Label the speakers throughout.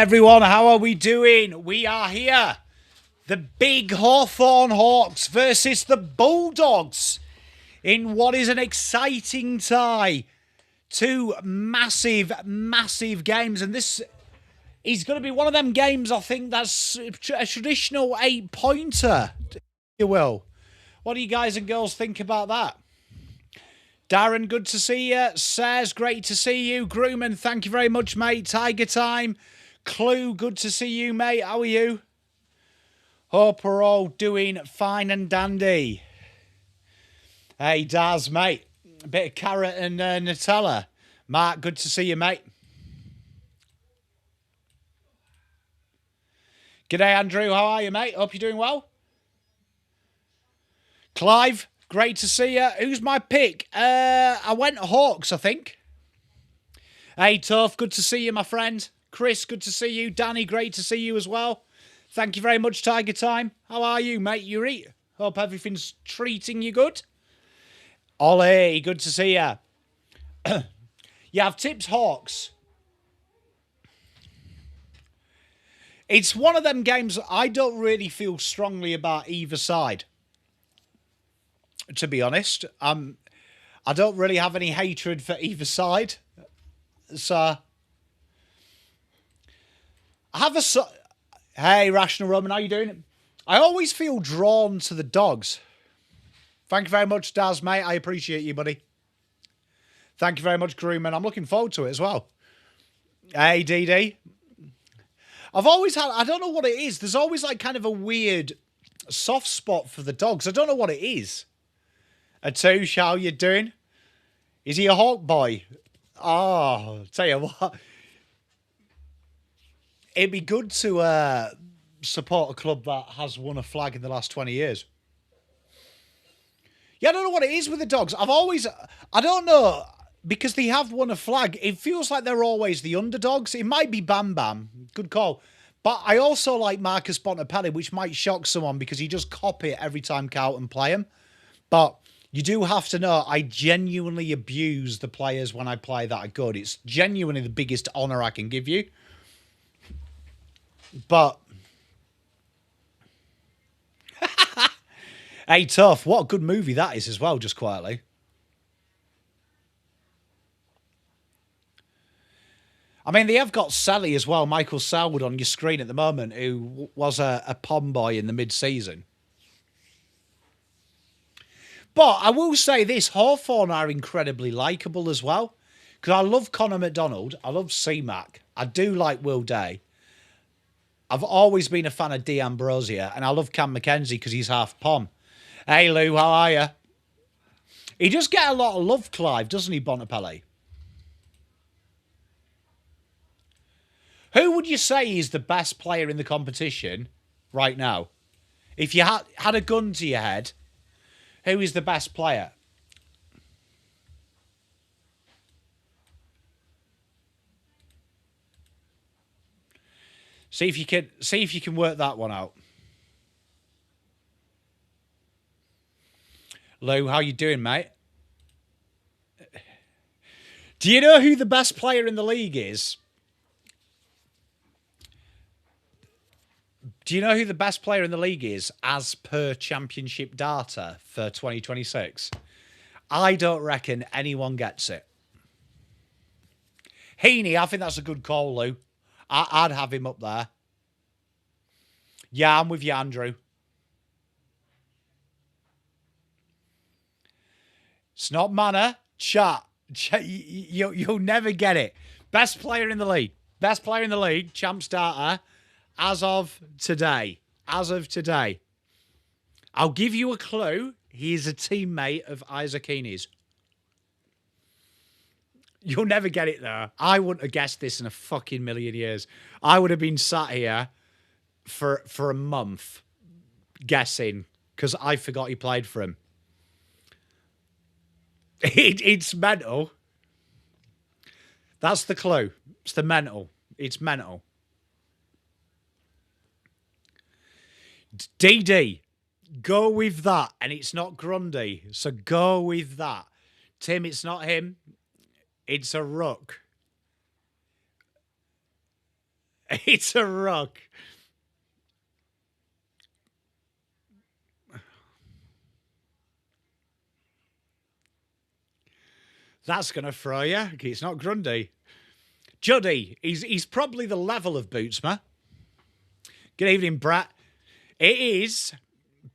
Speaker 1: everyone, how are we doing? We are here. The big Hawthorn Hawks versus the Bulldogs in what is an exciting tie. Two massive, massive games. And this is going to be one of them games, I think, that's a traditional 8-pointer, if you will. What do you guys and girls think about that? Darren, good to see you. Says, great to see you. Grooman, thank you very much, mate. Tiger Time. Clue, good to see you, mate. How are you? Hope we're all doing fine and dandy. Hey, Daz, mate. A bit of carrot and Nutella. Mark, good to see you, mate. G'day, Andrew. How are you, mate? Hope you're doing well. Clive, great to see you. Who's my pick? I went Hawks, I think. Hey, Tough, good to see you, my friend. Chris, good to see you. Danny, great to see you as well. Thank you very much, Tiger Time. How are you, mate? You eat? Hope everything's treating you good. Ollie, good to see you. Yeah, I've tipped Hawks. It's one of them games I don't really feel strongly about either side. To be honest, I don't really have any hatred for either side. So, I have a... Hey, Rational Roman, how you doing? I always feel drawn to the Dogs. Thank you very much, Daz, mate. I appreciate you, buddy. Thank you very much, Groomman. I'm looking forward to it as well. Hey, DD. I've always had... I don't know what it is. There's always like kind of a weird soft spot for the Dogs. I don't know what it is. Atoush, how you doing? Is he a Hawk boy? Oh, tell you what. It'd be good to support a club that has won a flag in the last 20 years. Yeah, I don't know what it is with the Dogs. I don't know, because they have won a flag. It feels like they're always the underdogs. It might be Bam Bam. Good call. But I also like Marcus Bontempelli, which might shock someone because he just copy it every time Carlton play him. But you do have to know, I genuinely abuse the players when I play that are good. It's genuinely the biggest honour I can give you. But... Hey, Tough, what a good movie that is as well, just quietly. I mean, they have got Sally as well, Michael Selwood on your screen at the moment, who was a pom boy in the mid-season. But I will say this, Hawthorn are incredibly likeable as well. Because I love Connor McDonald, I love C-Mac, I do like Will Day. I've always been a fan of D'Ambrosia, and I love Cam McKenzie because he's half pom. Hey, Lou, how are you? He does get a lot of love, Clive, doesn't he, Bontempelli? Who would you say is the best player in the competition right now? If you had a gun to your head, who is the best player? See if you can work that one out. Lou, how you doing, mate? Do you know who the best player in the league is? Do you know who the best player in the league is as per championship data for 2026? I don't reckon anyone gets it. Heaney, I think that's a good call, Lou. I'd have him up there. Yeah, I'm with you, Andrew. It's not manner. Chat. You'll never get it. Best player in the league. Best player in the league. Champ starter. As of today. As of today. I'll give you a clue. He is a teammate of Isaac Heaney's. You'll never get it, though. I wouldn't have guessed this in a fucking million years. I would have been sat here for a month guessing because I forgot he played for him. It's mental. That's the clue. It's the mental. It's mental. DD, go with that. And it's not Grundy. So go with that. Tim, it's not him. It's a ruck. It's a rock. That's going to throw you. It's not Grundy. Juddy, he's probably the level of Bootsma. Good evening, Brett. It is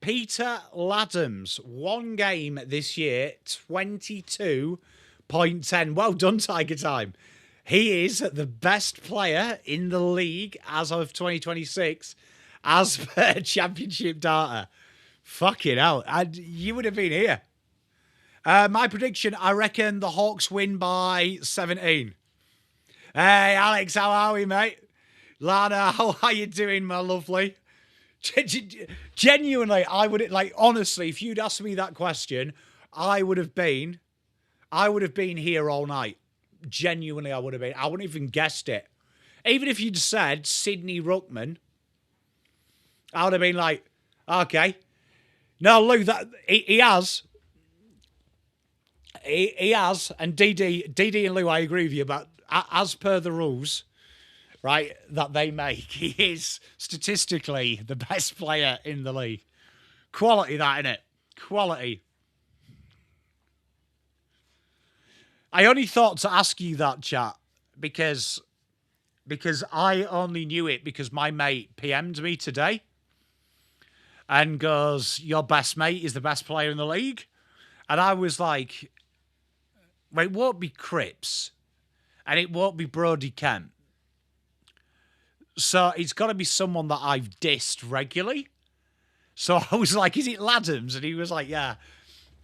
Speaker 1: Peter Laddams. One game this year, 22.10. Well done, Tiger Time. He is the best player in the league as of 2026, as per championship data. Fucking hell. You would have been here. My prediction, I reckon the Hawks win by 17. Hey, Alex, how are we, mate? Lana, how are you doing, my lovely? Genuinely, I would, like, honestly, if you'd asked me that question, I would have been here all night. Genuinely, I would have been. I wouldn't even guessed it. Even if you'd said Sydney Ruckman, I would have been like, okay. No, Lou, that he has. He has, and DD and Lou, I agree with you, but as per the rules, right, that they make, he is statistically the best player in the league. Quality, that, innit? Quality. I only thought to ask you that, chat, because I only knew it because my mate PM'd me today and goes, your best mate is the best player in the league. And I was like, well, it won't be Cripps and it won't be Brodie Kemp. So it's got to be someone that I've dissed regularly. So I was like, is it Laddams? And he was like, yeah.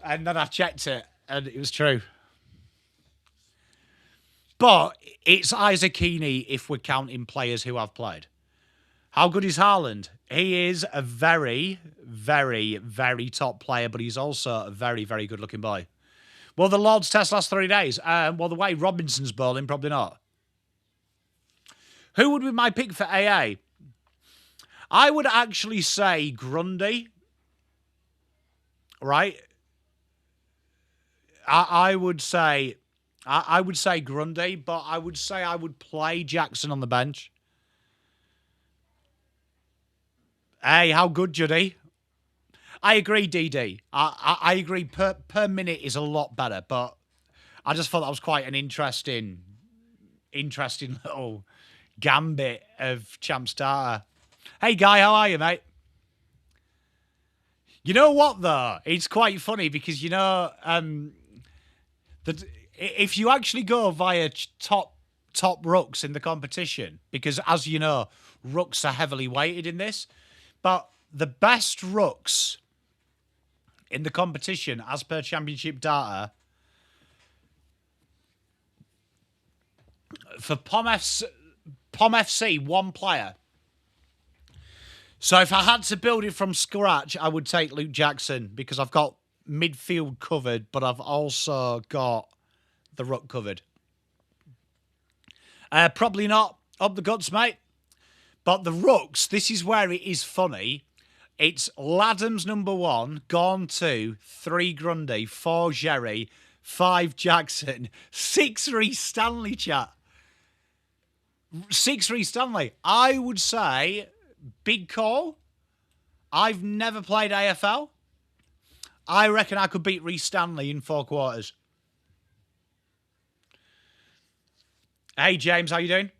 Speaker 1: And then I checked it and it was true. But it's Isaac Heaney if we're counting players who have played. How good is Haaland? He is a very, very, very top player, but he's also a very, very good-looking boy. Will the Lord's test last 3 days? Well, the way Robinson's bowling, probably not. Who would be my pick for AA? I would actually say Grundy. Right? I would say Grundy, but I would say I would play Jackson on the bench. Hey, how good, Judy? I agree, DD. I agree. Per minute is a lot better, but I just thought that was quite an interesting little gambit of Champ Starter. Hey, Guy, how are you, mate? You know what, though? It's quite funny because, you know, that if you actually go via top rucks in the competition, because as you know, rucks are heavily weighted in this, but the best rucks in the competition, as per championship data, for POM FC, one player. So if I had to build it from scratch, I would take Luke Jackson because I've got midfield covered, but I've also got the ruck covered. Probably not up the guts, mate. But the rucks, this is where it is funny. It's Laddams number 1, Gorn 2, 3 Grundy, 4 Jerry, 5 Jackson, 6 Reece Stanley, chat. 6 Reece Stanley. I would say, big call. I've never played AFL. I reckon I could beat Reece Stanley in 4 quarters. Hey, James, how you doing?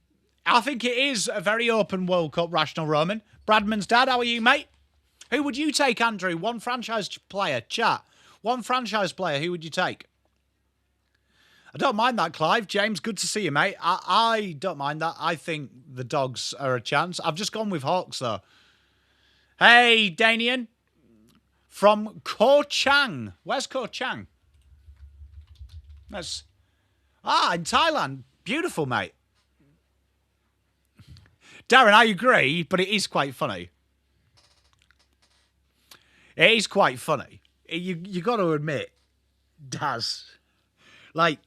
Speaker 1: I think it is a very open World Cup, Rational Roman. Bradman's dad, how are you, mate? Who would you take, Andrew? One franchise player, chat. One franchise player, who would you take? I don't mind that, Clive. James, good to see you, mate. I don't mind that. I think the Dogs are a chance. I've just gone with Hawks, though. Hey, Danian. From Ko Chang. Where's Ko Chang? That's... in Thailand. Beautiful, mate. Darren, I agree, but it is quite funny. It is quite funny. You got to admit, Daz, like,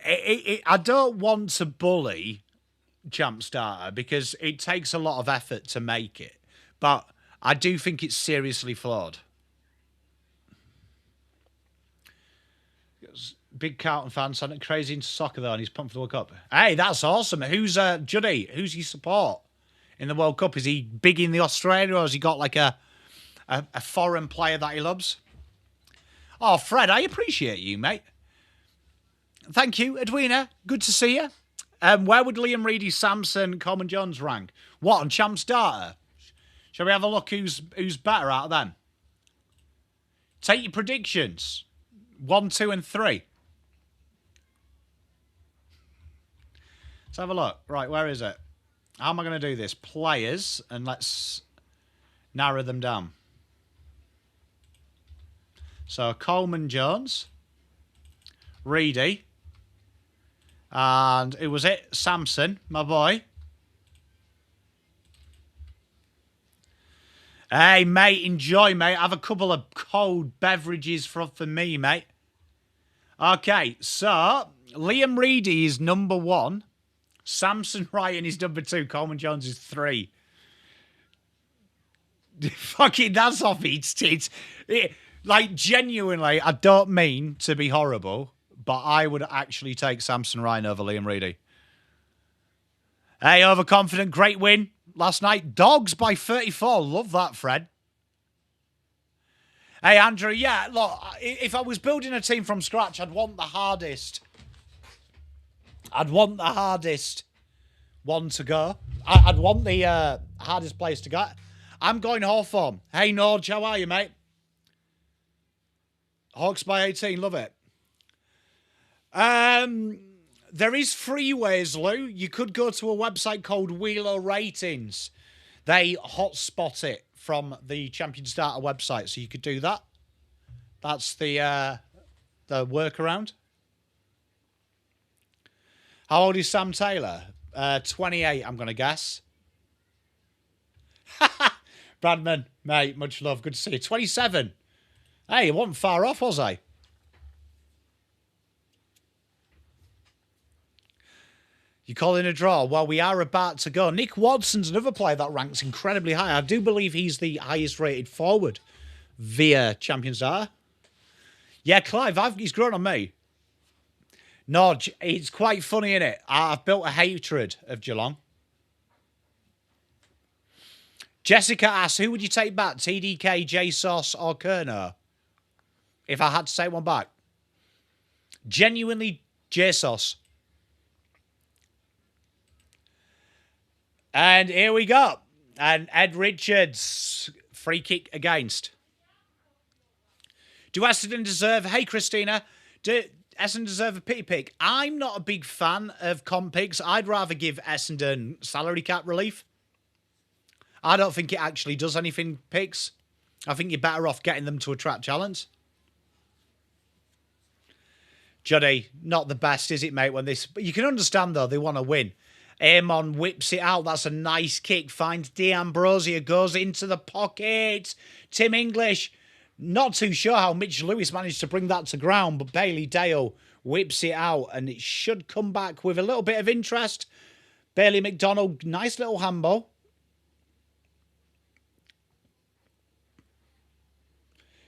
Speaker 1: I don't want to bully Champ Starter because it takes a lot of effort to make it, but I do think it's seriously flawed. Big Carlton fan, so crazy into soccer though, and he's pumped for the World Cup. Hey, that's awesome. Who's Juddy? Who's he support in the World Cup? Is he big in the Australia, or has he got like a foreign player that he loves? Oh, Fred, I appreciate you, mate. Thank you, Edwina. Good to see you. Where would Liam Reedy, Samson, Coleman Jones rank? What, on Champs Data? Shall we have a look who's better out of them? Take your predictions. 1, 2, and 3. Let's have a look. Right, where is it? How am I going to do this? Players, and let's narrow them down. So, Coleman Jones, Reedy, and who was it? Samson, my boy. Hey, mate, enjoy, mate. Have a couple of cold beverages for me, mate. Okay, so Liam Reedy is number 1. Samson Ryan is number 2. Coleman Jones is 3. Fucking, that's off its tits. Like, genuinely, I don't mean to be horrible, but I would actually take Samson Ryan over Liam Reedy. Hey, overconfident, great win last night. Dogs by 34. Love that, Fred. Hey, Andrew, yeah, look, if I was building a team from scratch, I'd want the hardest. I'd want the hardest one to go. I'd want the hardest place to go. I'm going Hawthorn. Hey, Norge, how are you, mate? Hawks by 18, love it. There is free ways, Lou. You could go to a website called Wheeler Ratings. They hotspot it from the Champion Starter website, so you could do that. That's the workaround. How old is Sam Taylor? 28, I'm going to guess. Bradman, mate, much love. Good to see you. 27. Hey, I wasn't far off, was I? You calling a draw? Well, we are about to go. Nick Watson's another player that ranks incredibly high. I do believe he's the highest rated forward via Champions Star. Yeah, Clive, he's grown on me. No, it's quite funny, isn't it? I've built a hatred of Geelong. Jessica asks, who would you take back? TDK, JSOS, or Kerno? If I had to take one back. Genuinely, JSOS. And here we go. And Ed Richards, free kick against. Do Essendon deserve... Hey, Christina. Do Essendon deserve a pity pick? I'm not a big fan of comp picks. I'd rather give Essendon salary cap relief. I don't think it actually does anything, picks. I think you're better off getting them to attract talent. Juddy, not the best, is it, mate, when this... But you can understand, though, they want to win. Amon whips it out. That's a nice kick. Finds D'Ambrosia. Goes into the pocket. Tim English. Not too sure how Mitch Lewis managed to bring that to ground, but Bailey Dale whips it out, and it should come back with a little bit of interest. Bailey McDonald, nice little handball.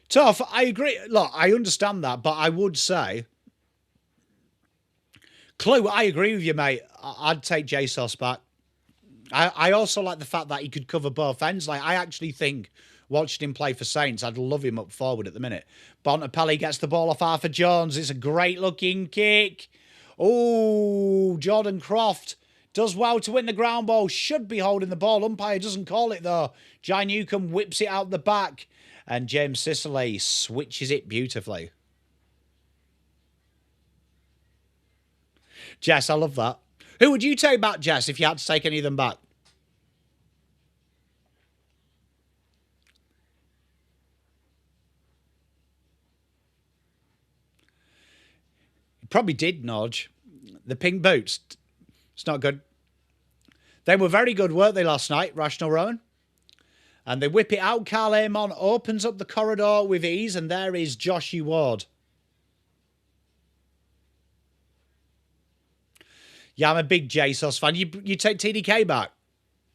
Speaker 1: Tough, I agree. Look, I understand that, but I would say... Clue, I agree with you, mate. I'd take JSOS back. I also like the fact that he could cover both ends. Like, I actually think, watching him play for Saints, I'd love him up forward at the minute. Bontempelli gets the ball off Arthur Jones. It's a great-looking kick. Oh, Jordan Croft does well to win the ground ball. Should be holding the ball. Umpire doesn't call it, though. Jai Newcomb whips it out the back. And James Sicily switches it beautifully. Jess, I love that. Who would you take back, Jess, if you had to take any of them back? You probably did, Nodge. The pink boots. It's not good. They were very good, weren't they, last night, Rational Rowan? And they whip it out. Carl Amon opens up the corridor with ease, and there is Joshy Ward. Yeah, I'm a big JSOS fan. You take TDK back?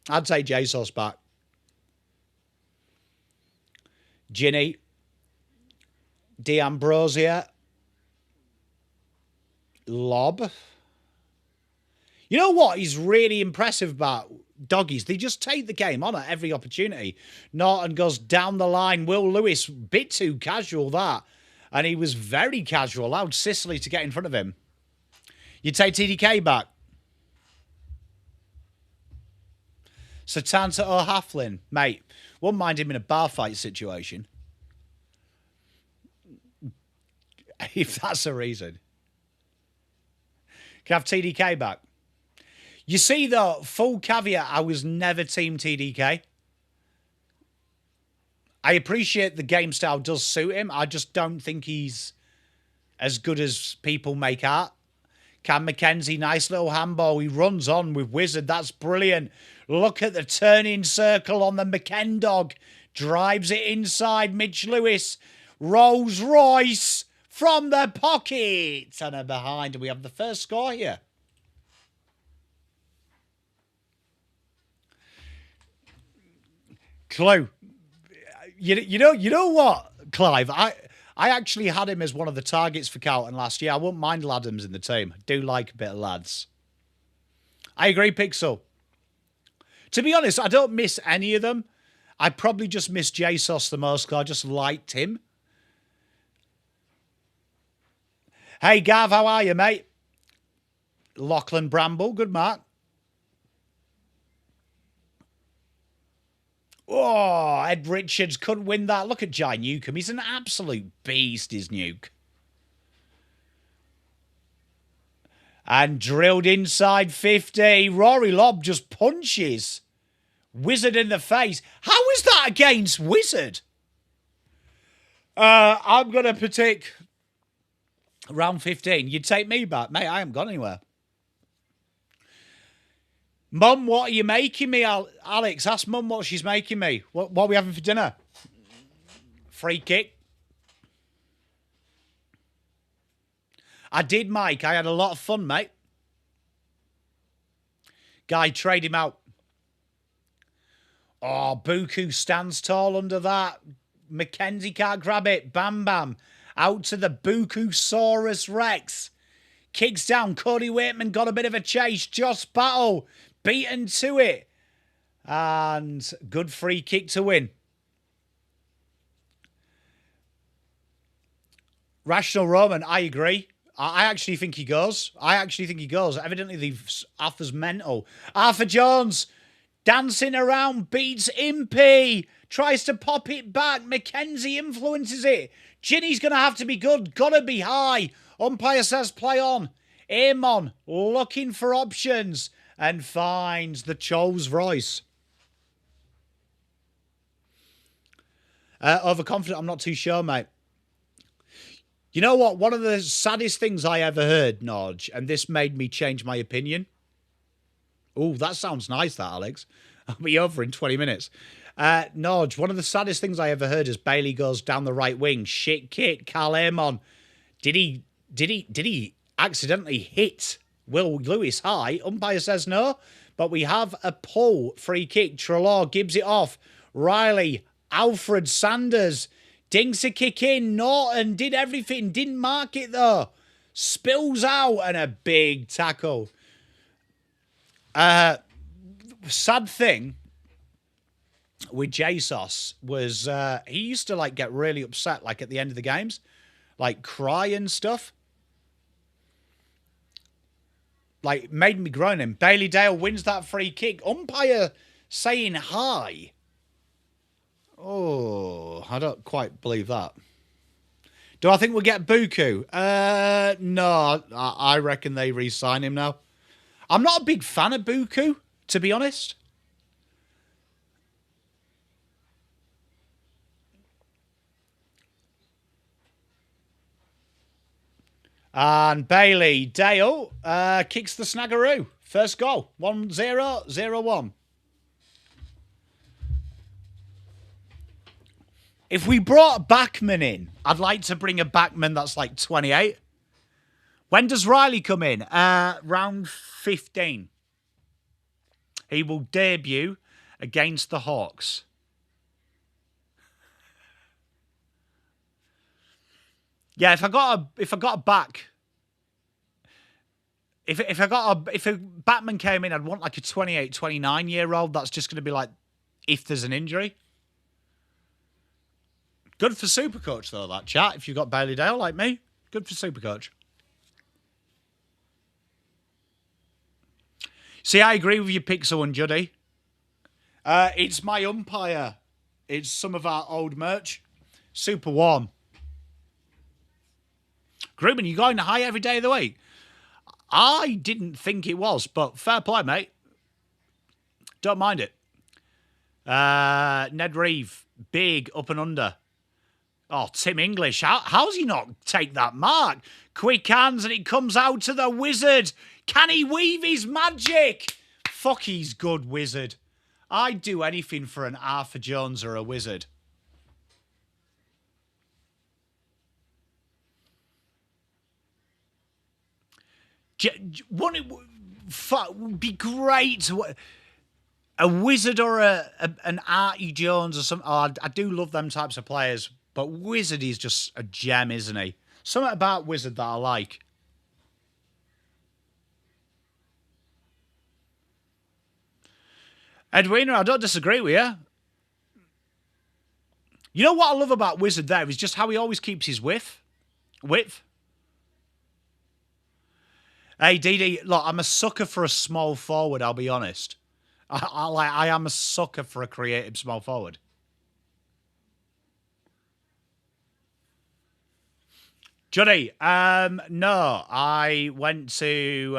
Speaker 1: I'd take JSOS back. Ginny. D'Ambrosia. Lob. You know what is really impressive about Doggies? They just take the game on at every opportunity. Norton goes down the line. Will Lewis, bit too casual that. And he was very casual. Allowed Sicily to get in front of him. You take TDK back. Satanta O'Halflin. Mate, wouldn't mind him in a bar fight situation. If that's a reason. Can I have TDK back? You see, though, full caveat, I was never team TDK. I appreciate the game style does suit him. I just don't think he's as good as people make out. Cam McKenzie, nice little handball. He runs on with Wizard. That's brilliant. Look at the turning circle on the McKendog. Drives it inside. Mitch Lewis. Rolls Royce from the pocket. And a behind. We have the first score here. Clue. You know what, Clive? I actually had him as one of the targets for Carlton last year. I wouldn't mind Laddams in the team. I do like a bit of lads. I agree, Pixel. To be honest, I don't miss any of them. I probably just miss JSOS the most because I just liked him. Hey, Gav, how are you, mate? Lachlan Bramble, good mark. Oh, Ed Richards couldn't win that. Look at Jai Newcomb. He's an absolute beast, is Nuke. And drilled inside 50. Rory Lobb just punches Wizard in the face. How is that against Wizard? I'm going to predict round 15. You'd take me back. Mate, I haven't gone anywhere. Mum, what are you making me, Alex? Ask Mum what she's making me. What are we having for dinner? Free kick. I did, Mike. I had a lot of fun, mate. Guy, trade him out. Oh, Buku stands tall under that. Mackenzie can't grab it. Bam, bam. Out to the Bukusaurus Rex. Kicks down. Cody Waitman got a bit of a chase. Joss Battle beaten to it. And good free kick to win. Rational Roman, I agree. I actually think he goes. Evidently, Arthur's mental. Arthur Jones dancing around, beats Impey. Tries to pop it back. Mackenzie influences it. Ginny's going to have to be good. Got to be high. Umpire says play on. Amon looking for options and finds the Charles Royce. Overconfident, I'm not too sure, mate. You know what? One of the saddest things I ever heard, Nodge, and this made me change my opinion. Oh, that sounds nice, that, Alex. I'll be over in 20 minutes. Nodge, one of the saddest things I ever heard is Bailey goes down the right wing. Shit kick, Carl Amon. Did he accidentally hit Will Lewis high? Umpire says no, but we have a pull. Free kick. Trelaw gives it off. Riley, Alfred Sanders dinks a kick in. Norton did everything, didn't mark it though. Spills out and a big tackle. Sad thing with JSOS was he used to like get really upset like at the end of the games, like cry and stuff. Like, made me groan him. Bailey Dale wins that free kick. Umpire saying hi. Oh, I don't quite believe that. Do I think we'll get Buku? No, I reckon they re-sign him now. I'm not a big fan of Buku, to be honest. And Bailey Dale kicks the snaggeroo. First goal. 1-0, 0-1. If we brought Backman in, I'd like to bring a Backman that's like 28. When does Riley come in? Round 15. He will debut against the Hawks. Yeah, if I got a back, If a Batman came in, I'd want like a 28, 29-year-old. That's just going to be like, if there's an injury. Good for Supercoach, though, that chat. If you've got Bailey Dale like me, good for Supercoach. See, I agree with you, Pixel and Juddy. It's my umpire. It's some of our old merch. Super warm. Grubman, you going to high every day of the week? I didn't think it was, but fair play, mate. Don't mind it. Ned Reeve, big up and under. Oh, Tim English, how's he not take that mark? Quick hands and it comes out to the Wizard. Can he weave his magic? Fuck, he's good, Wizard. I'd do anything for an Arthur Jones or a Wizard. Wouldn't it would be great to... A Wizard or an Artie Jones or something. Oh, I do love them types of players. But Wizard is just a gem, isn't he? Something about Wizard that I like. Edwina, I don't disagree with you. You know what I love about Wizard there is just how he always keeps his width. Hey, DD, look, I'm a sucker for a small forward, I'll be honest. I am a sucker for a creative small forward. Johnny, no, I went to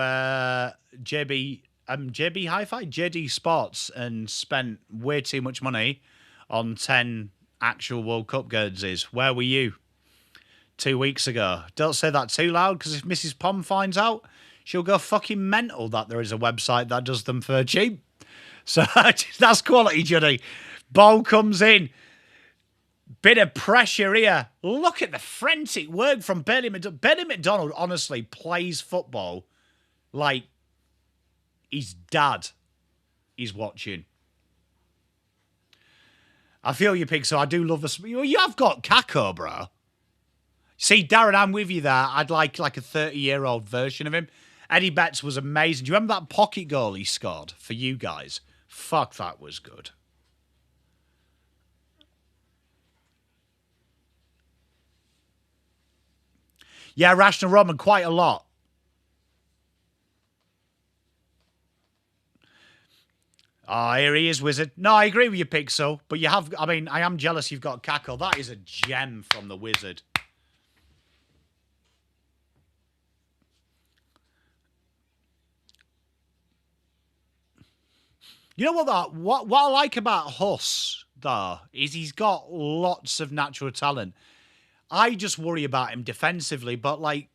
Speaker 1: JB Hi-Fi, JD Sports, and spent way too much money on 10 actual World Cup jerseys. Where were you 2 weeks ago? Don't say that too loud, because if Mrs. Pom finds out, she'll go fucking mental that there is a website that does them for cheap. So that's quality, Johnny. Ball comes in. Bit of pressure here. Look at the frantic work from Bailey McDonald. Bailey McDonald honestly plays football like his dad is watching. I feel you, Pig, so I do love the... You have got Kako, bro. See, Darren, I'm with you there. I'd like a 30-year-old version of him. Eddie Betts was amazing. Do you remember that pocket goal he scored for you guys? Fuck, that was good. Yeah, Rational Roman, quite a lot. Oh, here he is, Wizard. No, I agree with you, Pixel. But you have, I mean, I am jealous you've got Kako. That is a gem from the Wizard. You know what I like about Huss, though, is he's got lots of natural talent. I just worry about him defensively, but, like,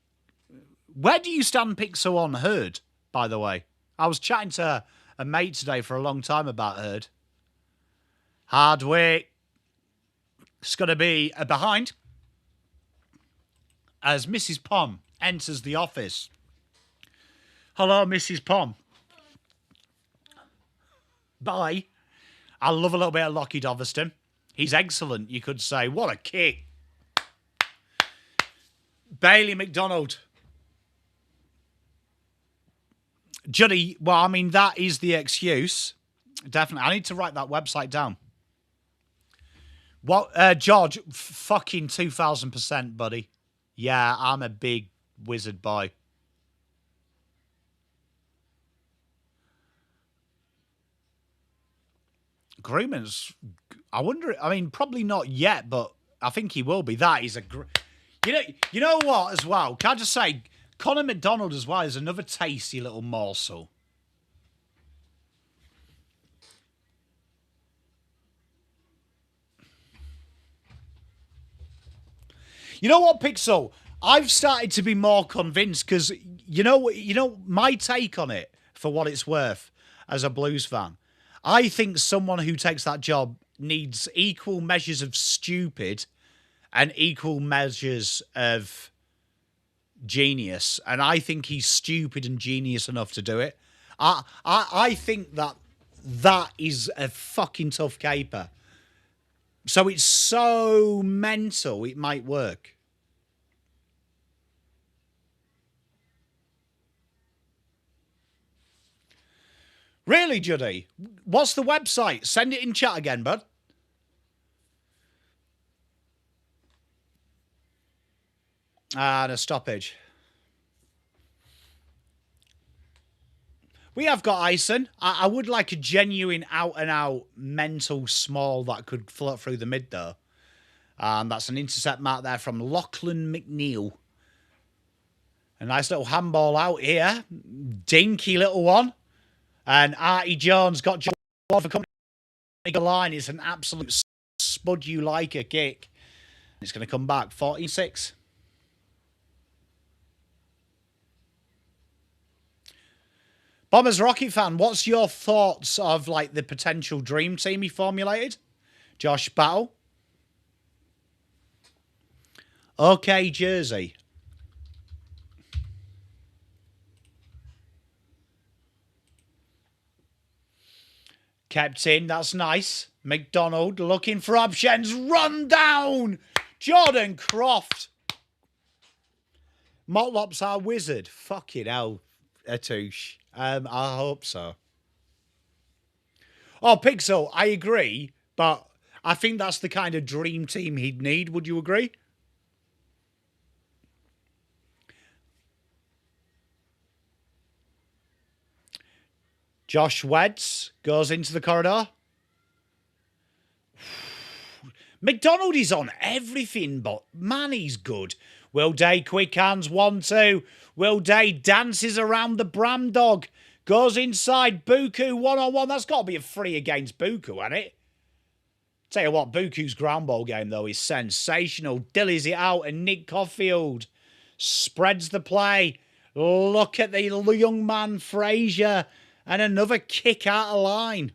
Speaker 1: where do you stand, Pixel, on Hurd, by the way? I was chatting to a mate today for a long time about Hurd. Hardwick. It's going to be a behind as Mrs. Pom enters the office. Hello, Mrs. Pom. Bye. I love a little bit of Lockie Doverston. He's excellent, you could say. What a kick. Bailey McDonald. Juddy, well, I mean, that is the excuse. Definitely. I need to write that website down. What, George, fucking 2,000%, buddy. Yeah, I'm a big Wizard boy. Agreements, I wonder, I mean, probably not yet, but I think he will be. That is a you know what, as well? Can I just say, Connor McDonald as well is another tasty little morsel. You know what, Pixel? I've started to be more convinced because you know my take on it, for what it's worth, as a Blues fan. I think someone who takes that job needs equal measures of stupid and equal measures of genius. And I think he's stupid and genius enough to do it. I think that is a fucking tough caper. So it's so mental, it might work. . Really, Juddy? What's the website? Send it in chat again, bud. And a stoppage. We have got Ison. I would like a genuine out-and-out mental small that could float through the mid, though. That's an intercept mark there from Lachlan McNeil. A nice little handball out here. Dinky little one. And Artie Jones got John for coming to the line. It's an absolute spud you like a kick. It's going to come back. 14-6. Bombers Rocket fan, what's your thoughts of like the potential dream team he formulated? Josh Battle. Okay, Jersey. Kept in, that's nice. McDonald looking for options. Run down! Jordan Croft. Motlop's our wizard. Fucking hell, Atouche. I hope so. Oh, Pixel, I agree, but I think that's the kind of dream team he'd need. Would you agree? Josh Weds goes into the corridor. McDonald is on everything, but man, he's good. Will Day, quick hands, 1-2. Will Day dances around the Bram dog. Goes inside. Buku, one-on-one. That's got to be a free against Buku, hasn't it? Tell you what, Buku's ground ball game, though, is sensational. Dillies it out, and Nick Caulfield spreads the play. Look at the young man, Frazier. And another kick out of line.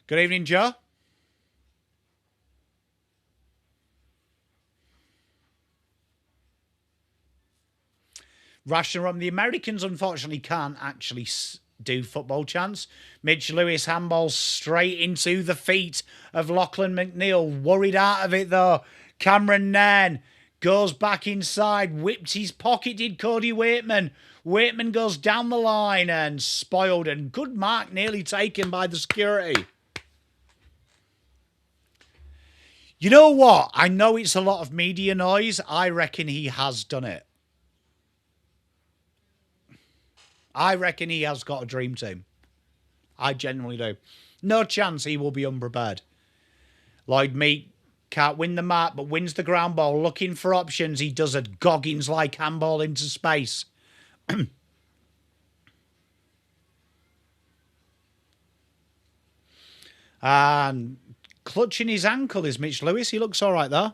Speaker 1: Good evening, Joe. Ration Rum. The Americans, unfortunately, can't actually do football chants. Mitch Lewis handballs straight into the feet of Lachlan McNeil. Worried out of it, though. Cameron Nairn goes back inside. Whipped his pocket, did Cody Waitman. Waitman goes down the line and spoiled. And good mark nearly taken by the security. You know what? I know it's a lot of media noise. I reckon he has done it. I reckon he has got a dream team. I genuinely do. No chance he will be unprepared. Lloyd Meek can't win the mark, but wins the ground ball. Looking for options. He does a Goggins-like handball into space. And clutching his ankle is Mitch Lewis. He looks all right there.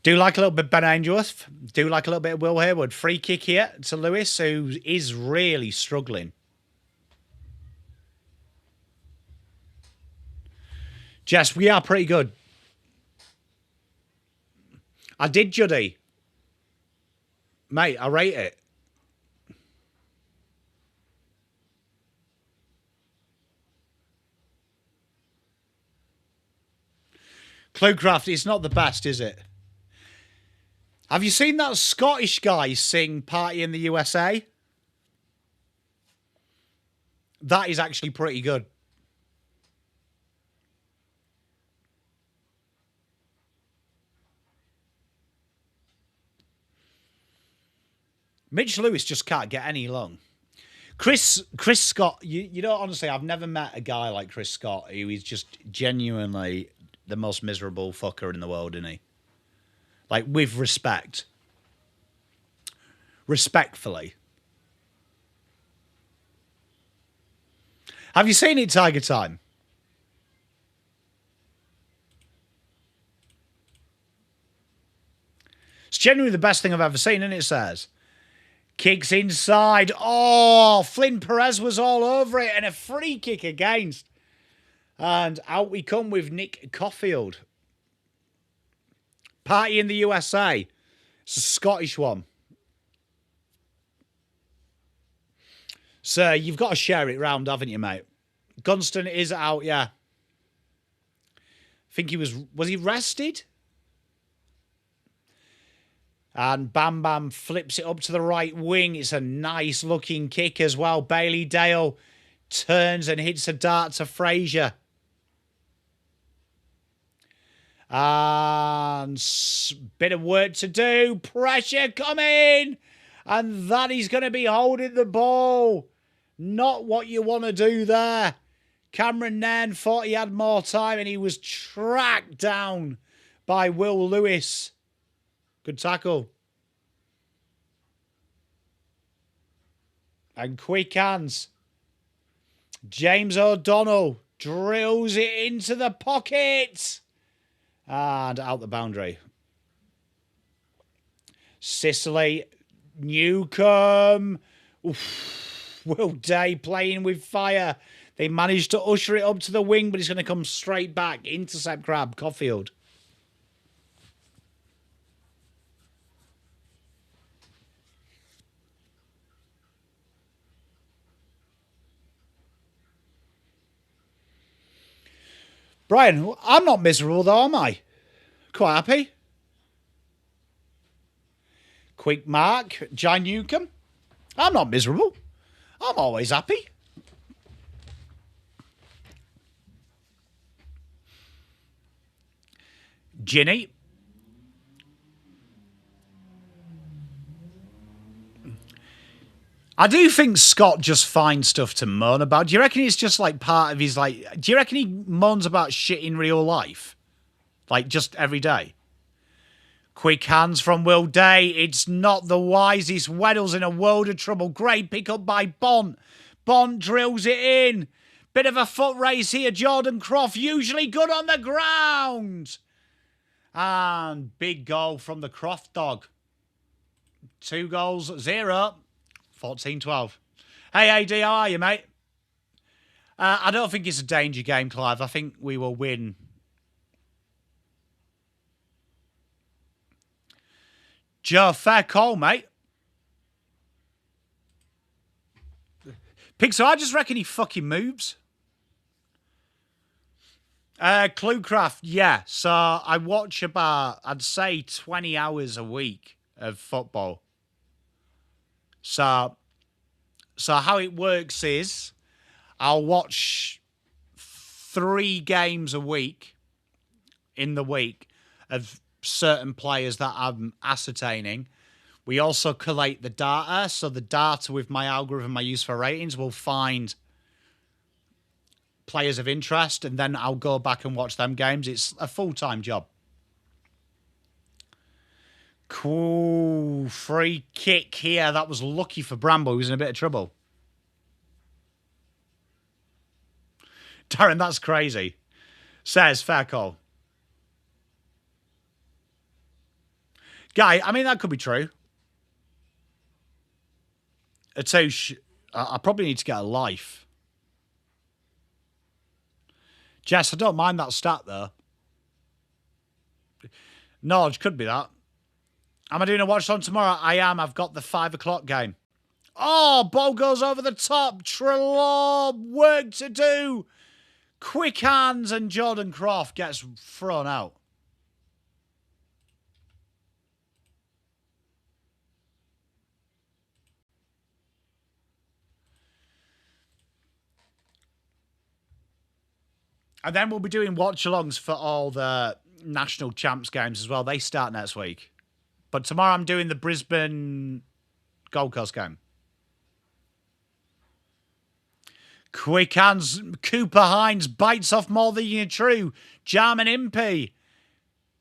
Speaker 1: Do like a little bit of Ben Ainsworth. Do like a little bit of Will Hayward. Free kick here to Lewis, who is really struggling. Jess, we are pretty good. I did, Juddy. Mate, I rate it. Cluecraft, it's not the best, is it? Have you seen that Scottish guy sing Party in the USA? That is actually pretty good. Mitch Lewis just can't get any long. Chris Scott, you know, honestly, I've never met a guy like Chris Scott who is just genuinely the most miserable fucker in the world, isn't he? Like, with respect. Respectfully. Have you seen it, Tiger Time? It's genuinely the best thing I've ever seen, and it says. Kicks inside. Oh, Flynn Perez was all over it, and a free kick against. And out we come with Nick Caulfield. Party in the USA. It's a Scottish one. So you've got to share it round, haven't you, mate? Gunston is out, yeah. I think he was he rested? And Bam Bam flips it up to the right wing. It's a nice looking kick as well. Bailey Dale turns and hits a dart to Fraser. And bit of work to do. Pressure coming. And that is going to be holding the ball. Not what you want to do there. Cameron Nairn thought he had more time and he was tracked down by Will Lewis. Good tackle. And quick hands. James O'Donnell drills it into the pocket. And out the boundary. Sicily. Newcombe. Oof. Will Day playing with fire. They managed to usher it up to the wing, but it's going to come straight back. Intercept grab. Caulfield. Brian, I'm not miserable though, am I? Quite happy. Quick mark. Jai Newcombe. I'm not miserable. I'm always happy. Ginny. I do think Scott just finds stuff to moan about. Do you reckon it's just like part of his like... Do you reckon he moans about shit in real life? Like just every day? Quick hands from Will Day. It's not the wisest. Weddle's in a world of trouble. Great pick up by Bont. Bont drills it in. Bit of a foot race here. Jordan Croft usually good on the ground. And big goal from the Croft dog. 2 goals, 0. 14-12. Hey, AD, how are you, mate? I don't think it's a danger game, Clive. I think we will win. Joe, fair call, mate. Pixel, I just reckon he fucking moves. Cluecraft, yeah. So I watch about, I'd say, 20 hours a week of football. So how it works is I'll watch 3 games a week in the week of certain players that I'm ascertaining. We also collate the data. So the data with my algorithm I use for ratings will find players of interest and then I'll go back and watch them games. It's a full-time job. Cool. Free kick here. That was lucky for Bramble. He was in a bit of trouble. Darren, that's crazy. Says, fair call. Guy, I mean, that could be true. Atouche, I probably need to get a life. Jess, I don't mind that stat, though. Norge, could be that. Am I doing a watch on tomorrow? I am. I've got the 5 o'clock game. Oh, ball goes over the top. Trelaw, work to do. Quick hands and Jordan Croft gets thrown out. And then we'll be doing watch-alongs for all the national champs games as well. They start next week. But tomorrow I'm doing the Brisbane Gold Coast game. Quick hands. Cooper Hines bites off more than you true. Jarman Impey.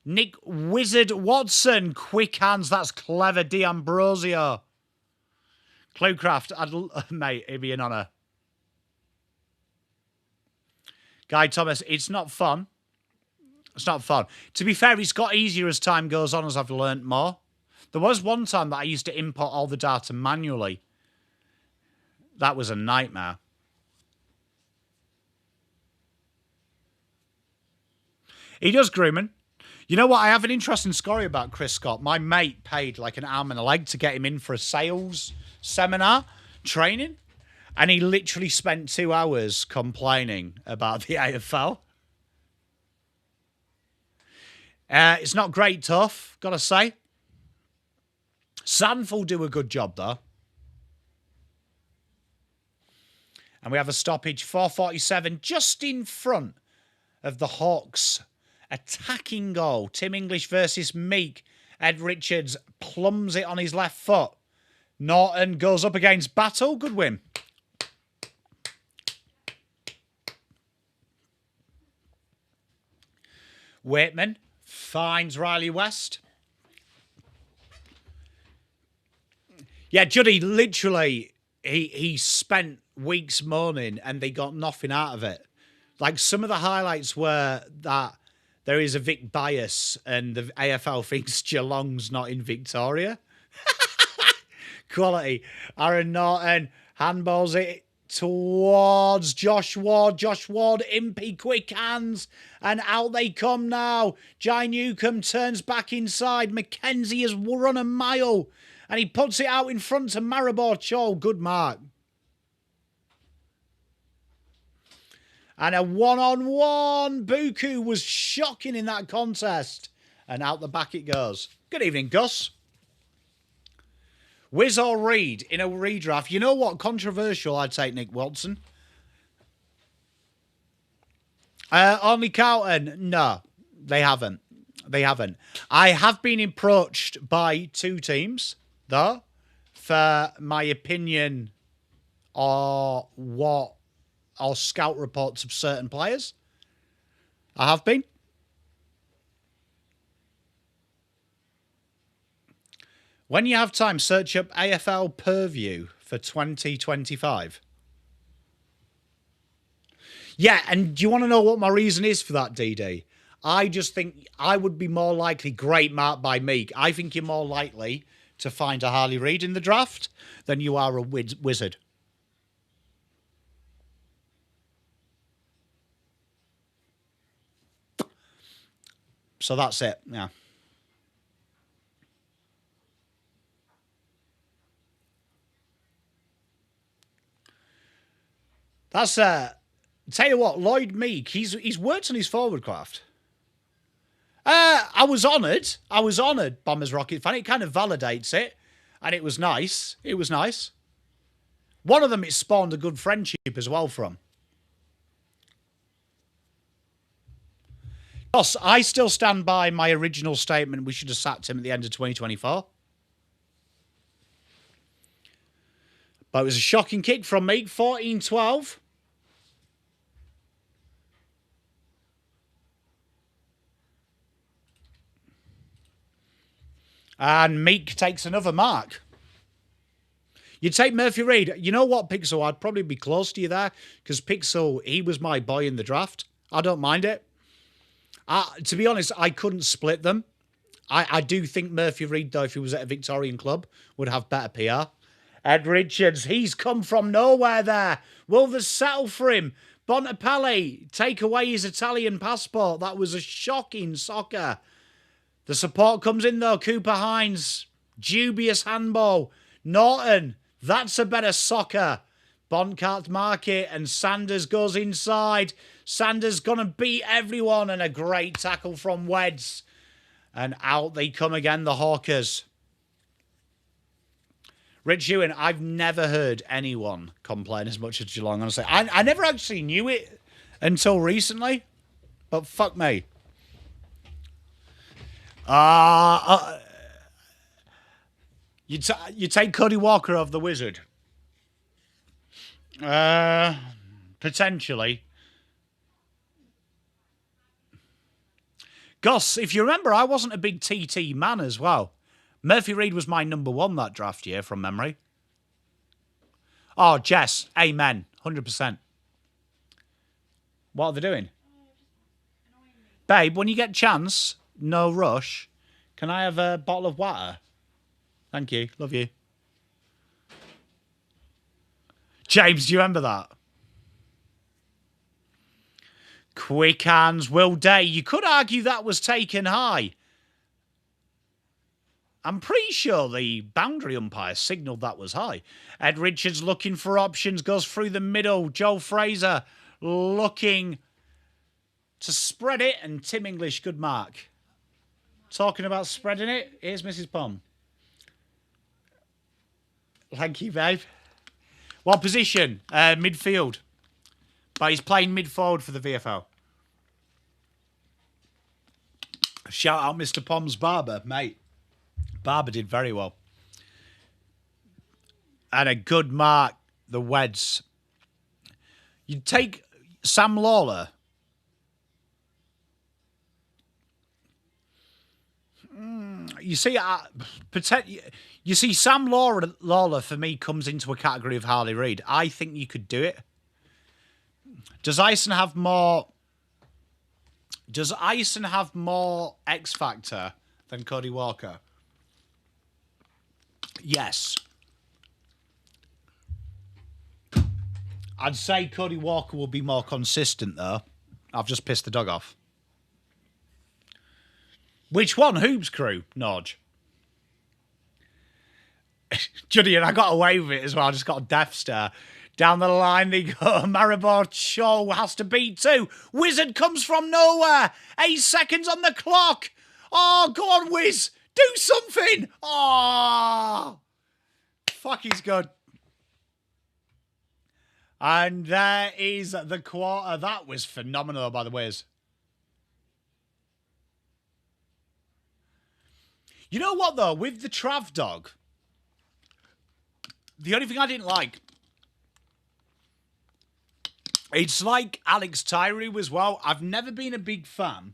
Speaker 1: Nick Wizard Watson. Quick hands. That's clever. D'Ambrosio. Cluecraft. Mate, it'd be an honour. Guy Thomas. It's not fun. It's not fun. To be fair, it's got easier as time goes on as I've learnt more. There was one time that I used to import all the data manually. That was a nightmare. He does grooming. You know what? I have an interesting story about Chris Scott. My mate paid like an arm and a leg to get him in for a sales seminar training. And he literally spent 2 hours complaining about the AFL. It's not great tough, gotta say. Sandful do a good job, though. And we have a stoppage, 4:47, just in front of the Hawks. Attacking goal. Tim English versus Meek. Ed Richards plums it on his left foot. Norton goes up against Battle. Good win. Waitman finds Riley West. Yeah, Juddy, literally, he spent weeks moaning and they got nothing out of it. Like, some of the highlights were that there is a Vic bias and the AFL thinks Geelong's not in Victoria. Quality. Aaron Norton handballs it towards Josh Ward. Josh Ward, impy, quick hands. And out they come now. Jai Newcomb turns back inside. Mackenzie has run a mile. And he puts it out in front to Maribor Cho. Good mark. And a one-on-one. Buku was shocking in that contest. And out the back it goes. Good evening, Gus. Wiz or Reed in a redraft. You know what? Controversial, I'd take Nick Watson. Only Carlton? No, they haven't. They haven't. I have been approached by 2 teams, though, for my opinion or scout reports of certain players. I have been. When you have time, search up AFL Purview for 2025. Yeah, and do you want to know what my reason is for that, DD? I just think I would be more likely, great mark by Meek, I think you're more likely to find a Harley Reid in the draft than you are a wizard. So that's it, yeah. That's tell you what, Lloyd Meek, he's worked on his forward craft. I was honoured, Bombers Rocket fan. It kind of validates it, and it was nice. It was nice. One of them, it spawned a good friendship as well from. Boss, I still stand by my original statement. We should have sacked him at the end of 2024. But it was a shocking kick from Meek, 14-12. And Meek takes another mark. You take Murphy Reid. You know what, Pixel? I'd probably be close to you there because Pixel, he was my boy in the draft. I don't mind it. To be honest, I couldn't split them. I do think Murphy Reid, though, if he was at a Victorian club, would have better PR. Ed Richards, he's come from nowhere there. Will they settle for him? Bontempelli, take away his Italian passport. That was a shocking soccer. The support comes in, though. Cooper Hines, dubious handball. Norton, that's a better soccer. Bond can't mark it, and Sanders goes inside. Sanders going to beat everyone, and a great tackle from Weds. And out they come again, the Hawkers. Rich Ewan, I've never heard anyone complain as much as Geelong, honestly. I never actually knew it until recently, but fuck me. You take Cody Walker of the Wizard? Potentially. Gus, if you remember, I wasn't a big TT man as well. Murphy Reid was my number 1 that draft year from memory. Oh, Jess, amen. 100%. What are they doing? Babe, when you get a chance, no rush, can I have a bottle of water? Thank you. Love you. James, do you remember that? Quick hands, Will Day. You could argue that was taken high. I'm pretty sure the boundary umpire signalled that was high. Ed Richards looking for options, goes through the middle. Joe Fraser looking to spread it, and Tim English, good mark. Talking about spreading it, here's Mrs. Pom. Thank you, babe. What position? Midfield. But he's playing mid-forward for the VFL. Shout out Mr. Pom's barber, mate. Barber did very well. And a good mark, the Weds. You'd take Sam Lawler. You see, Sam Lawler for me comes into a category of Harley Reid. I think you could do it. Does Ison have more X factor than Cody Walker? Yes. I'd say Cody Walker will be more consistent, though. I've just pissed the dog off. Which one? Hoops Crew? Nodge. Judy, and I got away with it as well. I just got a death stare. Down the line they go. Maribor Shaw has to beat 2. Wizard comes from nowhere. 8 seconds on the clock. Oh, go on, Wiz. Do something. Oh. Fuck, he's good. And there is the quarter. That was phenomenal by the Wiz. You know what, though? With the Trav dog, the only thing I didn't like, it's like Alex Tyree as well. I've never been a big fan,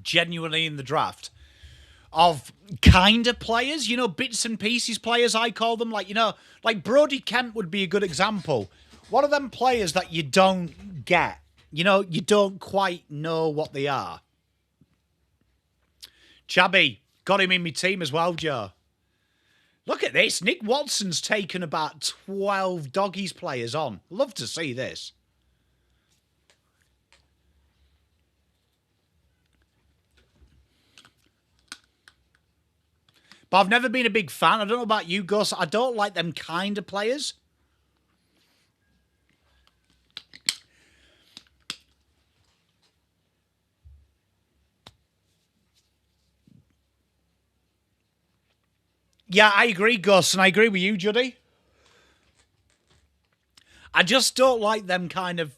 Speaker 1: genuinely in the draft, of kind of players, you know, bits and pieces players, I call them. Like, you know, like Brodie Kemp would be a good example. One of them players that you don't get, you know, you don't quite know what they are. Chabby, got him in my team as well, Joe. Look at this. Nick Watson's taken about 12 Doggies players on. Love to see this. But I've never been a big fan. I don't know about you, Gus. I don't like them kind of players. Yeah, I agree, Gus, and I agree with you, Judy. I just don't like them kind of...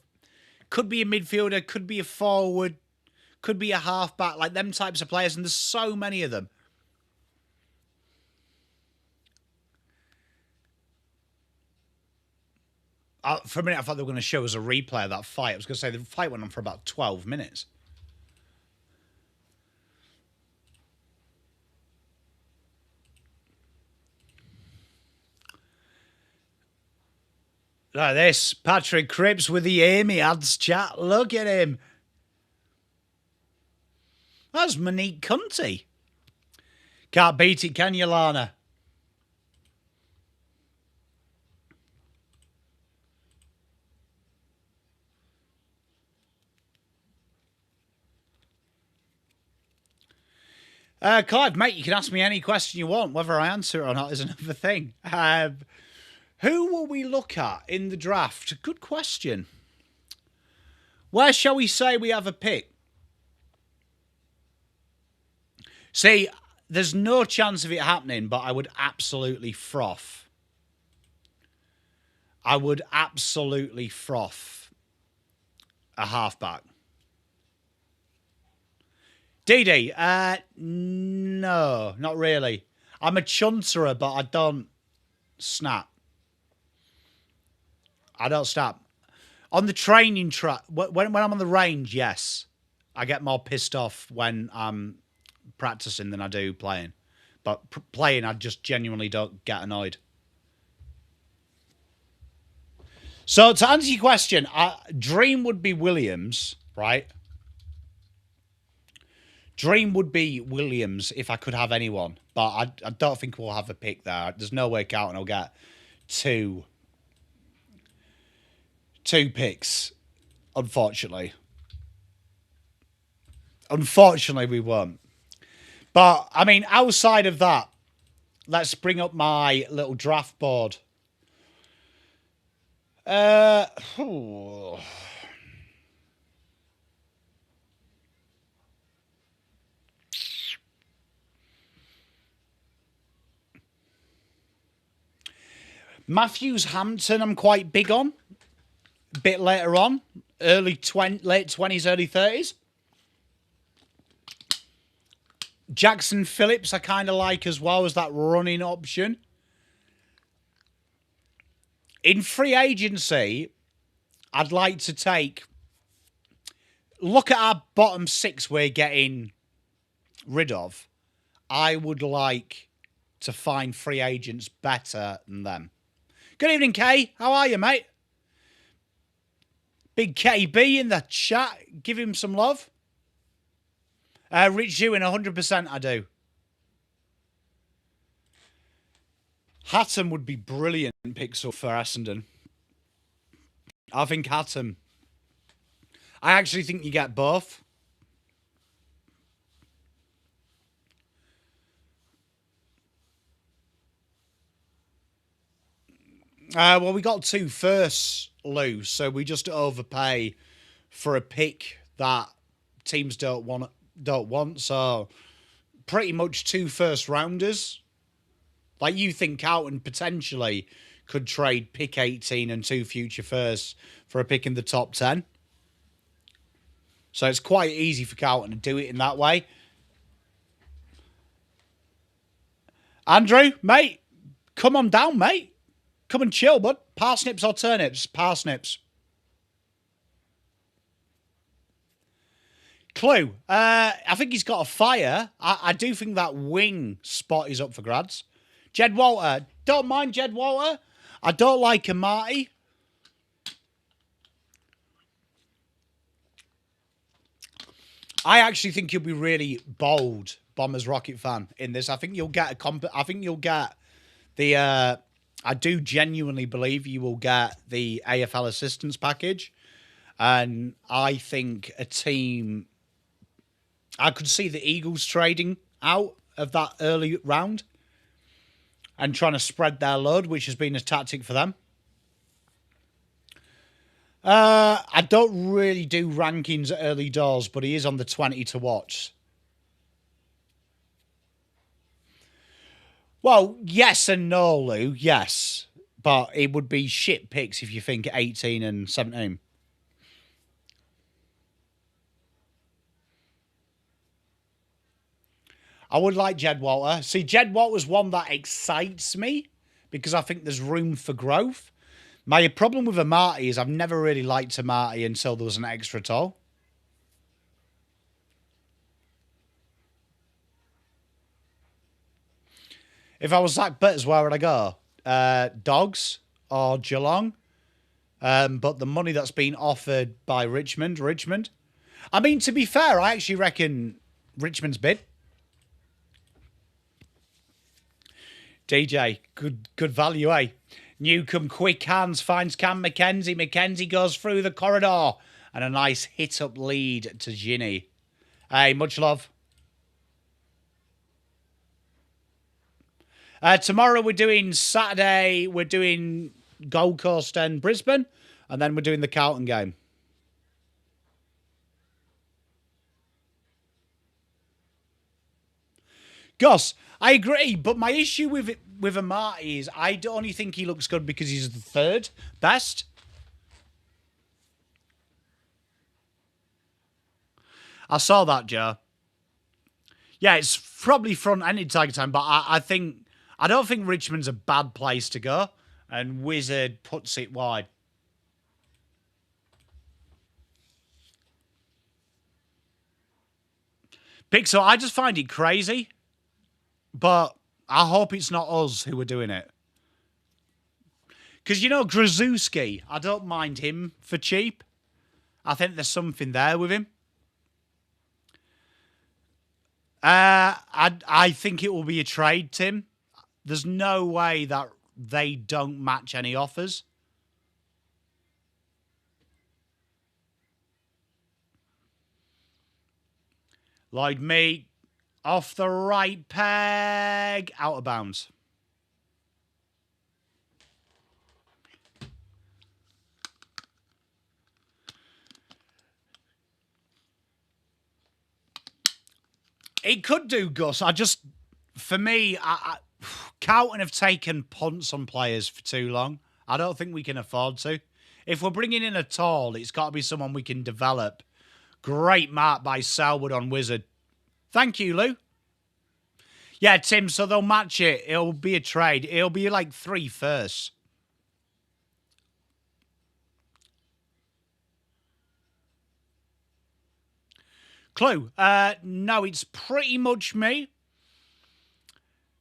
Speaker 1: Could be a midfielder, could be a forward, could be a halfback, like them types of players, and there's so many of them. For a minute, I thought they were going to show us a replay of that fight. I was going to say the fight went on for about 12 minutes. Look at this. Patrick Cripps with the Amy ads chat. Look at him. That's Monique Cunty. Can't beat it, can you, Lana? Clive, mate, you can ask me any question you want. Whether I answer it or not is another thing. Who will we look at in the draft? Good question. Where shall we say we have a pick? See, there's no chance of it happening, but I would absolutely froth. I would absolutely froth a halfback. DD, no, not really. I'm a chunterer, but I don't snap. I don't snap. On the training track, when I'm on the range, yes. I get more pissed off when I'm practicing than I do playing. But playing, I just genuinely don't get annoyed. So to answer your question, dream would be Williams, right? Dream would be Williams if I could have anyone. But I don't think we'll have a pick there. There's no way Carlton will get two picks, unfortunately. Unfortunately, we won't. But, I mean, outside of that, let's bring up my little draft board. Matthews Hampton, I'm quite big on. A bit later on, late 20s, early 30s. Jackson Phillips, I kind of like as well as that running option. In free agency, I'd like to take... Look at our bottom six we're getting rid of. I would like to find free agents better than them. Good evening, Kay. How are you, mate? Big KB in the chat. Give him some love. Rich Ewing, 100% I do. Hatton would be brilliant picks up for Essendon. I think Hatton. I actually think you get both. Well, we got 2 firsts, Lou, so we just overpay for a pick that teams don't want. So pretty much 2 first rounders. Like, you think Carlton potentially could trade pick 18 and 2 future firsts for a pick in the top 10. So it's quite easy for Carlton to do it in that way. Andrew, mate, come on down, mate. Come and chill, bud. Parsnips or turnips? Parsnips. Clue. I think he's got a fire. I do think that wing spot is up for grabs. Jed Walter. Don't mind Jed Walter. I don't like Amati. I actually think you'll be really bold, Bombers Rocket fan, in this. I think you'll get the... I do genuinely believe you will get the AFL assistance package. And I think a team... I could see the Eagles trading out of that early round and trying to spread their load, which has been a tactic for them. I don't really do rankings at early doors, but he is on the 20 to watch. Well, yes and no, Lou. Yes. But it would be shit picks if you think 18 and 17. I would like Jed Walter. See, Jed Walter's one that excites me because I think there's room for growth. My problem with Amati is I've never really liked Amati until there was an extra toll. If I was Zach Butters, where would I go? Dogs or Geelong? But the money that's been offered by Richmond. I mean, to be fair, I actually reckon Richmond's bid. DJ, good value, eh? Newcombe, quick hands, finds Cam Mackenzie. Mackenzie goes through the corridor. And a nice hit-up lead to Ginny. Hey, much love. Tomorrow Saturday, we're doing Gold Coast and Brisbane. And then we're doing the Carlton game. Gus, I agree, but my issue with Amati is I only think he looks good because he's the 3rd best. I saw that, Joe. Yeah, it's probably front-ended Tiger time, but I don't think Richmond's a bad place to go, and Wizard puts it wide. Pixel, I just find it crazy, but I hope it's not us who are doing it. Because, you know, Grzuski, I don't mind him for cheap. I think there's something there with him. I think it will be a trade, Tim. There's no way that they don't match any offers. Lloyd Meek, Off the right peg. Out of bounds. It could do, Gus. For me, Carlton have taken punts on players for too long. I don't think we can afford to. If we're bringing in a tall, it's got to be someone we can develop. Great mark by Selwood on Wizard. Thank you, Lou. Yeah, Tim, so they'll match it. It'll be a trade. It'll be like 3 firsts. Clue. No, it's pretty much me.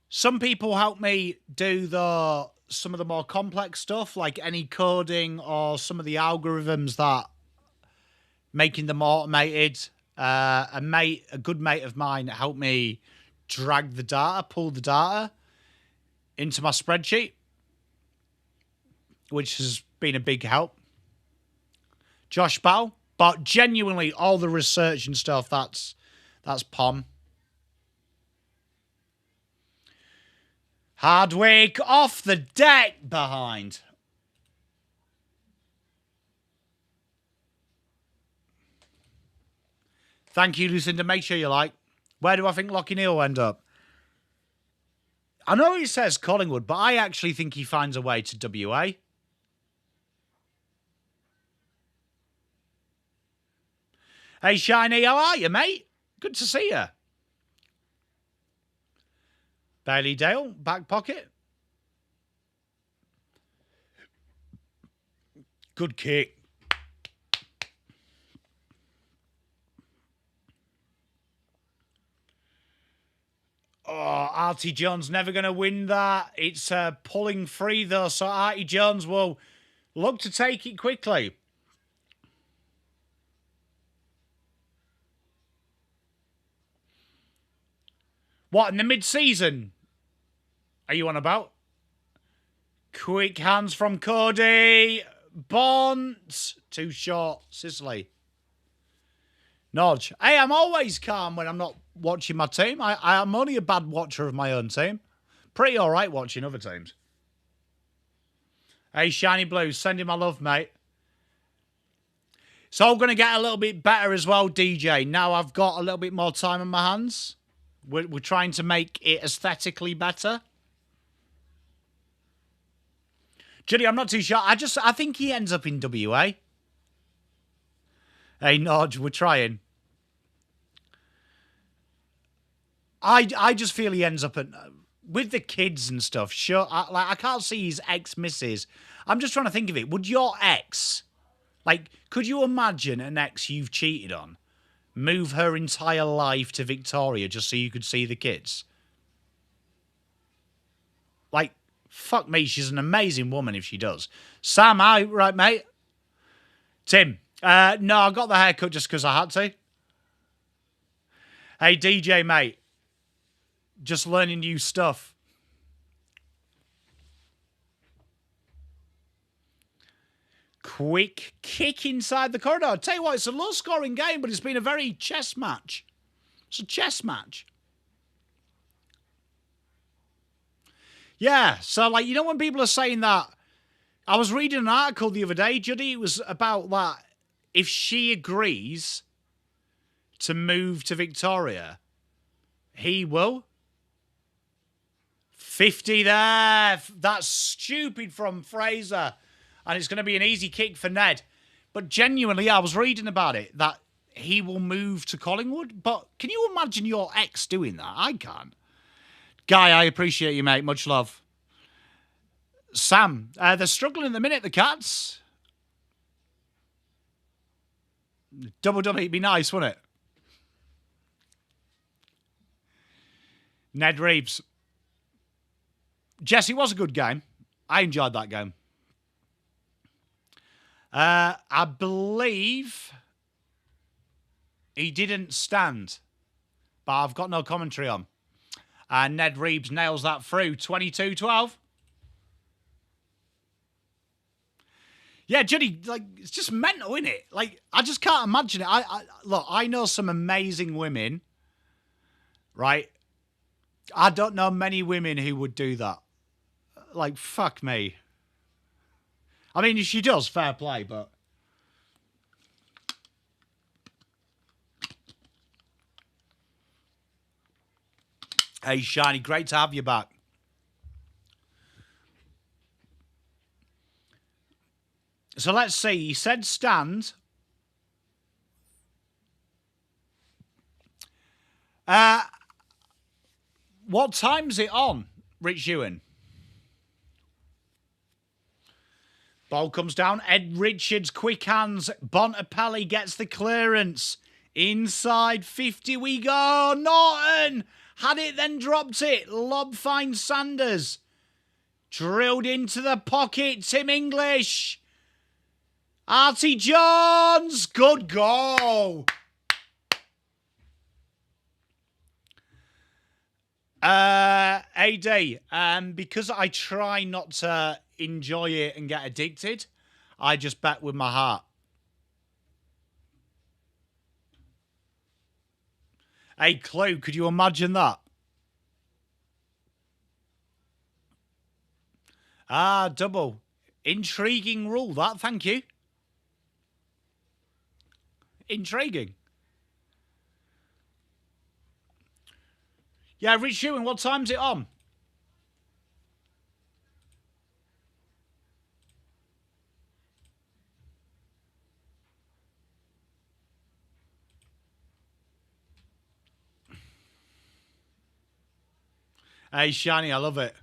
Speaker 1: Some people help me do some of the more complex stuff, like any coding or some of the algorithms that making them automated. A good mate of mine helped me drag the data, pull the data into my spreadsheet, which has been a big help. Josh Bell. But genuinely, all the research and stuff, that's Pom. Hardwick off the deck behind. Thank you, Lucinda. Make sure you like. Where do I think Lockie Neal will end up? I know he says Collingwood, but I actually think he finds a way to WA. Hey, Shiny, how are you, mate? Good to see you. Bailey Dale, back pocket. Good kick. Oh, Artie Jones never going to win that. It's pulling free, though, so Artie Jones will look to take it quickly. What, in the mid-season are you on about? Quick hands from Cody. Bonds. Too short. Sicily. Nodge. Hey, I'm always calm when I'm not watching my team. I'm only a bad watcher of my own team. Pretty all right watching other teams. Hey, Shiny Blue, send him my love, mate. It's all going to get a little bit better as well, DJ. Now I've got a little bit more time on my hands. We're trying to make it aesthetically better. Judy, I'm not too sure. I think he ends up in WA. Hey, Nodge, we're trying. I just feel he ends up with the kids and stuff. Sure, I can't see his ex-missus. I'm just trying to think of it. Would your ex, could you imagine an ex you've cheated on move her entire life to Victoria just so you could see the kids? Fuck me, she's an amazing woman if she does. Sam, right, mate? Tim, no, I got the haircut just because I had to. Hey, DJ, mate. Just learning new stuff. Quick kick inside the corridor. I'll tell you what, it's a low-scoring game, but it's been a very chess match. It's a chess match. Yeah, so, when people are saying that, I was reading an article the other day, Judy, it was about that. If she agrees to move to Victoria, he will. 50 there. That's stupid from Fraser. And it's going to be an easy kick for Ned. But genuinely, I was reading about it, that he will move to Collingwood. But can you imagine your ex doing that? I can't. Guy, I appreciate you, mate. Much love. Sam, they're struggling in the minute, the Cats. Double, it'd be nice, wouldn't it? Ned Reeves. Jesse, it was a good game. I enjoyed that game. I believe he didn't stand, but I've got no commentary on. And Ned Reeves nails that through. 22-12. Yeah, Judy, it's just mental, isn't it? I just can't imagine it. Look, I know some amazing women right? I don't know many women who would do that. Like, fuck me. I mean, she does, fair play, but... Hey, Shiny, great to have you back. So let's see. He said stand. What time's it on, Rich Ewan? Ball comes down. Ed Richards, quick hands. Bontempelli gets the clearance. Inside 50 we go. Norton had it, then dropped it. Lob finds Sanders. Drilled into the pocket. Tim English. Artie Jones. Good goal. AD, because I try not to enjoy it and get addicted, I just bet with my heart. Hey, Clue, could you imagine that? Double. Intriguing rule, that. Thank you. Intriguing. Yeah, Rich Ewan, what time's it on? Hey, Shiny, I love it.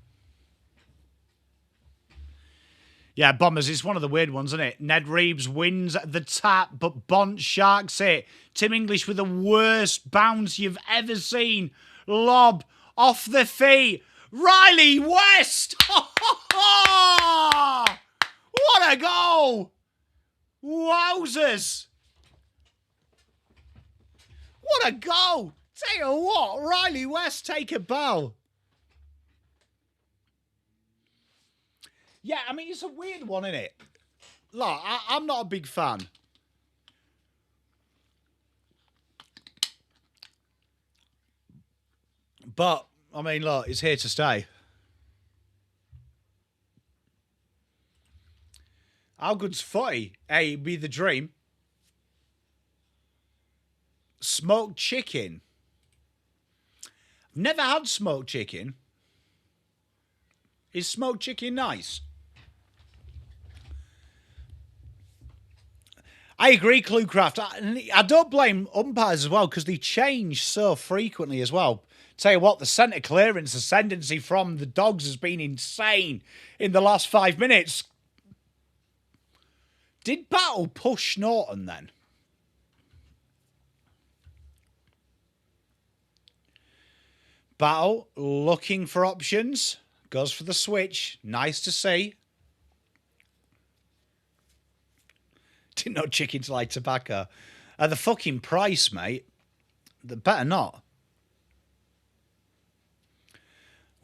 Speaker 1: Yeah, Bombers, it's one of the weird ones, isn't it? Ned Reeves wins the tap, but Bont sharks it. Tim English with the worst bounce you've ever seen. Lob off the feet. Riley West! What a goal! Wowzers! What a goal! Tell you what, Riley West, take a bow. Yeah, I mean, it's a weird one, isn't it? Look, I'm not a big fan. But, I mean, look, it's here to stay. How good's footy? Hey, be the dream. Smoked chicken. Never had smoked chicken. Is smoked chicken nice? I agree, Cluecraft. I don't blame umpires as well because they change so frequently as well. Tell you what, the centre clearance ascendancy from the Dogs has been insane in the last 5 minutes. Did Battle push Norton then? Battle looking for options. Goes for the switch. Nice to see. Didn't know chickens like tobacco. The fucking price, mate. They better not.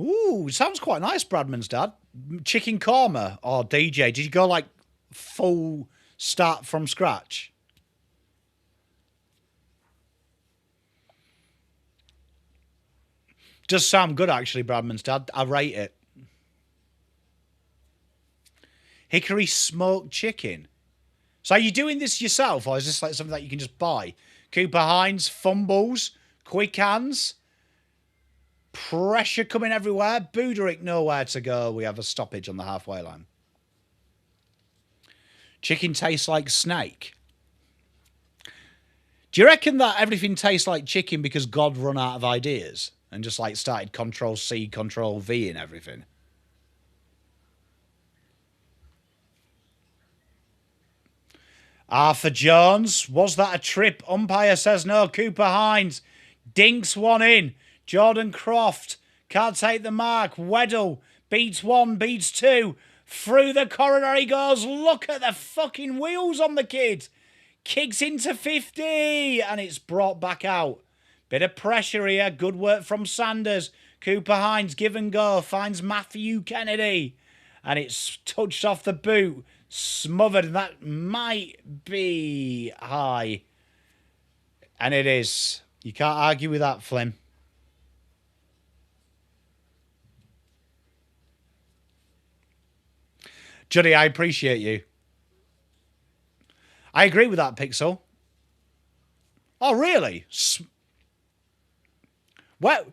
Speaker 1: Ooh, sounds quite nice, Bradman's dad. Chicken korma or DJ. Did you go like full start from scratch? Does sound good, actually, Bradman's dad. I rate it. Hickory smoked chicken. So are you doing this yourself, or is this like something that you can just buy? Cooper Hines fumbles, quick hands, pressure coming everywhere. Buderick nowhere to go. We have a stoppage on the halfway line. Chicken tastes like snake. Do you reckon that everything tastes like chicken because God run out of ideas and just like started Control-C, Control-V and everything? Arthur Jones, was that a trip? Umpire says no. Cooper Hines dinks one in. Jordan Croft can't take the mark. Weddle beats one, beats two. Through the corridor he goes. Look at the fucking wheels on the kid. Kicks into 50 and it's brought back out. Bit of pressure here. Good work from Sanders. Cooper Hines, give and go. Finds Matthew Kennedy. And it's touched off the boot. Smothered. That might be high. And it is. You can't argue with that, Flynn. Johnny, I appreciate you. I agree with that, Pixel. Oh, really? Well,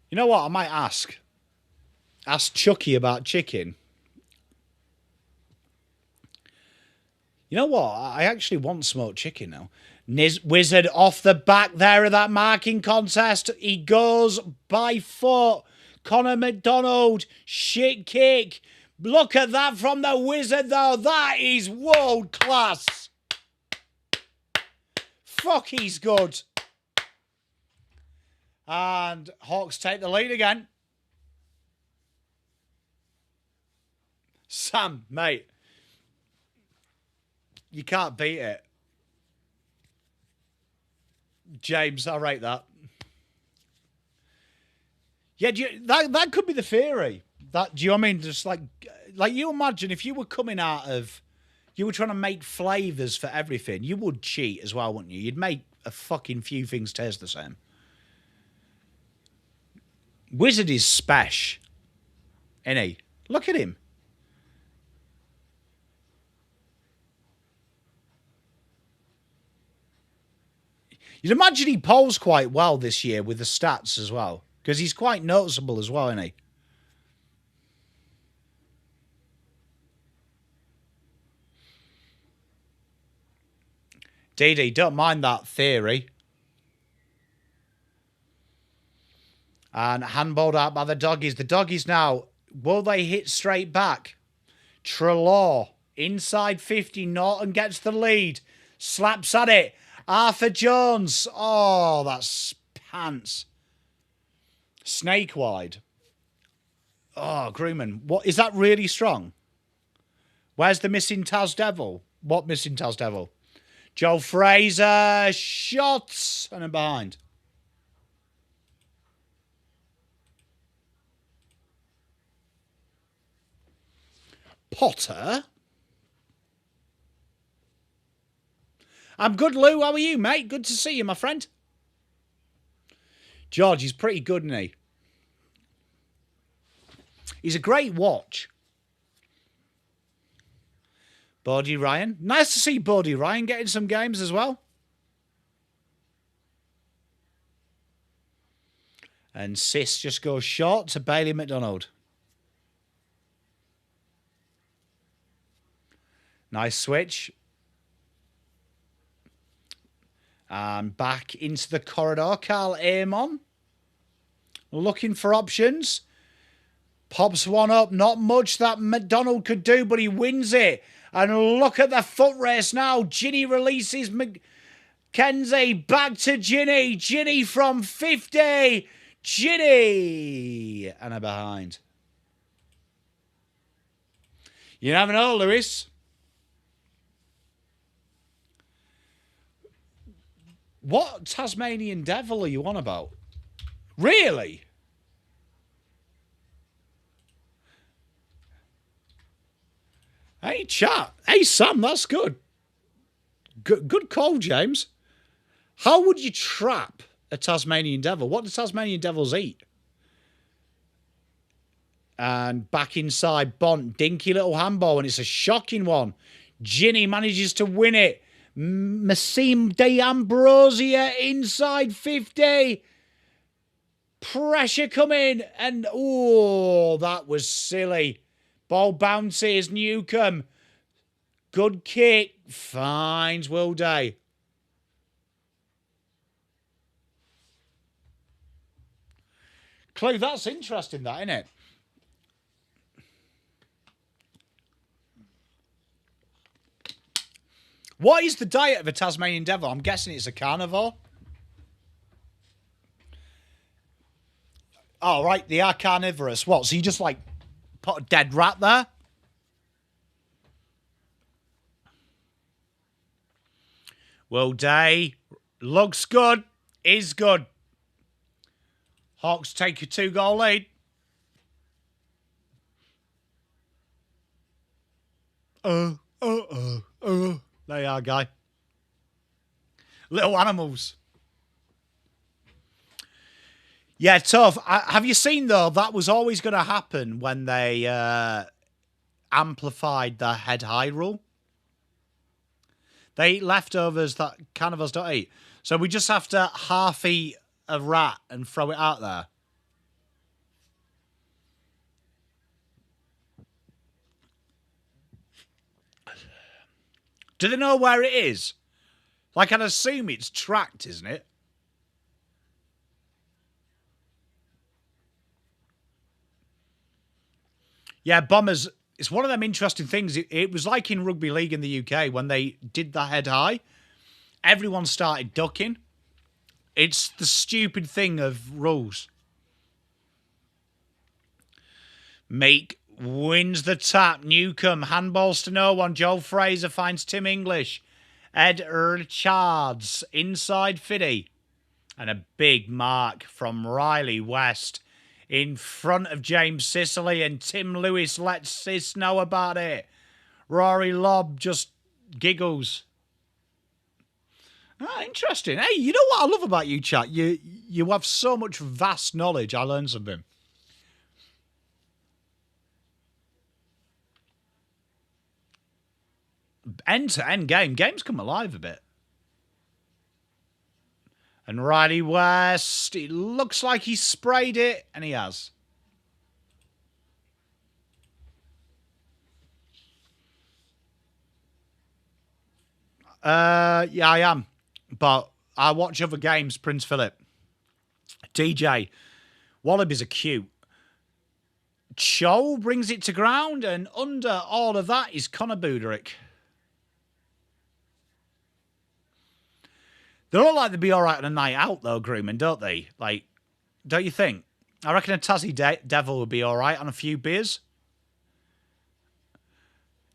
Speaker 1: you know what? I might ask. Ask Chucky about chicken. You know what? I actually want smoked chicken now. Wizard off the back there of that marking contest. He goes by foot. Connor McDonald, shit kick. Look at that from the Wizard, though. That is world class. Fuck, he's good. And Hawks take the lead again. Sam, mate. You can't beat it. James, I rate that. Yeah, that could be the theory. Do you know what I mean? Just like you imagine if you were coming out of, you were trying to make flavours for everything, you would cheat as well, wouldn't you? You'd make a fucking few things taste the same. Wizard is special, isn't he? Look at him. You'd imagine he polls quite well this year with the stats as well, because he's quite noticeable as well, isn't he? DD, don't mind that theory. And handballed out by the doggies. The doggies now, will they hit straight back? Trelaw, inside 50. Norton gets the lead. Slaps at it. Arthur Jones. Oh, that's pants. Snake wide. Oh, Grooman. What is that really strong? Where's the missing Taz Devil? What missing Taz Devil? Joe Fraser. Shots. And then behind. Potter? I'm good, Lou. How are you, mate? Good to see you, my friend. George, he's pretty good, isn't he? He's a great watch. Bodie Ryan. Nice to see Bodie Ryan getting some games as well. And Sis just goes short to Bailey McDonald. Nice switch. And back into the corridor. Carl Amon. Looking for options. Pops one up. Not much that McDonald could do, but he wins it. And look at the foot race now. Ginny releases McKenzie. Back to Ginny. Ginny from 50. Ginny. And a behind. You never know, Lewis. What Tasmanian Devil are you on about? Really? Hey, chat. Hey, Sam, that's good. Good call, James. How would you trap a Tasmanian Devil? What do Tasmanian Devils eat? And back inside, Bont. Dinky little handball, and it's a shocking one. Ginny manages to win it. Massim De Ambrosia inside 50. Pressure coming. And, oh, that was silly. Ball bounces. Newcomb. Good kick. Finds Will Day. Clue, that's interesting, that, isn't it? What is the diet of a Tasmanian Devil? I'm guessing it's a carnivore. Oh, right. They are carnivorous. What? So you just, like, put a dead rat there? Will Day. Looks good. Is good. Hawks take a 2-goal lead. There you are, guy. Little animals. Yeah, tough. Have you seen, though, that was always going to happen when they amplified the head high rule. They eat leftovers that carnivores don't eat. So we just have to half eat a rat and throw it out there. Do they know where it is? Like, I'd assume it's tracked, isn't it? Yeah, Bombers, it's one of them interesting things. It was like in rugby league in the UK when they did the head high. Everyone started ducking. It's the stupid thing of rules. Meek wins the tap. Newcomb handballs to no one. Joel Fraser finds Tim English. Ed Richards inside Fiddy. And a big mark from Riley West in front of James Sicily, and Tim Lewis lets Sis know about it. Rory Lobb just giggles. Ah, interesting. Hey, you know what I love about you, chat? You have so much vast knowledge. I learned something. End-to-end game. Games come alive a bit. And Riley West, it looks like he sprayed it, and he has. Yeah, I am. But I watch other games, Prince Philip. DJ. Wallabies are cute. Cho brings it to ground, and under all of that is Connor Buderick. They look like they'd be all right on a night out, though, grooming, don't they? Like, don't you think? I reckon a Tassie Devil would be all right on a few beers.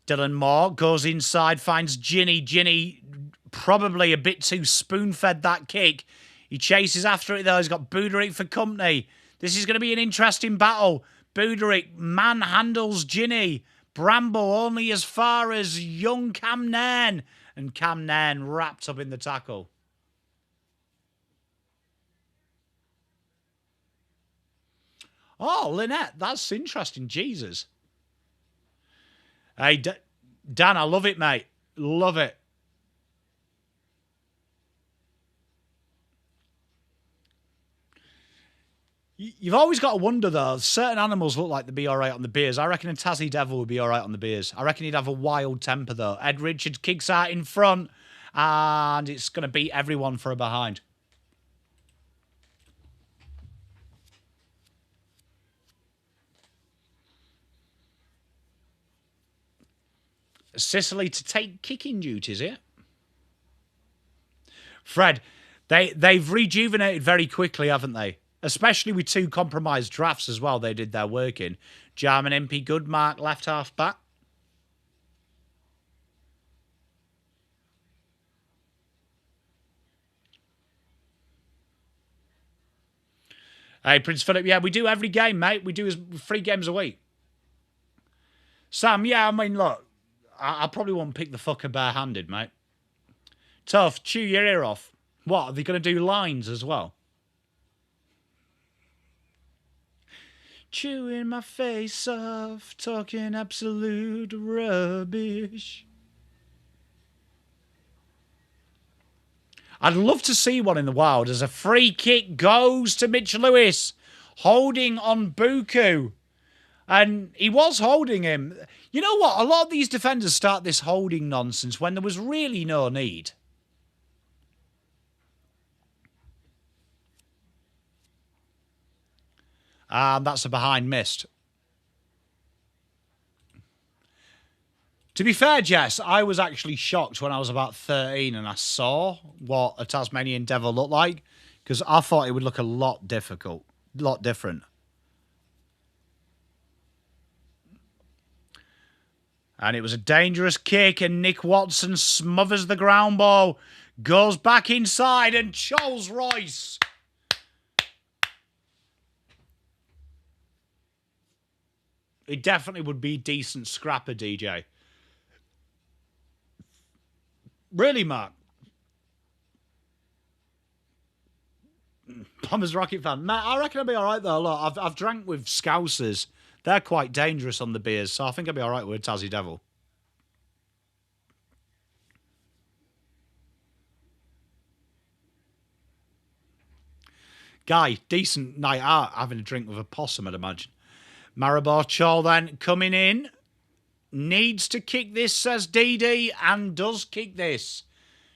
Speaker 1: Dylan Moore goes inside, finds Ginny. Ginny probably a bit too spoon-fed that kick. He chases after it, though. He's got Buderick for company. This is going to be an interesting battle. Buderick manhandles Ginny. Bramble only as far as young Cam Nairn. And Cam Nairn wrapped up in the tackle. Oh, Lynette, that's interesting. Jesus. Hey, Dan, I love it, mate. Love it. You've always got to wonder, though. Certain animals look like they'd be all right on the beers. I reckon a Tassie Devil would be all right on the beers. I reckon he'd have a wild temper, though. Ed Richards kicks out in front, and it's going to beat everyone for a behind. Sicily to take kicking duties here. Fred, they've rejuvenated very quickly, haven't they? Especially with two compromised drafts as well. They did their work in. Jarman MP Goodmark, left half back. Hey, Prince Philip, yeah, we do every game, mate. We do 3 games a week. Sam, yeah, I mean, look, I probably won't pick the fucker barehanded, mate. Tough, chew your ear off. What, are they going to do lines as well? Chewing my face off, talking absolute rubbish. I'd love to see one in the wild as a free kick goes to Mitch Lewis, holding on Buku. And he was holding him. You know what? A lot of these defenders start this holding nonsense when there was really no need. And that's a behind missed. To be fair, Jess, I was actually shocked when I was about 13 and I saw what a Tasmanian Devil looked like, because I thought it would look a lot different. And it was a dangerous kick, and Nick Watson smothers the ground ball, goes back inside, and Charles Royce. It definitely would be a decent scrapper, DJ. Really, Mark? Bombers Rocket fan. Matt, I reckon I'll be all right, though. Look, I've drank with Scousers They're quite dangerous on the beers, so I think I'll be all right with a Tassie Devil. Guy, decent night out, having a drink with a possum, I'd imagine. Maribor Chol then coming in. Needs to kick this, says DD, and does kick this.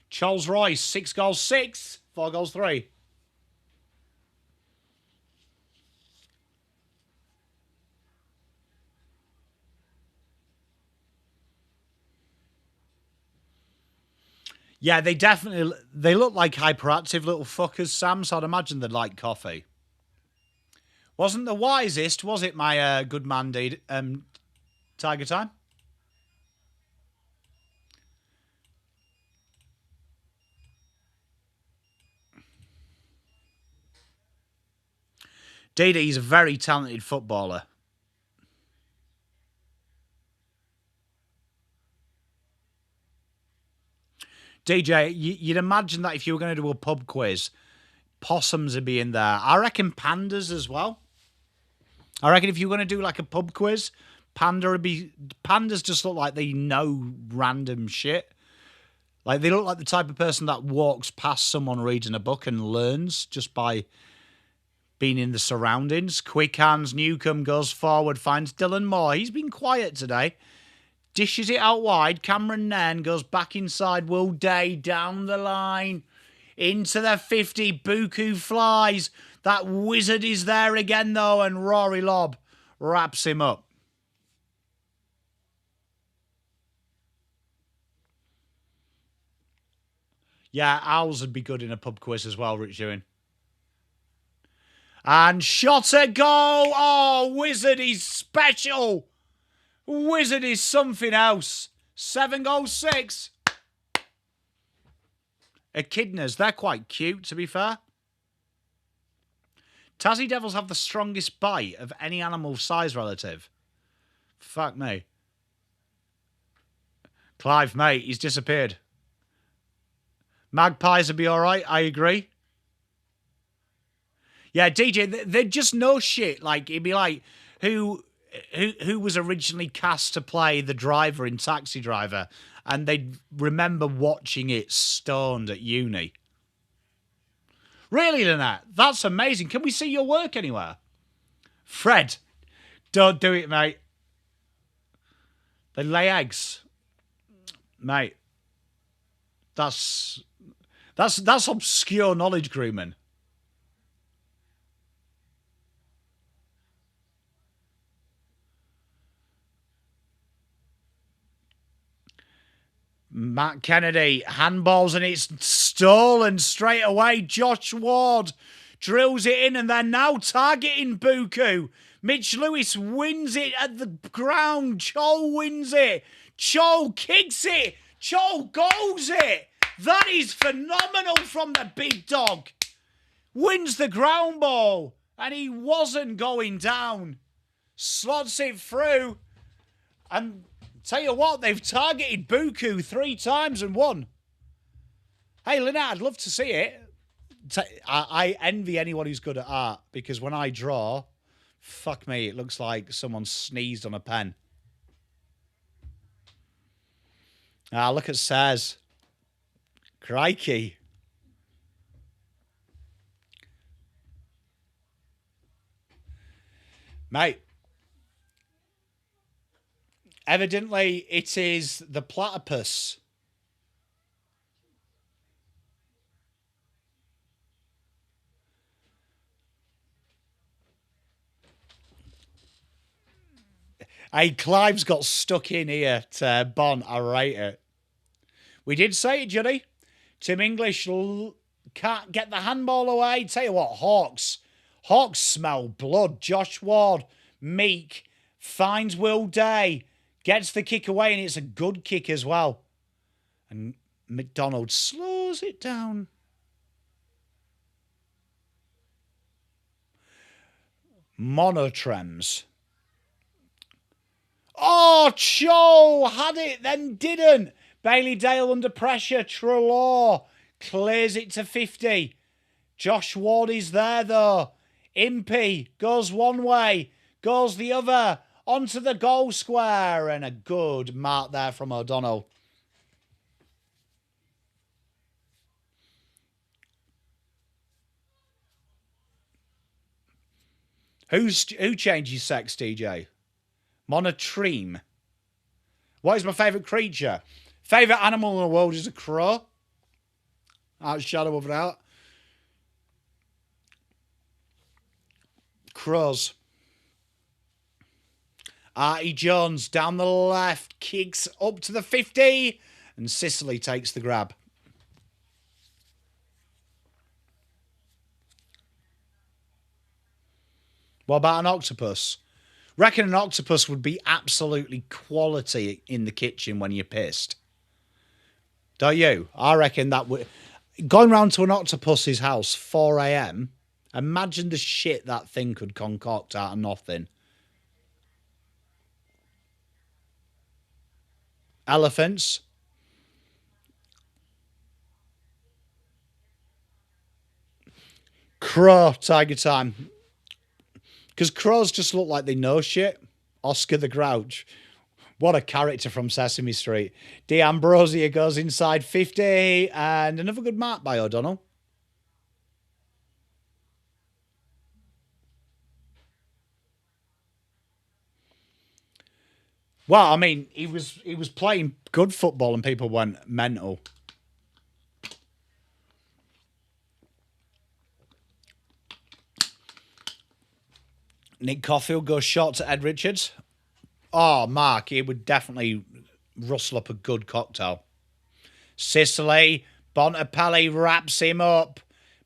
Speaker 1: Charles Royce, 6 goals 6, 4 goals 3. Yeah, they look like hyperactive little fuckers, Sam, so I'd imagine they'd like coffee. Wasn't the wisest, was it, my good man, Tiger Time? He's a very talented footballer. DJ, you'd imagine that if you were going to do a pub quiz, possums would be in there. I reckon pandas as well. I reckon if you were going to do like a pub quiz, pandas just look like they know random shit. Like they look like the type of person that walks past someone reading a book and learns just by being in the surroundings. Quick hands, Newcomb goes forward, finds Dylan Moore. He's been quiet today. Dishes it out wide. Cameron Nairn goes back inside. Will Day down the line. Into the 50. Buku flies. That wizard is there again, though, and Rory Lobb wraps him up. Yeah, Owls would be good in a pub quiz as well, Rich Ewing. And shot a goal. Oh, Wizard is special. Wizard is something else. 7 goals 6. Echidnas, they're quite cute, to be fair. Tassie Devils have the strongest bite of any animal size relative. Fuck me. Clive, mate, he's disappeared. Magpies would be all right, I agree. Yeah, DJ, they're just no shit. Like, it'd be like, who was originally cast to play the driver in Taxi Driver, and they'd remember watching it stoned at uni. Really, Lynette? That's amazing. Can we see your work anywhere? Fred, don't do it, mate. They lay eggs. Mate, that's obscure knowledge, Grooman. Matt Kennedy, handballs, and it's stolen straight away. Josh Ward drills it in, and they're now targeting Buku. Mitch Lewis wins it at the ground. Chol wins it. Chol kicks it. Chol goals it. That is phenomenal from the big dog. Wins the ground ball, and he wasn't going down. Slots it through, and tell you what, they've targeted Buku 3 times and won. Hey, Lynette, I'd love to see it. I envy anyone who's good at art, because when I draw, fuck me, it looks like someone sneezed on a pen. Look at Saz. Crikey. Mate. Evidently, it is the platypus. Hey, Clive's got stuck in here to Bon. I rate it. We did say it, Judy. Tim English can't get the handball away. Tell you what, Hawks smell blood. Josh Ward, meek, finds Will Day. Gets the kick away, and it's a good kick as well. And McDonald slows it down. Monotrems. Oh, Cho had it, then didn't. Bailey Dale under pressure. Trelaw clears it to 50. Josh Ward is there, though. Impey goes one way. Goes the other. Onto the goal square. And a good mark there from O'Donnell. Who changes sex, DJ? Monotreme. What is my favourite creature? Favourite animal in the world is a crow. Out shadow of a doubt. Crows. Artie Jones down the left. Kicks up to the 50. And Sicily takes the grab. What about an octopus? Reckon an octopus would be absolutely quality in the kitchen when you're pissed. Don't you? I reckon that would... Going round to an octopus's house, 4 a.m., imagine the shit that thing could concoct out of nothing. Elephants. Crow, tiger time. Because crows just look like they know shit. Oscar the Grouch. What a character from Sesame Street. D'Ambrosia goes inside 50. And another good mark by O'Donnell. Well, I mean, he was playing good football and people went mental. Nick Caulfield goes short to Ed Richards. Oh, Mark, he would definitely rustle up a good cocktail. Sicily, Bontempelli wraps him up.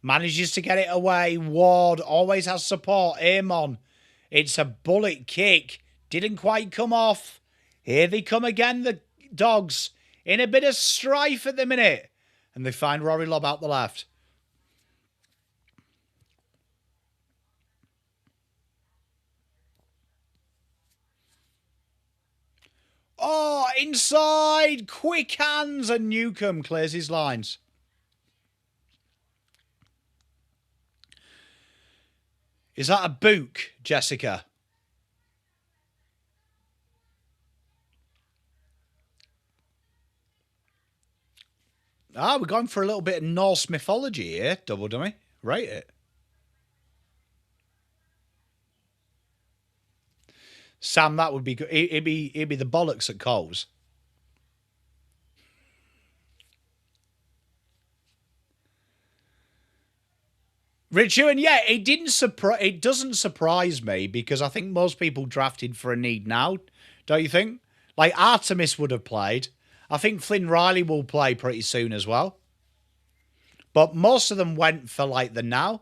Speaker 1: Manages to get it away. Ward always has support. Amon. It's a bullet kick. Didn't quite come off. Here they come again, the Dogs. In a bit of strife at the minute. And they find Rory Lobb out the left. Oh, inside. Quick hands. And Newcomb clears his lines. Is that a book, Jessica? Ah, we're going for a little bit of Norse mythology here, Double Dummy. Rate it. Sam, that would be good. It'd be the bollocks at Coles. Richard, and yeah, it doesn't surprise me because I think most people drafted for a need now, don't you think? Like Artemis would have played. I think Flynn Riley will play pretty soon as well. But most of them went for like the now.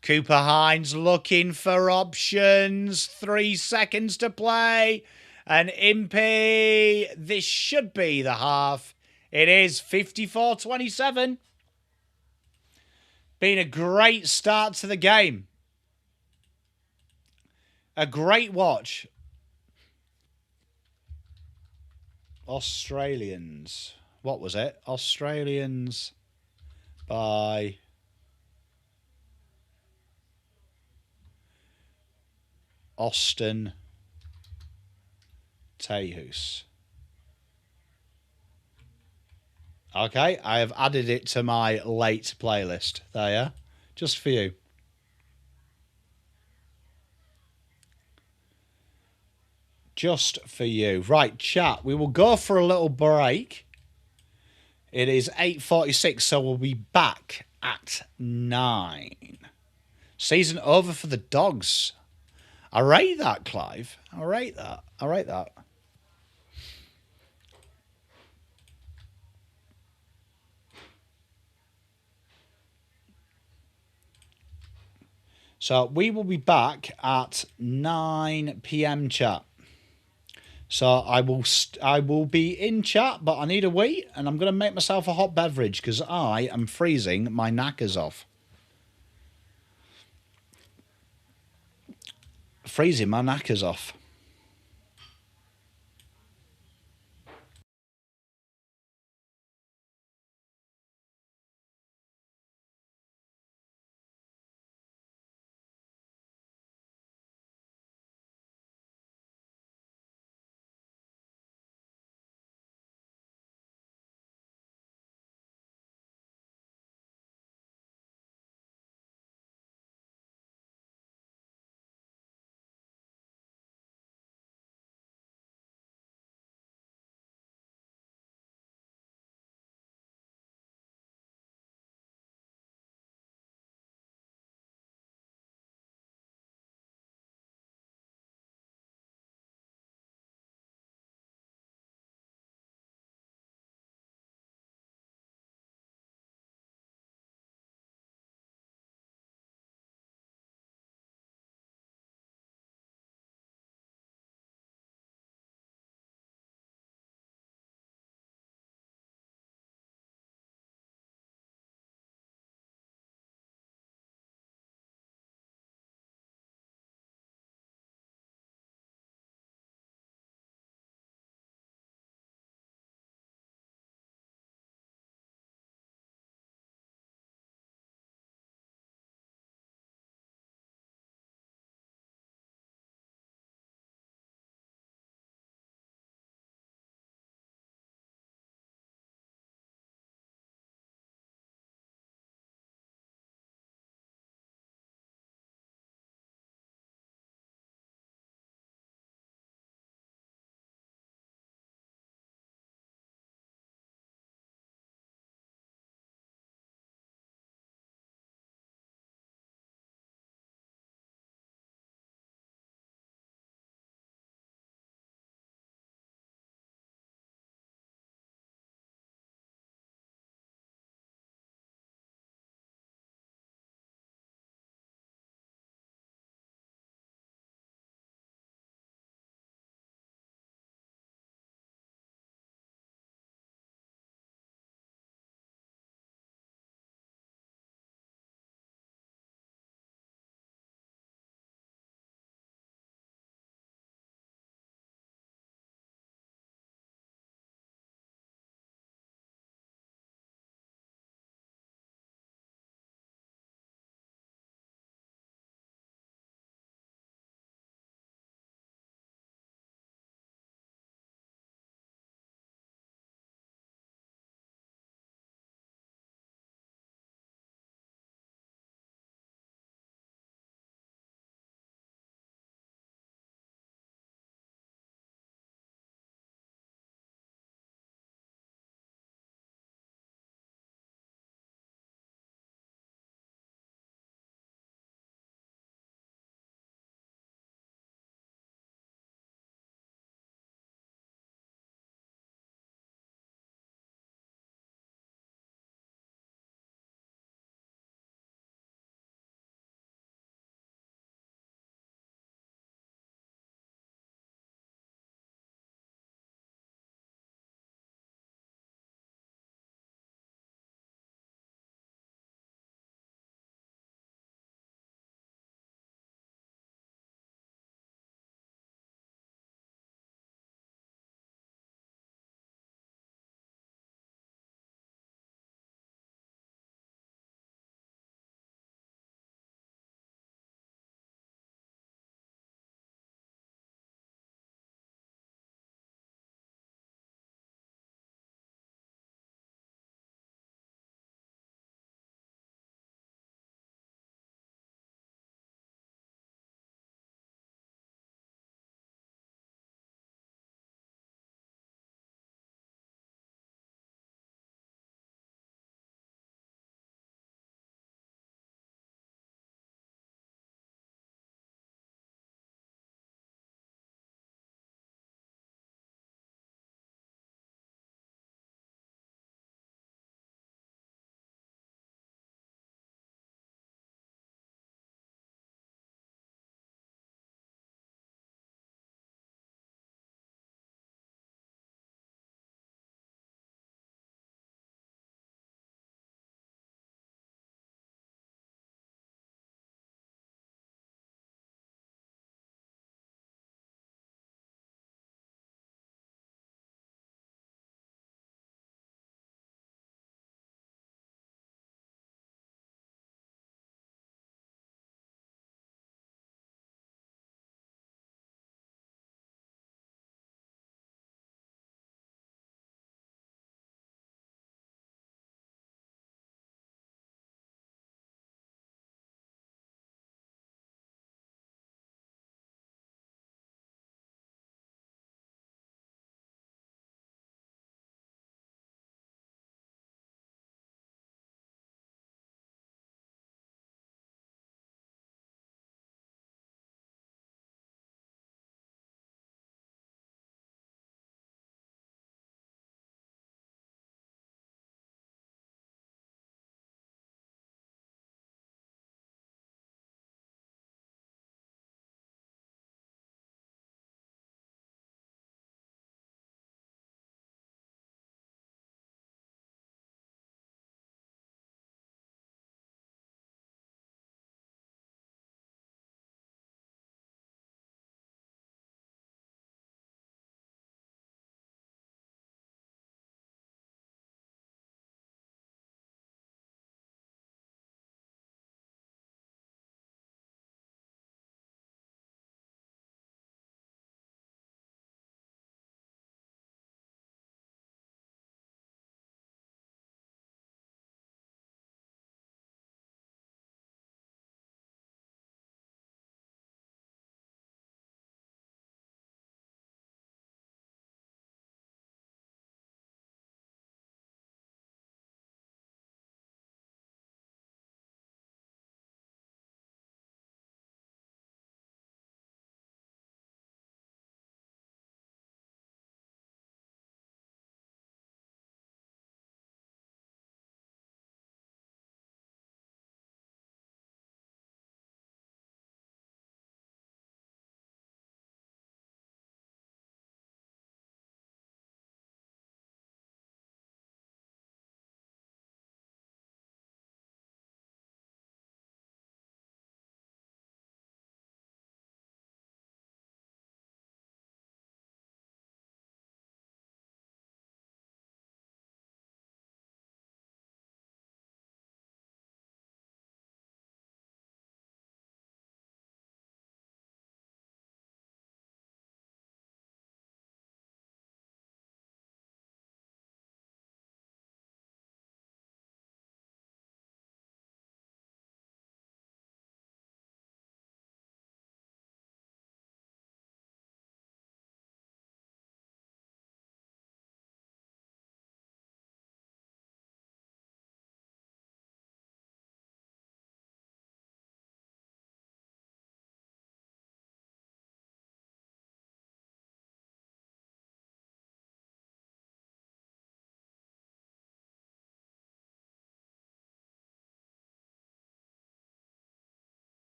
Speaker 1: Cooper Hines looking for options. 3 seconds to play. And Impey, this should be the half. It is 54-27. Been a great start to the game. A great watch. Australians. What was it? Australians by Austin Tehus. Okay, I have added it to my late playlist. There, yeah? Just for you. Just for you. Right, chat. We will go for a little break. It is 8:46, so we'll be back at 9. Season over for the Dogs. I rate that, Clive. I rate that. I rate that. So we will be back at 9 p.m. chat. So I will be in chat, but I need a wee, and I'm going to make myself a hot beverage because I am freezing my knackers off. Freezing my knackers off.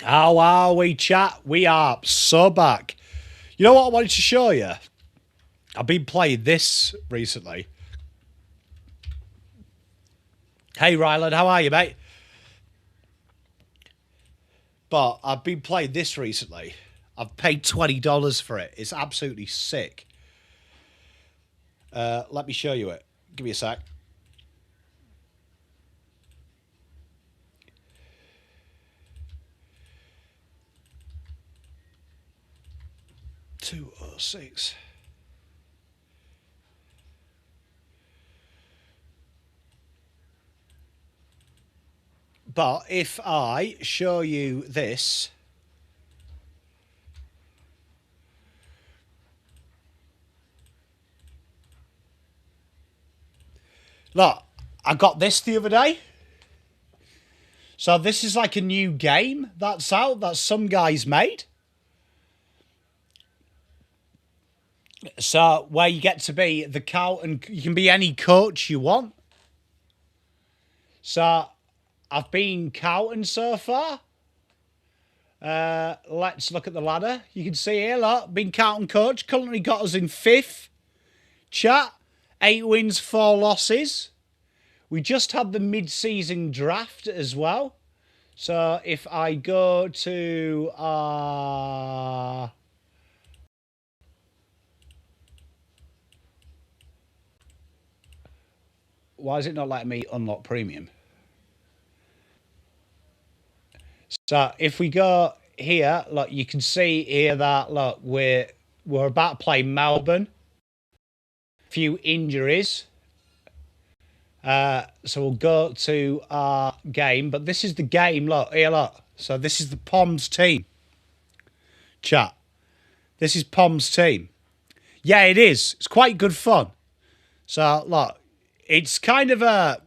Speaker 1: How are we, chat? We are so back. You know what I wanted to show you? I've been playing this recently. Hey, Ryland, how are you, mate? But I've been playing this recently. I've paid $20 for it. It's absolutely sick. Let me show you it. Give me a sec. $206. But if I show you this, look, I got this the other day. So this is like a new game that's out that some guys made. So where you get to be the cow and you can be any coach you want. So I've been Cowton so far. Let's look at the ladder. You can see here, look, been Cowton coach. Currently got us in 5th. Chat, 8 wins, 4 losses. We just had the mid-season draft as well. So if I go to... why is it not letting me unlock premium? So if we go here, look, you can see here that, look, we're about to play Melbourne. Few injuries. So we'll go to our game. But this is the game, look, here, look. So this is the Poms team. Chat. This is Poms team. Yeah, it is. It's quite good fun. So, look, it's kind of a...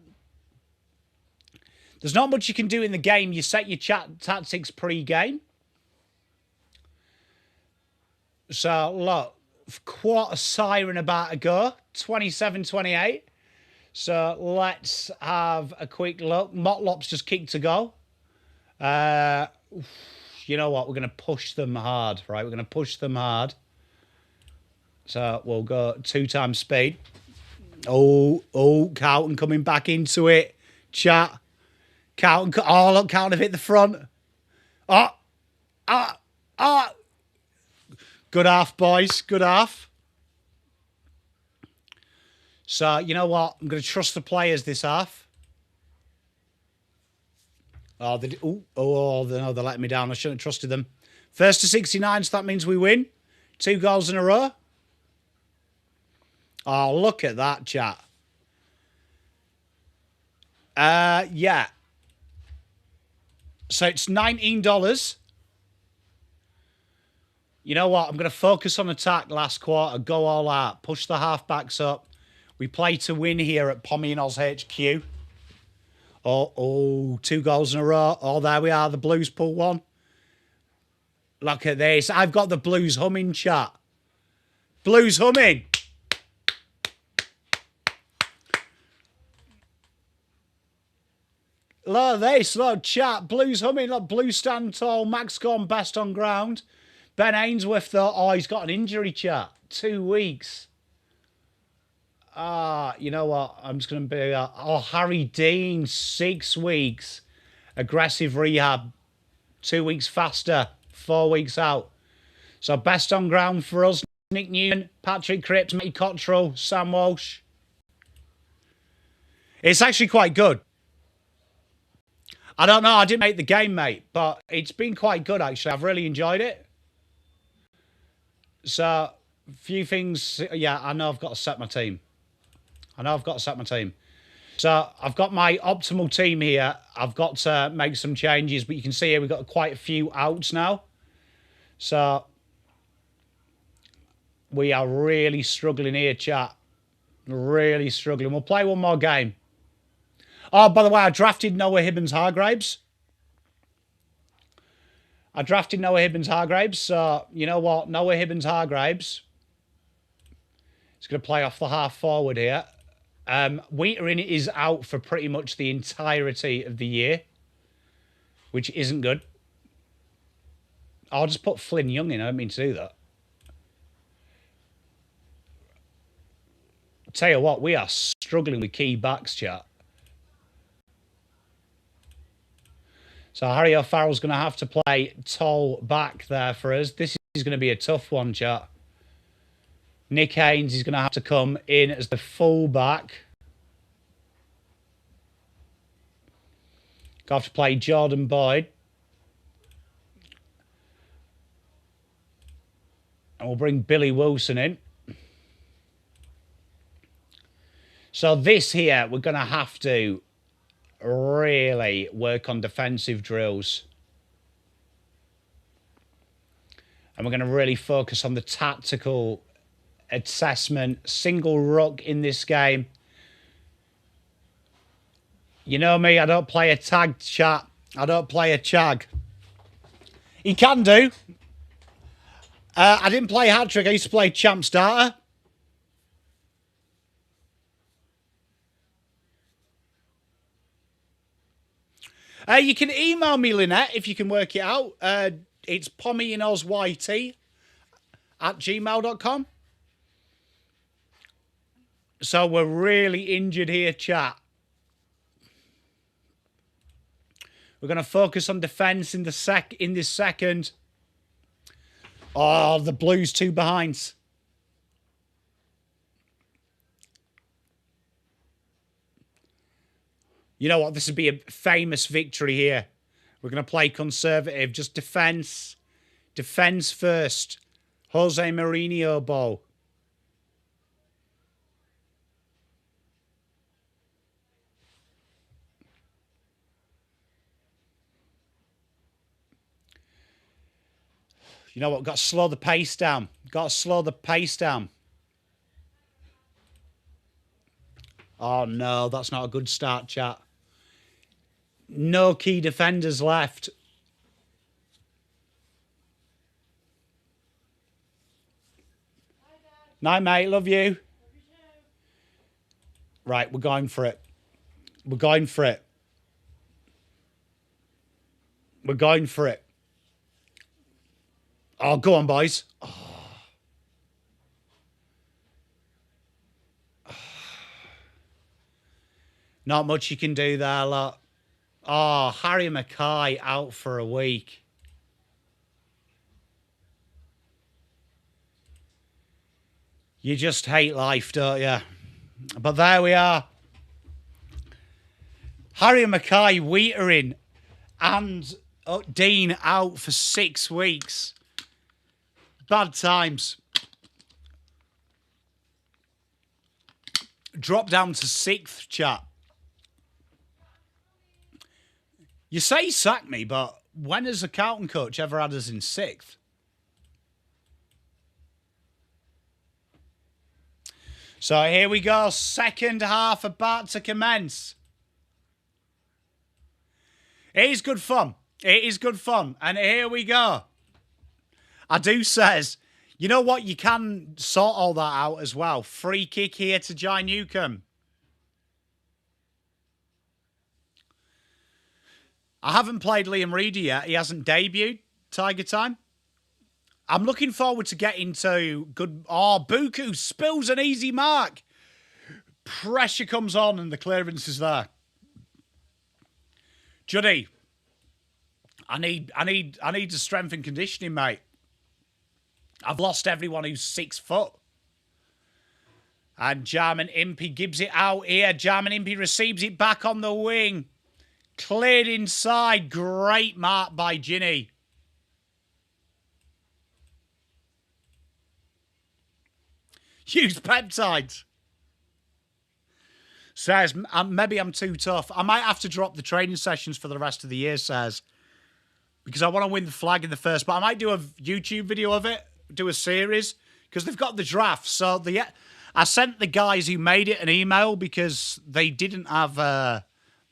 Speaker 1: There's not much you can do in the game. You set your tactics pre-game. So, look, quarter siren about to go. 27-28. So, let's have a quick look. Motlop's just kicked to go. You know what? We're going to push them hard, right? We're going to push them hard. So, we'll go 2 times speed. Oh, Cowton coming back into it. Chat. Cowton, oh, look, Cowton have hit the front. Good half, boys. Good half. So, you know what? I'm going to trust the players this half. Oh, no, they're letting me down. I shouldn't have trusted them. First to 69, so that means we win. 2 goals in a row. Oh, look at that, chat. Yeah. So it's $19. You know what? I'm going to focus on attack last quarter. Go all out. Push the halfbacks up. We play to win here at Pommy and Oz HQ. Oh, 2 goals in a row. Oh, there we are. The Blues pull one. Look at this. I've got the Blues humming, chat. Blues humming. Look at this. Look, chat. Blues humming. Look, Blues stand tall. Max gone best on ground. Ben Ainsworth, though. Oh, he's got an injury, chat. 2 weeks. You know what? I'm just going to be... Harry Dean, 6 weeks. Aggressive rehab. 2 weeks faster. 4 weeks out. So best on ground for us. Nick Newman, Patrick Cripps, Matty Cottrell, Sam Walsh. It's actually quite good. I don't know. I didn't make the game, mate. But it's been quite good, actually. I've really enjoyed it. So, a few things. Yeah, I know I've got to set my team. So, I've got my optimal team here. I've got to make some changes. But you can see here we've got quite a few outs now. So, we are really struggling here, chat. Really struggling. We'll play one more game. Oh, by the way, I drafted Noah Hibbins-Hargraves. So, you know what? Noah Hibbins-Hargraves is going to play off the half forward here. Wheaterin is out for pretty much the entirety of the year, which isn't good. I'll just put Flynn Young in. I don't mean to do that. Tell you what, we are struggling with key backs, chat. So Harry O'Farrell's going to have to play tall back there for us. This is going to be a tough one, chat. Nick Haynes is going to have to come in as the full back. Going to have to play Jordan Boyd. And we'll bring Billy Wilson in. So this here, we're going to have to really work on defensive drills. And we're going to really focus on the tactical assessment. Single ruck in this game. You know me, I don't play a tag, chat. I don't play a chag. He can do. I didn't play hat-trick. I used to play champ starter. You can email me, Lynette, if you can work it out. It's pommyinosYT@gmail.com. So we're really injured here, chat. We're going to focus on defence in this second. Oh, the Blues 2 behinds. You know what? This would be a famous victory here. We're going to play conservative. Just defence. Defence first. Jose Mourinho ball. You know what? Got to slow the pace down. Got to slow the pace down. Oh, no. That's not a good start, chat. No key defenders left. Night, mate. Love you. Love you too. Right, we're going for it. We're going for it. We're going for it. Oh, go on, boys. Oh. Not much you can do there, lot. Oh, Harry Mackay out for a week. You just hate life, don't you? But there we are. Harry Mackay, Wheatering, and Dean out for 6 weeks. Bad times. Drop down to 6th, chat. You say sack me, but when has a Carlton coach ever had us in 6th? So here we go. Second half about to commence. It is good fun. It is good fun. And here we go. Adu says, you know what? You can sort all that out as well. Free kick here to Jai Newcomb. I haven't played Liam Reedy yet. He hasn't debuted. Tiger time. I'm looking forward to getting to good... Oh, Buku spills an easy mark. Pressure comes on and the clearance is there. Juddy, I need the strength and conditioning, mate. I've lost everyone who's 6 foot. And Jarman Impey gives it out here. Jarman Impey receives it back on the wing. Cleared inside. Great mark by Ginny. Use peptides. Says, maybe I'm too tough. I might have to drop the training sessions for the rest of the year, says. Because I want to win the flag in the first. But I might do a YouTube video of it. Do a series. Because they've got the draft. So I sent the guys who made it an email because they didn't have the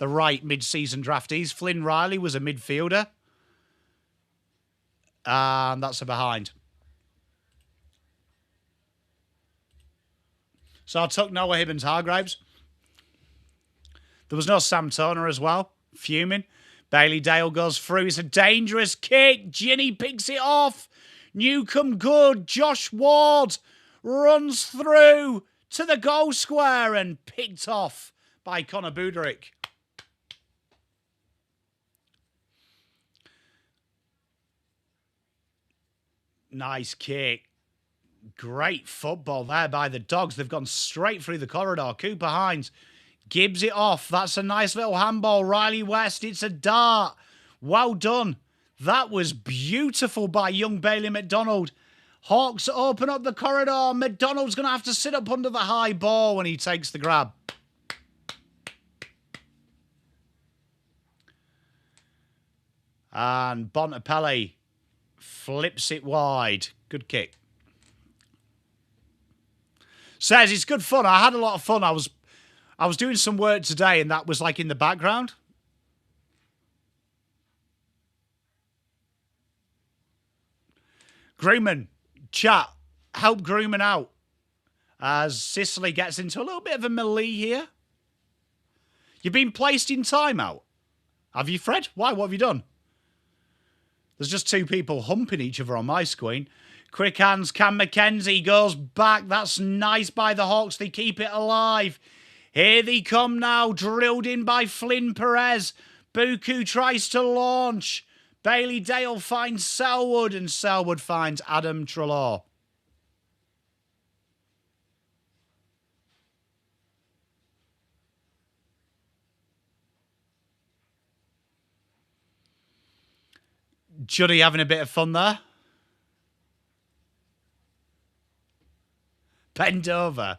Speaker 1: right mid-season draftees. Flynn Riley was a midfielder. And that's a behind. So I took Noah Hibbins-Hargraves. There was no Sam Toner as well. Fuming. Bailey Dale goes through. It's a dangerous kick. Ginny picks it off. Newcombe good. Josh Ward runs through to the goal square and picked off by Connor Buderick. Nice kick. Great football there by the Dogs. They've gone straight through the corridor. Cooper Hines gives it off. That's a nice little handball. Riley West, it's a dart. Well done. That was beautiful by young Bailey McDonald. Hawks open up the corridor. McDonald's going to have to sit up under the high ball when he takes the grab. And Bontempelli flips it wide. Good kick. Says it's good fun. I had a lot of fun. I was doing some work today and that was like in the background. Grooman, chat, help Grooman out as Sicily gets into a little bit of a melee here. You've been placed in timeout. Have you, Fred? Why? What have you done? There's just two people humping each other on my screen. Quick hands, Cam McKenzie goes back. That's nice by the Hawks. They keep it alive. Here they come now, drilled in by Flynn Perez. Buku tries to launch. Bailey Dale finds Selwood, and Selwood finds Adam Trelaw. Juddy having a bit of fun there. Bend over.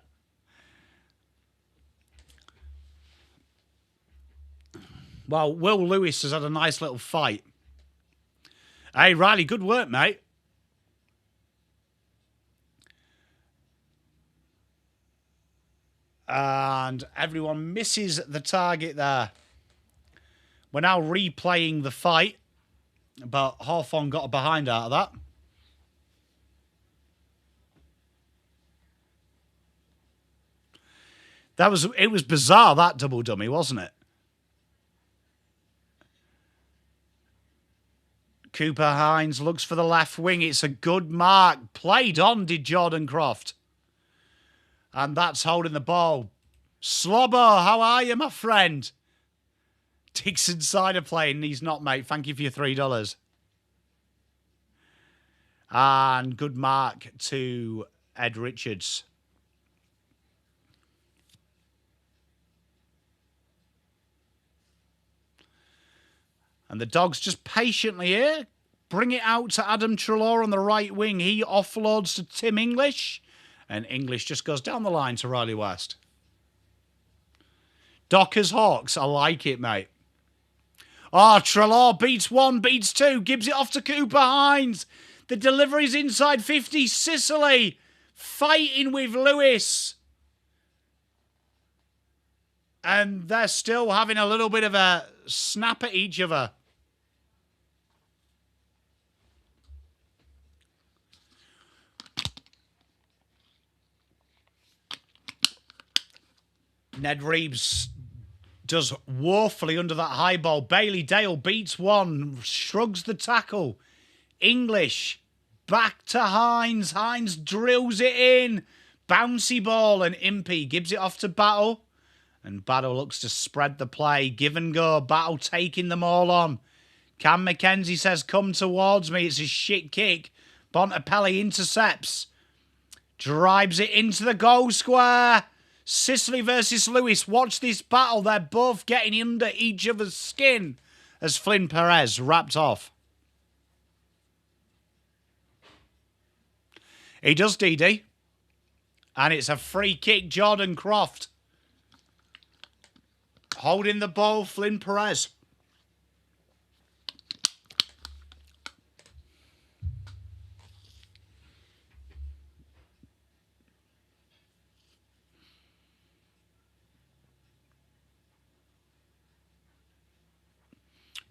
Speaker 1: Well, Will Lewis has had a nice little fight. Hey, Riley, good work, mate. And everyone misses the target there. We're now replaying the fight. But Hawthorn got a behind out of that. It was bizarre, that double dummy, wasn't it? Cooper Hines looks for the left wing. It's a good mark. Played on, did Jordan Croft. And that's holding the ball. Slobber, how are you, my friend? Dixon Sider playing. He's not, mate. Thank you for your $3. And good mark to Ed Richards. And the Dogs just patiently here bring it out to Adam Trelaw on the right wing. He offloads to Tim English. And English just goes down the line to Riley West. Dockers Hawks. I like it, mate. Oh, Trelaw beats one, beats two. Gives it off to Cooper Hines. The delivery's inside 50. Sicily fighting with Lewis. And they're still having a little bit of a snap at each other. Ned Reeves does woefully under that high ball. Bailey Dale beats one, shrugs the tackle. English back to Hines. Hines drills it in. Bouncy ball, and Impey gives it off to Battle. And Battle looks to spread the play. Give and go. Battle taking them all on. Cam McKenzie says, come towards me. It's a shit kick. Bontempelli intercepts. Drives it into the goal square. Sicily versus Lewis. Watch this battle. They're both getting under each other's skin as Flynn Perez wrapped off. He does, DD. And it's a free kick. Jordan Croft holding the ball. Flynn Perez.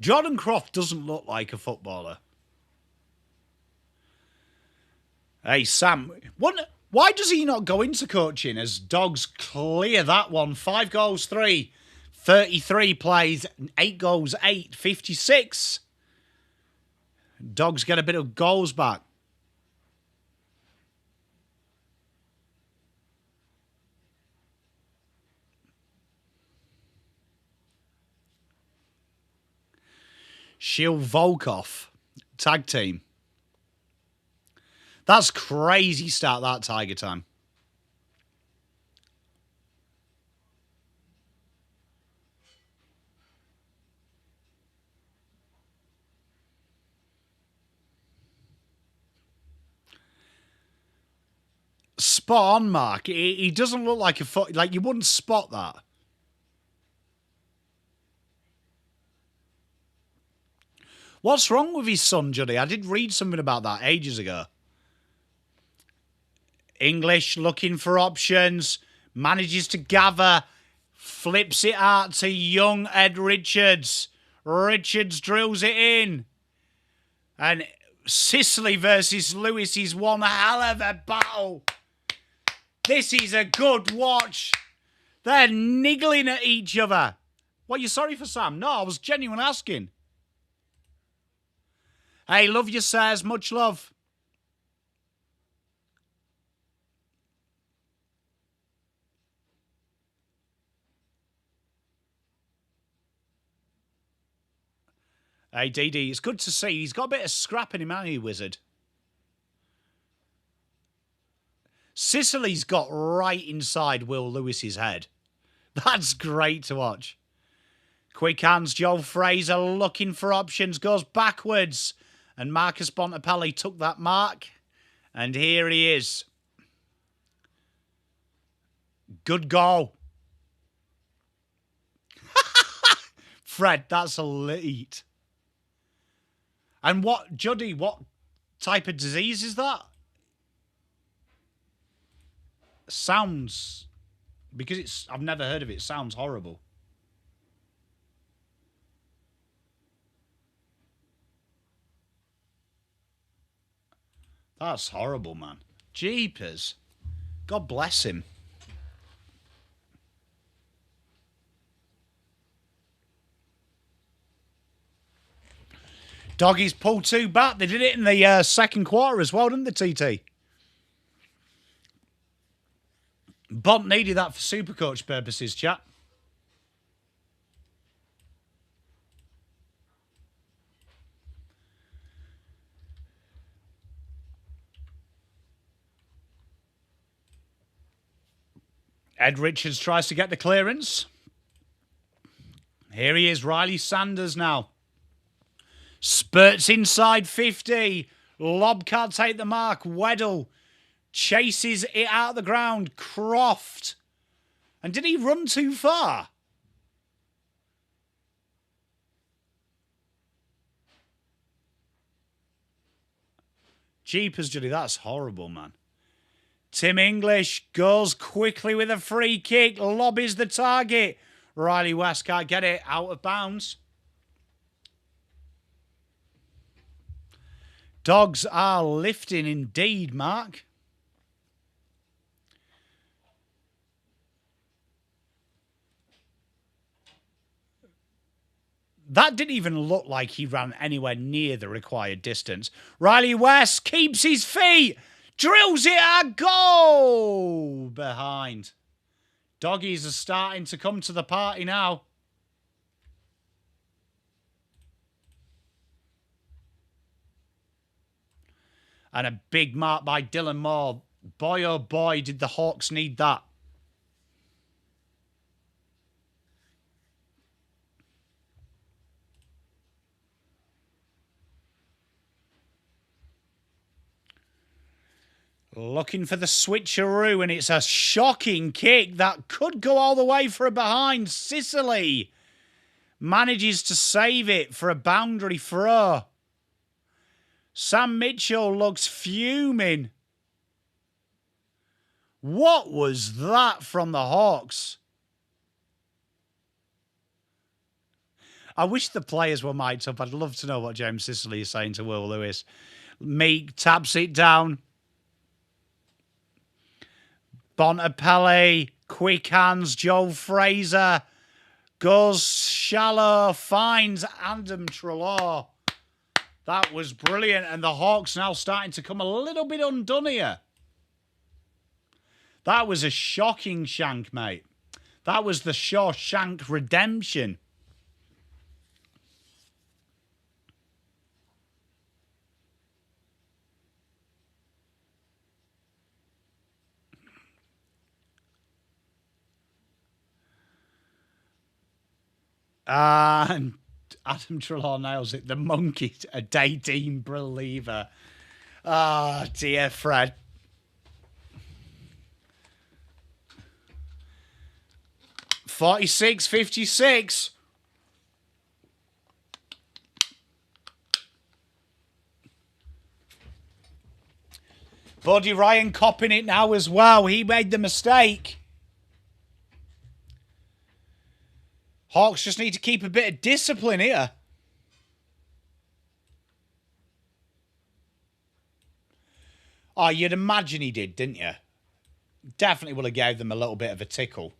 Speaker 1: Jordan Croft doesn't look like a footballer. Hey, Sam, why does he not go into coaching as Dogs clear that one? 5 goals, 3. 33 plays, 8 goals, 8, 56. Dogs get a bit of goals back. Shield Volkov, tag team. That's crazy start, that Tiger time. Spot on, Mark. He doesn't look like a foot. Like, you wouldn't spot that. What's wrong with his son, Juddy? I did read something about that ages ago. English looking for options. Manages to gather. Flips it out to young Ed Richards. Richards drills it in. And Sicily versus Lewis is one hell of a battle. This is a good watch. They're niggling at each other. What, you sorry for Sam? No, I was genuinely asking. Hey, love you, sirs. Much love. Hey, DD, it's good to see. He's got a bit of scrap in him, hasn't he, Wizard? Sicily's got right inside Will Lewis's head. That's great to watch. Quick hands, Joe Fraser looking for options, goes backwards. And Marcus Bontempelli took that mark. And here he is. Good goal. Fred, that's elite. And what, Juddy, what type of disease is that? Sounds, because I've never heard of it, sounds horrible. That's horrible, man. Jeepers. God bless him. Doggies pulled 2 back. They did it in the second quarter as well, didn't they, TT? Bont needed that for Supercoach purposes, chat. Ed Richards tries to get the clearance. Here he is, Riley Sanders now. Spurts inside 50. Lob can't take the mark. Weddle chases it out of the ground. Croft. And did he run too far? Jeepers, Juddy, that's horrible, man. Tim English goes quickly with a free kick. Lobbies the target. Riley West can't get it out of bounds. Dogs are lifting indeed, Mark. That didn't even look like he ran anywhere near the required distance. Riley West keeps his feet. Drills it a goal behind. Doggies are starting to come to the party now. And a big mark by Dylan Moore. Boy, oh boy, did the Hawks need that. Looking for the switcheroo, and it's a shocking kick that could go all the way for a behind. Sicily manages to save it for a boundary throw. Sam Mitchell looks fuming. What was that from the Hawks? I wish the players were mic'd up. I'd love to know what James Sicily is saying to Will Lewis. Meek taps it down. Bontempelli, quick hands, Joe Fraser. Goes shallow, finds Adam Trelaw. That was brilliant. And the Hawks now starting to come a little bit undone here. That was a shocking shank, mate. That was the Shawshank Redemption. And Adam Trelaw nails it. The monkey, a daydream believer. Ah, dear Fred. $46.56. Buddy Ryan copping it now as well. He made the mistake. Hawks just need to keep a bit of discipline here. Oh, you'd imagine he did, didn't you? Definitely would have gave them a little bit of a tickle.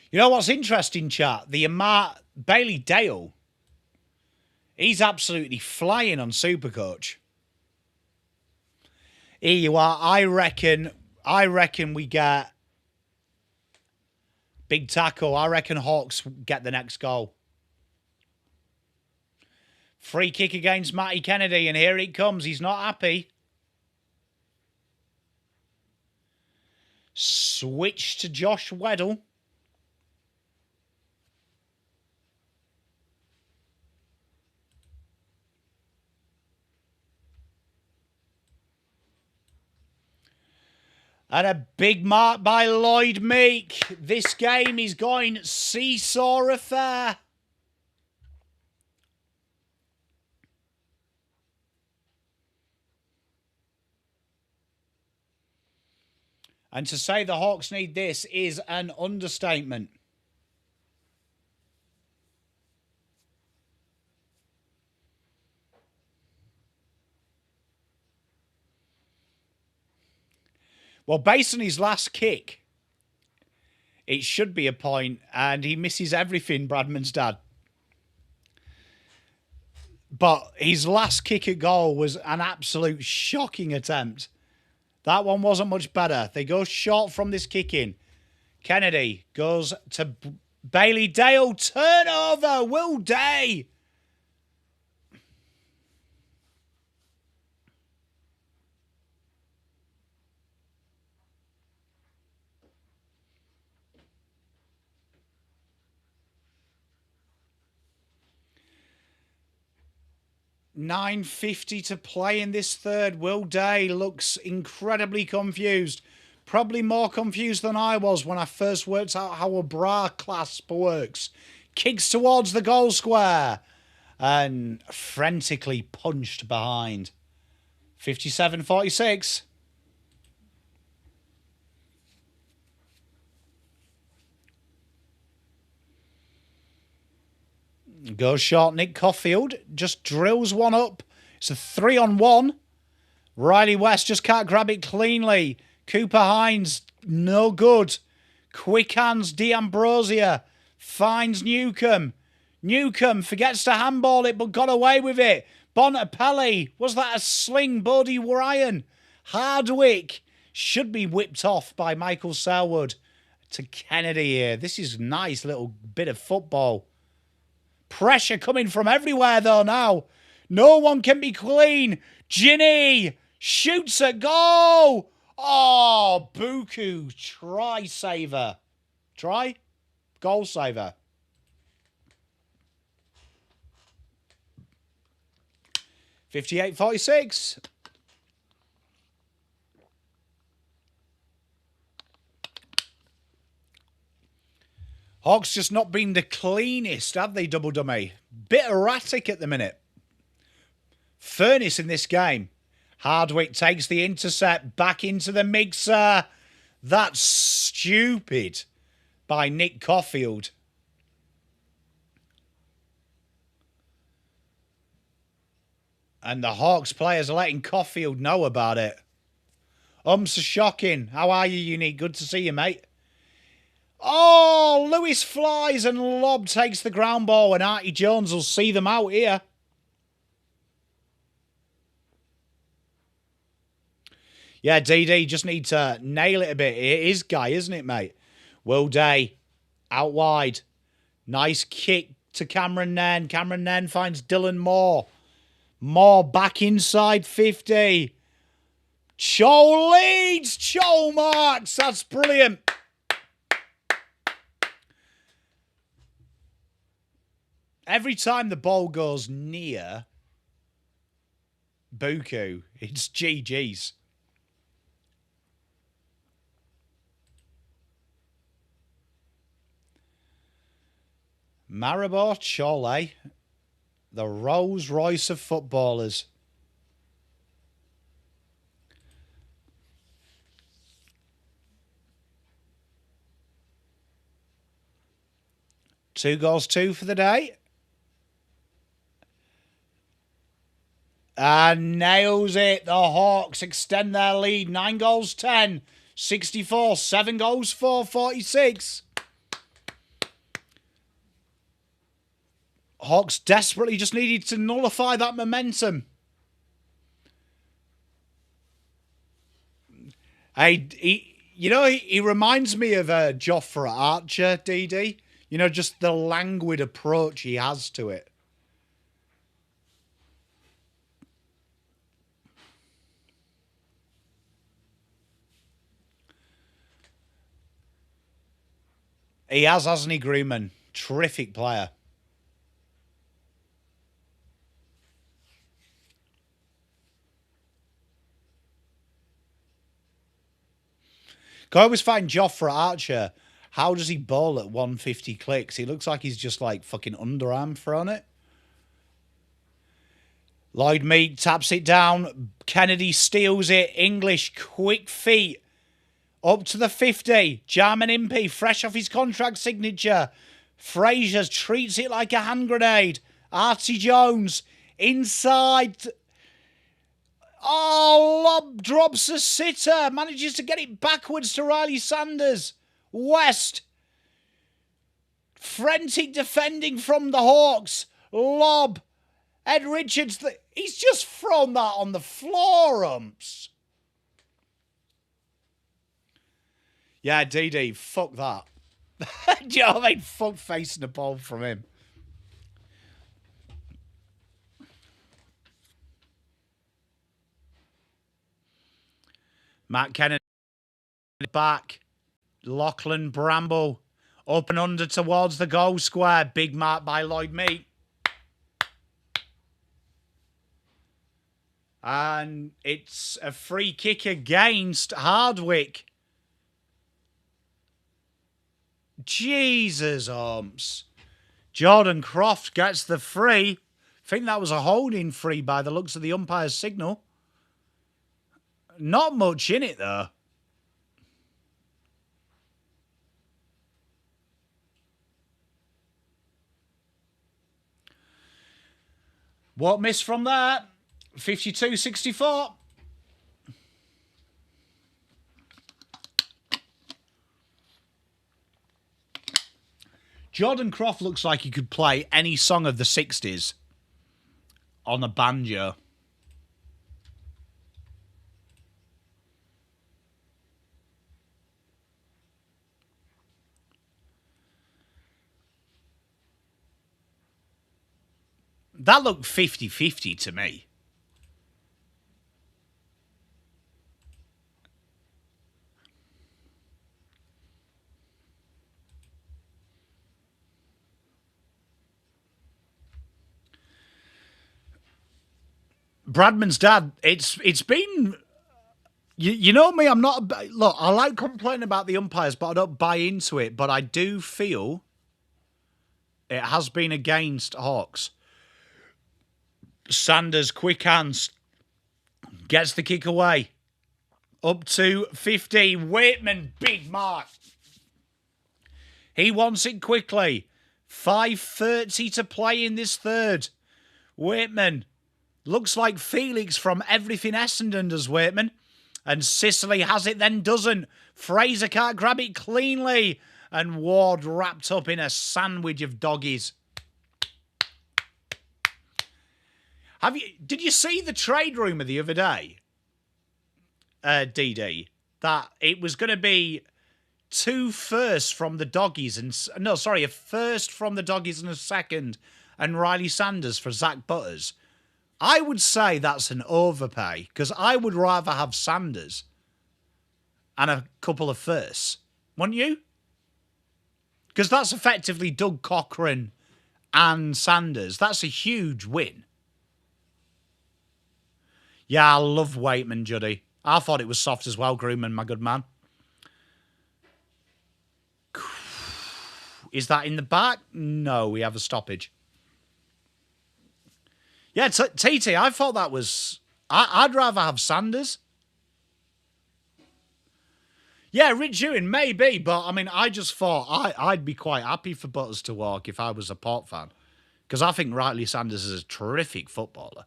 Speaker 1: You know what's interesting, chat? The Bailey Dale. He's absolutely flying on Supercoach. Here you are. I reckon we get big tackle. I reckon Hawks get the next goal. Free kick against Matty Kennedy, and here it comes. He's not happy. Switch to Josh Weddle. And a big mark by Lloyd Meek. This game is going seesaw affair. And to say the Hawks need this is an understatement. Well, based on his last kick, it should be a point, and he misses everything, Bradman's dad. But his last kick at goal was an absolute shocking attempt. That one wasn't much better. They go short from this kick in. Kennedy goes to Bailey Dale. Turnover, Will Day. $9.50 to play in this third. Will Day looks incredibly confused. Probably more confused than I was when I first worked out how a bra clasp works. Kicks towards the goal square and frantically punched behind. 57-46. Goes short, Nick Caulfield just drills one up. It's a 3-on-1. Riley West just can't grab it cleanly. Cooper Hines, no good. Quick hands, D'Ambrosia finds Newcomb. Newcomb forgets to handball it but got away with it. Bontempelli, was that a sling? Bodie Ryan. Hardwick should be whipped off by Michael Selwood to Kennedy here. This is a nice little bit of football. Pressure coming from everywhere, though, now. No one can be clean. Ginny shoots a goal. Oh, Buku, try saver. Try? Goal saver. $58.46. Hawks just not been the cleanest, have they, Double Dummy? Bit erratic at the minute. Furnace in this game. Hardwick takes the intercept back into the mixer. That's stupid by Nick Caulfield. And the Hawks players are letting Caulfield know about it. Are shocking. How are you, Unique? Good to see you, mate. Oh, Lewis flies and Lob takes the ground ball, and Artie Jones will see them out here. Yeah, DD just need to nail it a bit. It is Guy, isn't it, mate? Will Day out wide. Nice kick to Cameron Nen. Cameron Nen finds Dylan Moore. Moore back inside 50. Cho leads. Cho marks. That's brilliant. Every time the ball goes near Buku, it's GG's. Maribor Chole, the Rolls Royce of footballers. Two goals, two for the day. And nails it. The Hawks extend their lead. 9 goals, 10. 64. 7 goals, 4. 46. Hawks desperately just needed to nullify that momentum. He reminds me of Jofra Archer, DD. You know, just the languid approach he has to it. He has, hasn't he, Greenman? Terrific player. I always find Jofra Archer, how does he bowl at 150 clicks? He looks like he's just like fucking underarm thrown it. Lloyd Meek taps it down. Kennedy steals it. English, quick feet. Up to the 50. Jarman Impey, fresh off his contract signature. Fraser treats it like a hand grenade. Artie Jones, inside. Oh, Lob drops a sitter. Manages to get it backwards to Riley Sanders. West. Frantic defending from the Hawks. Lob. Ed Richards. He's just thrown that on the floor, umps. Yeah, DD, fuck that. Do you know what I mean? Fuck facing the ball from him. Matt Kennedy back. Lachlan Bramble up and under towards the goal square. Big mark by Lloyd Meek. And it's a free kick against Hardwick. Jesus, umps. Jordan Croft gets the free. I think that was a holding free by the looks of the umpire's signal. Not much in it, though. What missed from there? 52-64. Jordan Croft looks like he could play any song of the 60s on a banjo. That looked 50-50 to me. Bradman's dad, it's been... You know me, I'm not... Look, I like complaining about the umpires, but I don't buy into it. But I do feel it has been against Hawks. Sanders, quick hands, gets the kick away. Up to 50. Waitman, big mark. He wants it quickly. 5:30 to play in this third. Waitman looks like Felix from Everything Essendon does, Waitman. And Sicily has it, then doesn't. Fraser can't grab it cleanly. and Ward wrapped up in a sandwich of doggies. Did you see the trade rumour the other day, DD, that it was going to be 2 firsts from the doggies a first from the doggies and a second, and Riley Sanders for Zach Butters? I would say that's an overpay, because I would rather have Sanders and a couple of firsts, wouldn't you? Because that's effectively Doug Cochran and Sanders. That's a huge win. Yeah, I love Waitman, Juddy. I thought it was soft as well, Grooman, my good man. Is that in the back? No, we have a stoppage. Yeah, TT, I thought that was... I'd rather have Sanders. Yeah, Rich Ewing, maybe, but I mean, I just thought I'd be quite happy for Butters to walk if I was a Port fan, because I think Riley Sanders is a terrific footballer.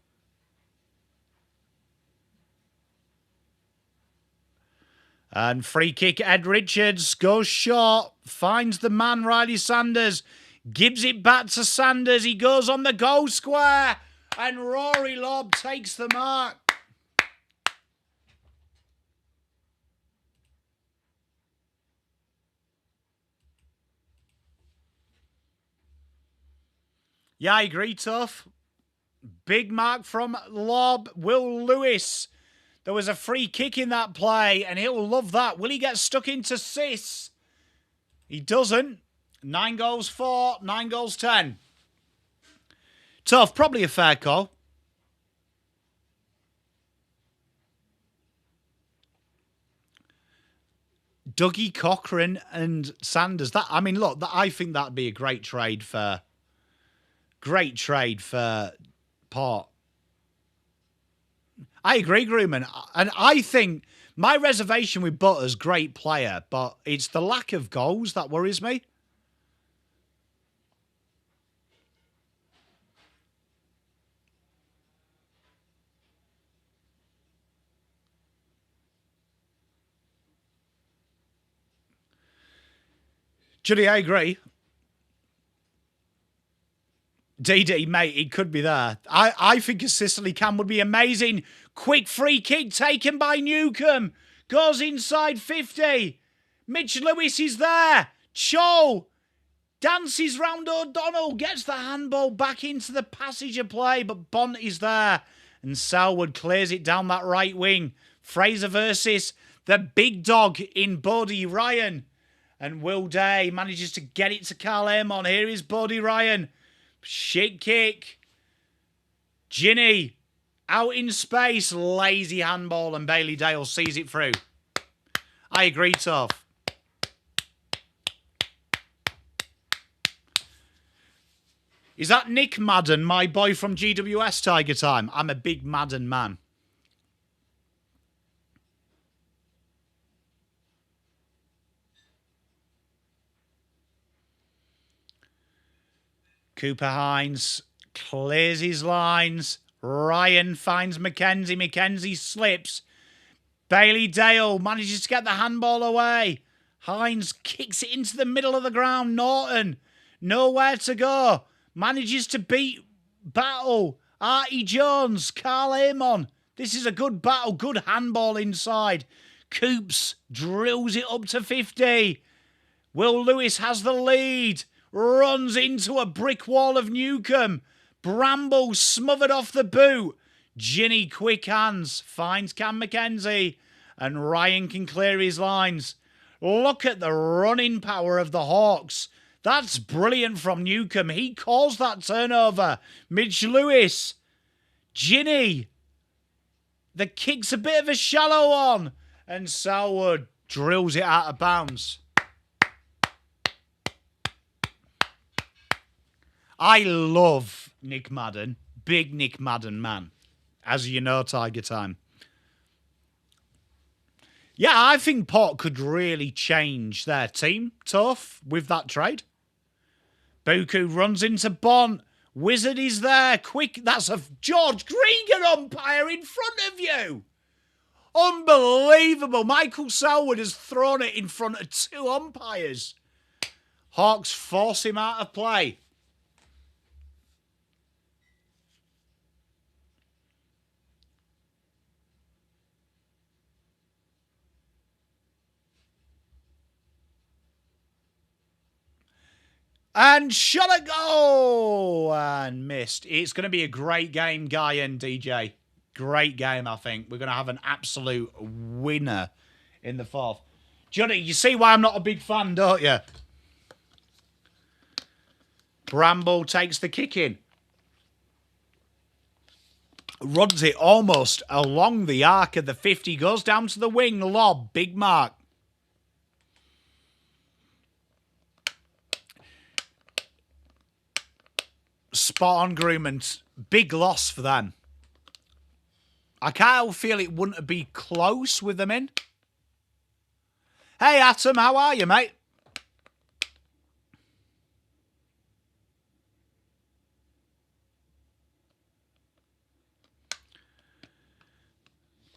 Speaker 1: And free kick, Ed Richards goes short, finds the man, Riley Sanders, gives it back to Sanders. He goes on the goal square, and Rory Lobb takes the mark. Yeah, I agree, Tough. Big mark from Lobb. Will Lewis. There was a free kick in that play, and he'll love that. Will he get stuck into Sis? He doesn't. 9 goals 4, 9 goals 10. Tough, probably a fair call. Dougie Cochran and Sanders. I think that'd be a great trade for Port. I agree, Grooman. And I think my reservation with Butters, great player, but it's the lack of goals that worries me. Judy, I agree. DD, mate, it could be there. I think a Sicily Cam would be amazing. Quick free kick taken by Newcombe. Goes inside 50. Mitch Lewis is there. Cho dances round O'Donnell. Gets the handball back into the passage of play, but Bont is there. And Selwood clears it down that right wing. Fraser versus the big dog in Bodie Ryan. And Will Day manages to get it to Carl Amon. Here is Bodie Ryan. Shit kick. Ginny out in space. Lazy handball, and Bailey Dale sees it through. I agree, Tough. Is that Nick Madden, my boy from GWS Tiger Time? I'm a big Madden man. Cooper Hines clears his lines. Ryan finds Mackenzie. Mackenzie slips. Bailey Dale manages to get the handball away. Hines kicks it into the middle of the ground. Norton, nowhere to go. Manages to beat battle. Artie Jones, Carl Amon. This is a good battle. Good handball inside. Coops drills it up to 50. Will Lewis has the lead. Runs into a brick wall of Newcombe. Bramble smothered off the boot. Ginny quick hands. Finds Cam Mackenzie. And Ryan can clear his lines. Look at the running power of the Hawks. That's brilliant from Newcombe. He calls that turnover. Mitch Lewis. Ginny. The kick's a bit of a shallow one. And Selwood drills it out of bounds. I love Nick Madden. Big Nick Madden man. As you know, Tiger Time. Yeah, I think Port could really change their team, Tough, with that trade. Buku runs into Bont. Wizard is there. Quick. That's a George Gregan umpire in front of you. Unbelievable. Michael Selwood has thrown it in front of 2 umpires. Hawks force him out of play. And shot a goal and missed. It's going to be a great game, Guy and DJ. Great game, I think. We're going to have an absolute winner in the fourth. Johnny, you see why I'm not a big fan, don't you? Bramble takes the kick in. Runs it almost along the arc of the 50. Goes down to the wing. Lob. Big mark. Spot on, Groomans. Big loss for them. I kind of feel it wouldn't be close with them in. Hey, Atom, how are you, mate?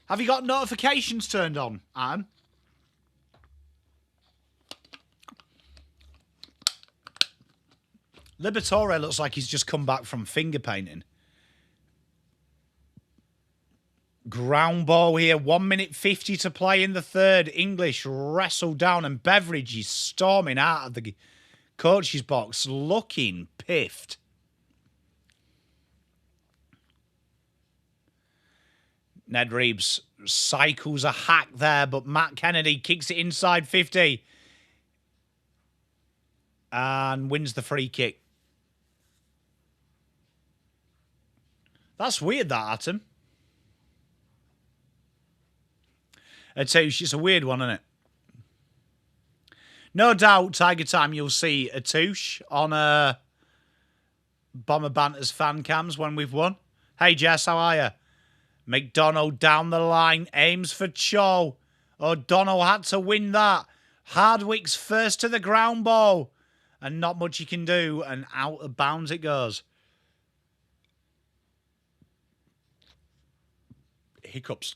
Speaker 1: Have you got notifications turned on, Atom? Liberatore looks like he's just come back from finger painting. Ground ball here. 1 minute 50 to play in the third. English wrestled down and Beveridge is storming out of the coach's box looking piffed. Ned Reeves cycles a hack there, but Matt Kennedy kicks it inside 50 and wins the free kick. That's weird, that, Atom. Atouche, it's a weird one, isn't it? No doubt, Tiger Time, you'll see Atouche on Bomber Banter's fan cams when we've won. Hey, Jess, how are you? McDonald down the line, aims for Cho. O'Donnell had to win that. Hardwick's first to the ground ball. And not much he can do, and out of bounds it goes. Hiccups.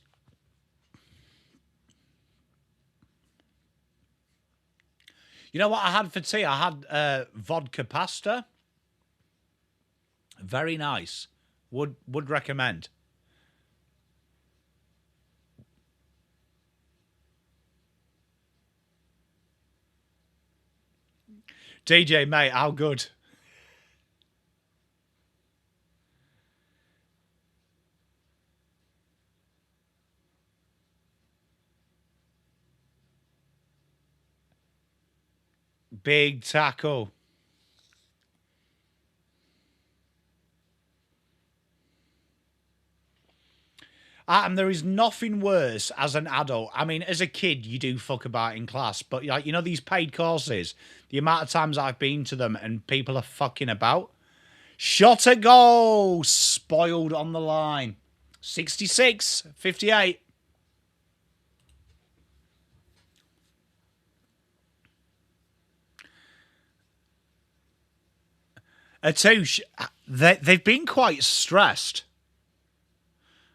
Speaker 1: You know what I had for tea? I had vodka pasta. Very nice. Would recommend. DJ, mate, how good? Big tackle. And there is nothing worse as an adult. I mean, as a kid, you do fuck about in class. But, like, you know, these paid courses, the amount of times I've been to them and people are fucking about. Shot a goal. Spoiled on the line. 66-58. Atouche, they've been quite stressed,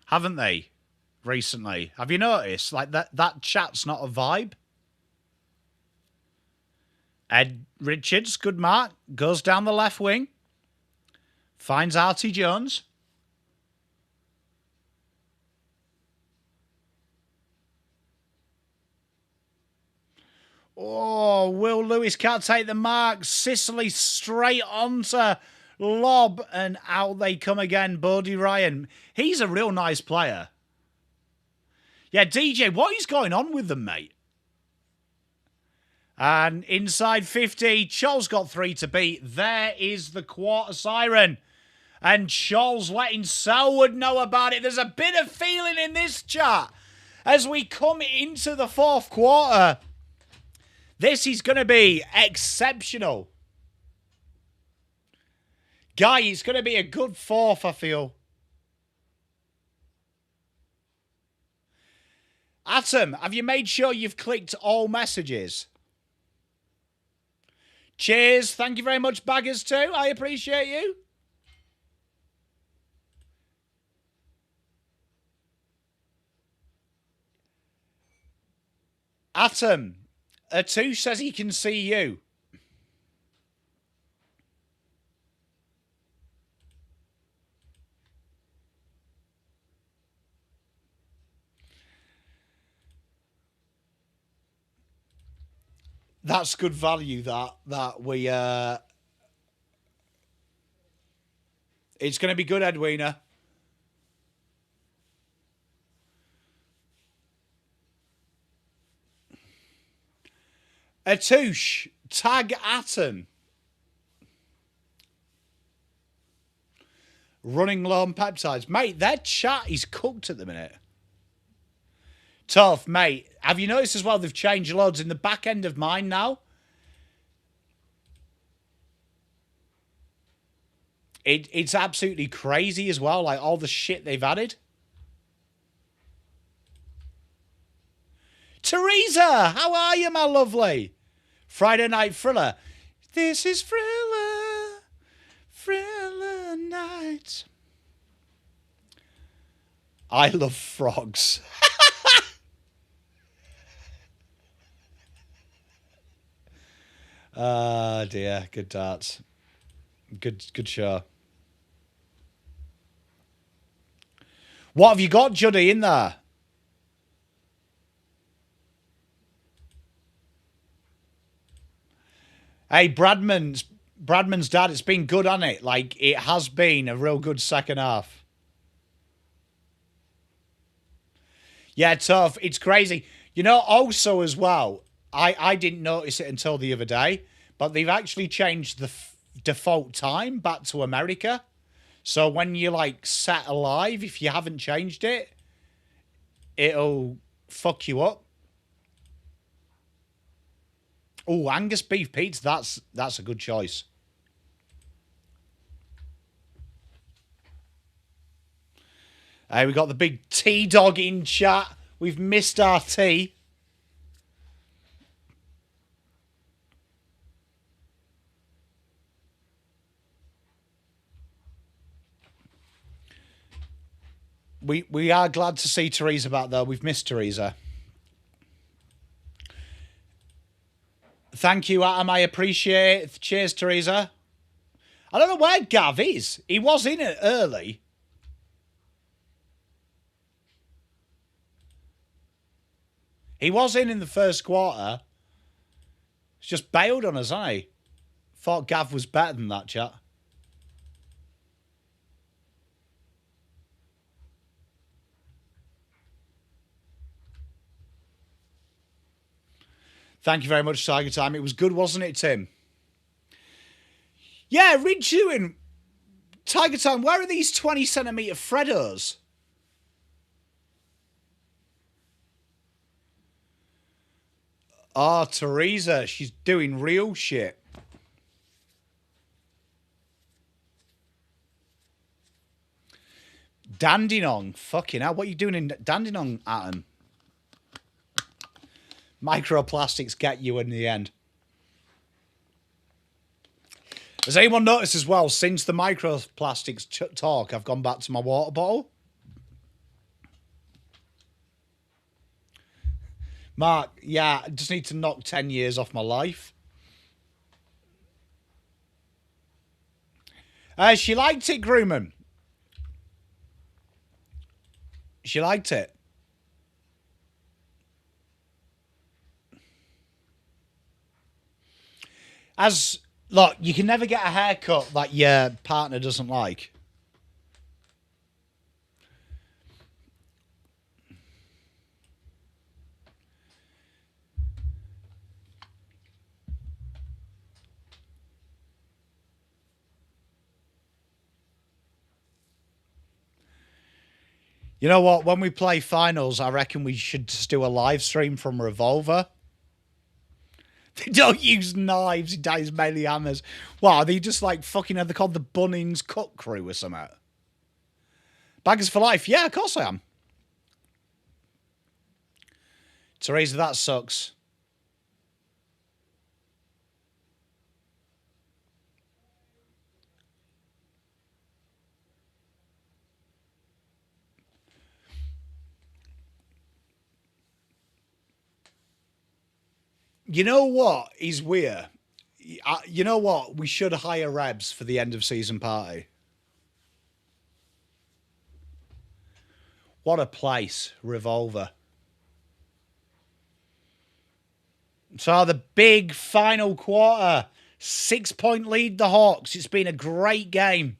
Speaker 1: haven't they, recently? Have you noticed? Like, that chat's not a vibe. Ed Richards, good mark. Goes down the left wing. Finds Artie Jones. Oh, Will Lewis can't take the mark. Sicily straight onto lob, and out they come again. Bodie Ryan. He's a real nice player. Yeah, DJ, what is going on with them, mate? And inside 50, Charles got 3 to beat. There is the quarter siren. And Charles letting Selwood know about it. There's a bit of feeling in this chat as we come into the fourth quarter. This is going to be exceptional. Guy, it's going to be a good fourth, I feel. Atom, have you made sure you've clicked all messages? Cheers. Thank you very much, Baggers, too. I appreciate you. Atom, Atouche says he can see you. That's good value. That we. It's going to be good, Edwina. Atouche, tag Atten. Running low on peptides. Mate, their chat is cooked at the minute. Tough, mate. Have you noticed as well they've changed loads in the back end of mine now? It's absolutely crazy as well, like all the shit they've added. Teresa, how are you, my lovely? Friday Night Thriller. This is Thriller. Thriller Night. I love frogs. Ah, dear. Good darts. Good show. What have you got, Juddy, in there? Hey, Bradman's dad, it's been good, hasn't it? Like, it has been a real good second half. Yeah, tough. It's crazy. You know, also as well, I didn't notice it until the other day, but they've actually changed the default time back to America. So when you, like, set alive, if you haven't changed it, it'll fuck you up. Oh, Angus beef pizza, that's a good choice. Hey, we got the big T-Dog in chat. We've missed our tea. We are glad to see Teresa back, though. We've missed Teresa. Thank you, Adam. I appreciate it. Cheers, Teresa. I don't know where Gav is. He was in it early. He was in the first quarter. He's just bailed on us, hasn't he? Thought Gav was better than that, chat. Thank you very much, Tiger Time. It was good, wasn't it, Tim? Yeah, Ridgewin. Tiger Time, where are these 20cm Freddos? Oh, Teresa, she's doing real shit. Dandenong. Fucking hell, what are you doing in Dandenong, Atom? Microplastics get you in the end. Has anyone noticed as well, since the microplastics talk, I've gone back to my water bottle? Mark, yeah, I just need to knock 10 years off my life. She liked it, Grooman. She liked it. Look, you can never get a haircut that your partner doesn't like. You know what? When we play finals, I reckon we should just do a live stream from Revolver. They don't use knives, he dies mainly hammers. What, are they just like fucking, are they called the Bunnings Cut Crew or something? Baggers for life? Yeah, of course I am. Teresa, that sucks. You know what is weird? You know what? We should hire Rebs for the end of season party. What a place, Revolver. So the big final quarter. 6-point lead, the Hawks. It's been a great game.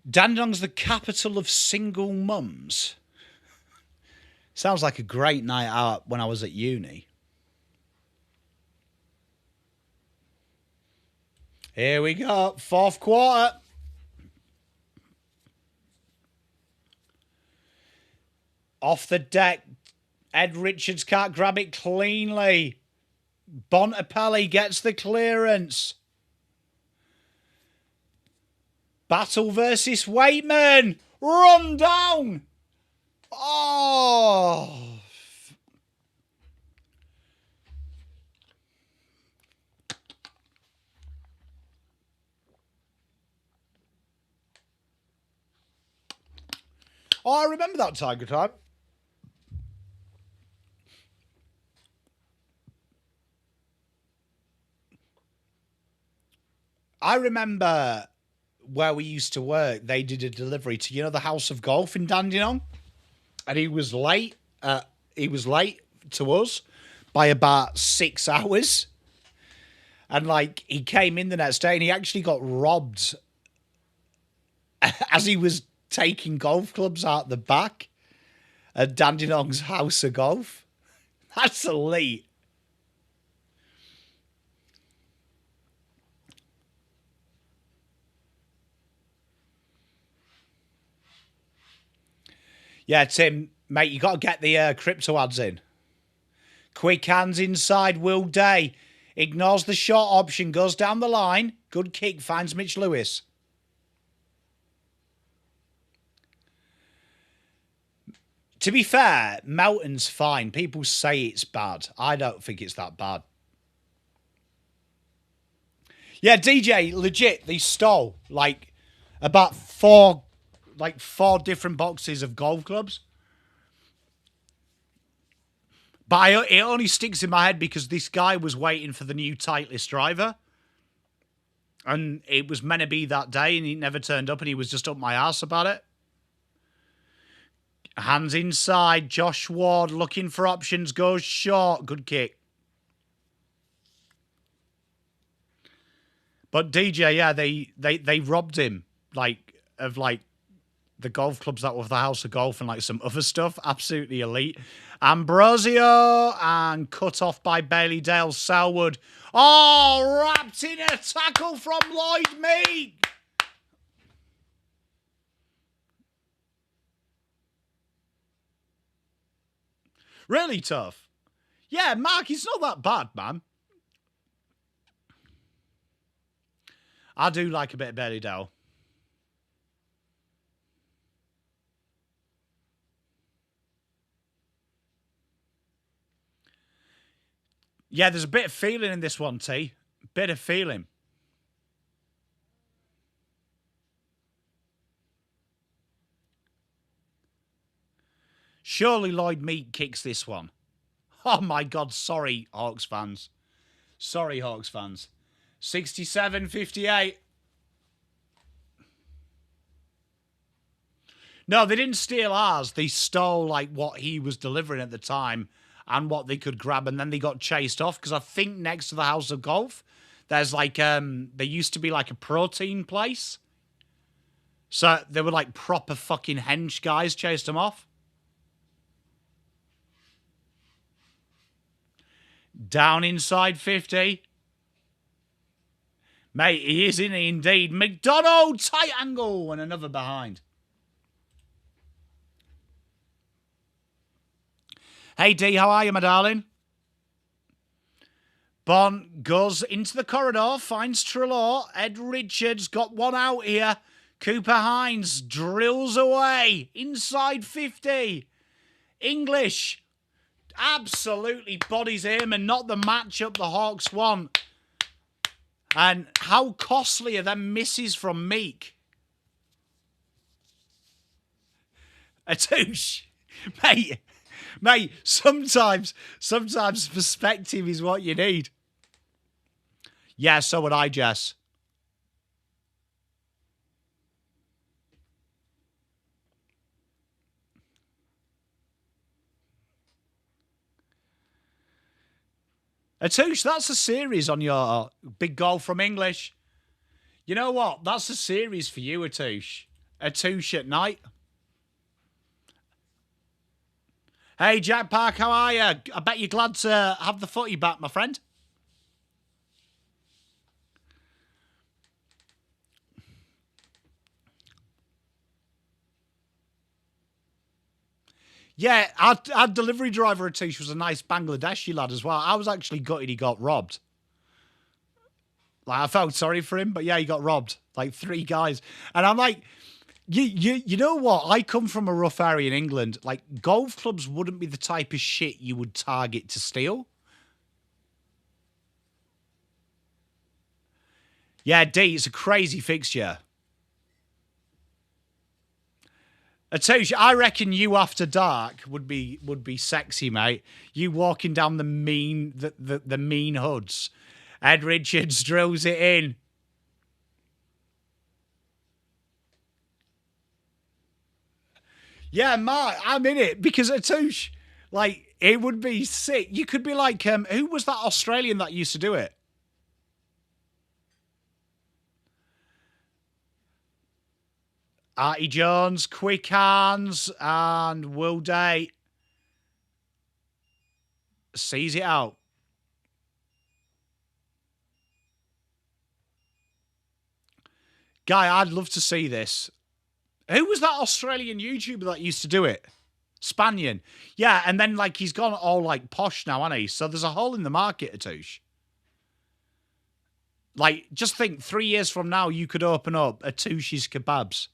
Speaker 1: Dandenong's the capital of single mums. Sounds like a great night out when I was at uni. Here we go. Fourth quarter. Off the deck. Ed Richards can't grab it cleanly. Bontempelli gets the clearance. Battle versus Waitman. Run down. Oh. Oh, I remember that Tiger time. I remember where we used to work, they did a delivery to, you know, the House of Golf in Dandenong? And he was late. He was late to us by about 6 hours. And, like, he came in the next day and he actually got robbed as he was taking golf clubs out the back at Dandenong's House of Golf. That's elite. Yeah, Tim, mate, you got to get the crypto ads in. Quick hands inside, Will Day. Ignores the short option, goes down the line. Good kick, finds Mitch Lewis. To be fair, Melton's fine. People say it's bad. I don't think it's that bad. Yeah, DJ, legit, they stole, like, about four different boxes of golf clubs. But it only sticks in my head because this guy was waiting for the new Titleist driver. And it was meant to be that day and he never turned up and he was just up my arse about it. Hands inside. Josh Ward looking for options. Goes short. Good kick. But DJ, yeah, they robbed him, of the golf clubs that were the House of Golf and like some other stuff. Absolutely elite. Ambrosio and cut off by Bailey Dale Selwood. Oh, wrapped in a tackle from Lloyd Meek. Really tough. Yeah, Mark, it's not that bad, man. I do like a bit of Bailey Dale. Yeah, there's a bit of feeling in this one, T. Bit of feeling. Surely Lloyd Meek kicks this one. Oh, my God. Sorry, Hawks fans. Sorry, Hawks fans. 67-58. No, they didn't steal ours. They stole, like, what he was delivering at the time and what they could grab, and then they got chased off because I think next to the House of Golf, there's, like, there used to be, like, a protein place. So they were, like, proper fucking hench guys chased them off. Down inside 50. Mate, he is in indeed. McDonald, tight angle, and another behind. Hey, D, how are you, my darling? Bon goes into the corridor, finds Trelaw. Ed Richards got one out here. Cooper Hines drills away. Inside 50. English absolutely bodies him and not the matchup the Hawks want. And how costly are them misses from Meek? A touche. Mate, sometimes perspective is what you need. Yeah, so would I, Jess. Atouche, that's a series on your big goal from English. You know what? That's a series for you, Atouche. Atouche at night. Hey, Jack Park, how are you? I bet you're glad to have the footy back, my friend. Yeah, our delivery driver, Atish, was a nice Bangladeshi lad as well. I was actually gutted he got robbed. Like, I felt sorry for him, but yeah, he got robbed. Like 3 guys. And I'm like, you know what? I come from a rough area in England. Like, golf clubs wouldn't be the type of shit you would target to steal. Yeah, D, it's a crazy fixture. I reckon you after dark would be sexy, mate. You walking down the mean hoods. Ed Richards drills it in. Yeah, Mark, I'm in it because Atouche, like, it would be sick. You could be like, who was that Australian that used to do it? Artie Jones, Quick Hands, and Will Day sees it out. Guy, I'd love to see this. Who was that Australian YouTuber that used to do it? Spanian. Yeah, and then, like, he's gone all, like, posh now, hasn't he? So there's a hole in the market, Atouche. Like, just think, 3 years from now, you could open up Atouche's Kebabs.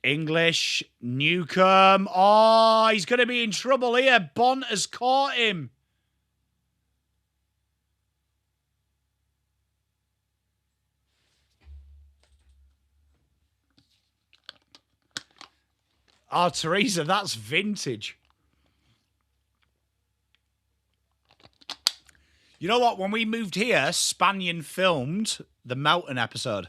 Speaker 1: English, Newcomb. Oh, he's going to be in trouble here. Bont has caught him. Oh, Teresa, that's vintage. You know what? When we moved here, Spanian filmed the Melton episode.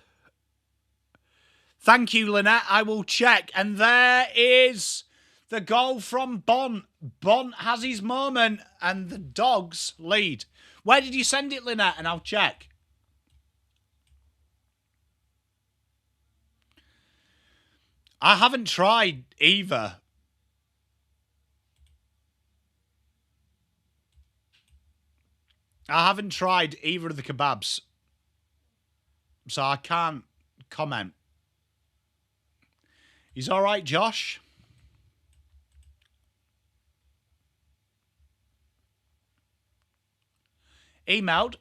Speaker 1: Thank you, Lynette. I will check. And there is the goal from Bont. Bont has his moment, and the Dogs lead. Where did you send it, Lynette? And I'll check. I haven't tried either. I haven't tried either of the kebabs. So I can't comment. He's all right, Josh. Emailed.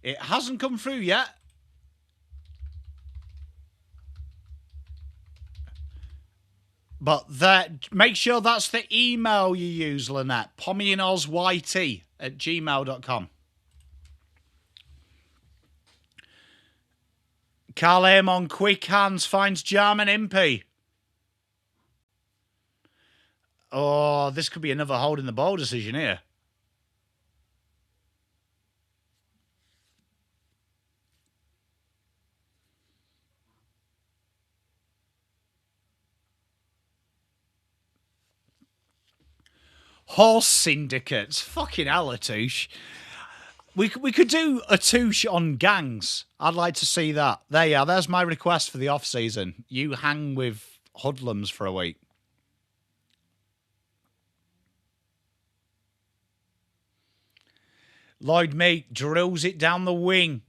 Speaker 1: It hasn't come through yet. But make sure that's the email you use, Lynette. pommyandozYT@gmail.com. Carl Amon, quick hands, finds Jarman Impey. Oh, this could be another hold in the ball decision here. Horse syndicates. Fucking hell, Atouche. We could do Atouche on gangs. I'd like to see that. There you are. There's my request for the off-season. You hang with hoodlums for a week. Lloyd Meek drills it down the wing.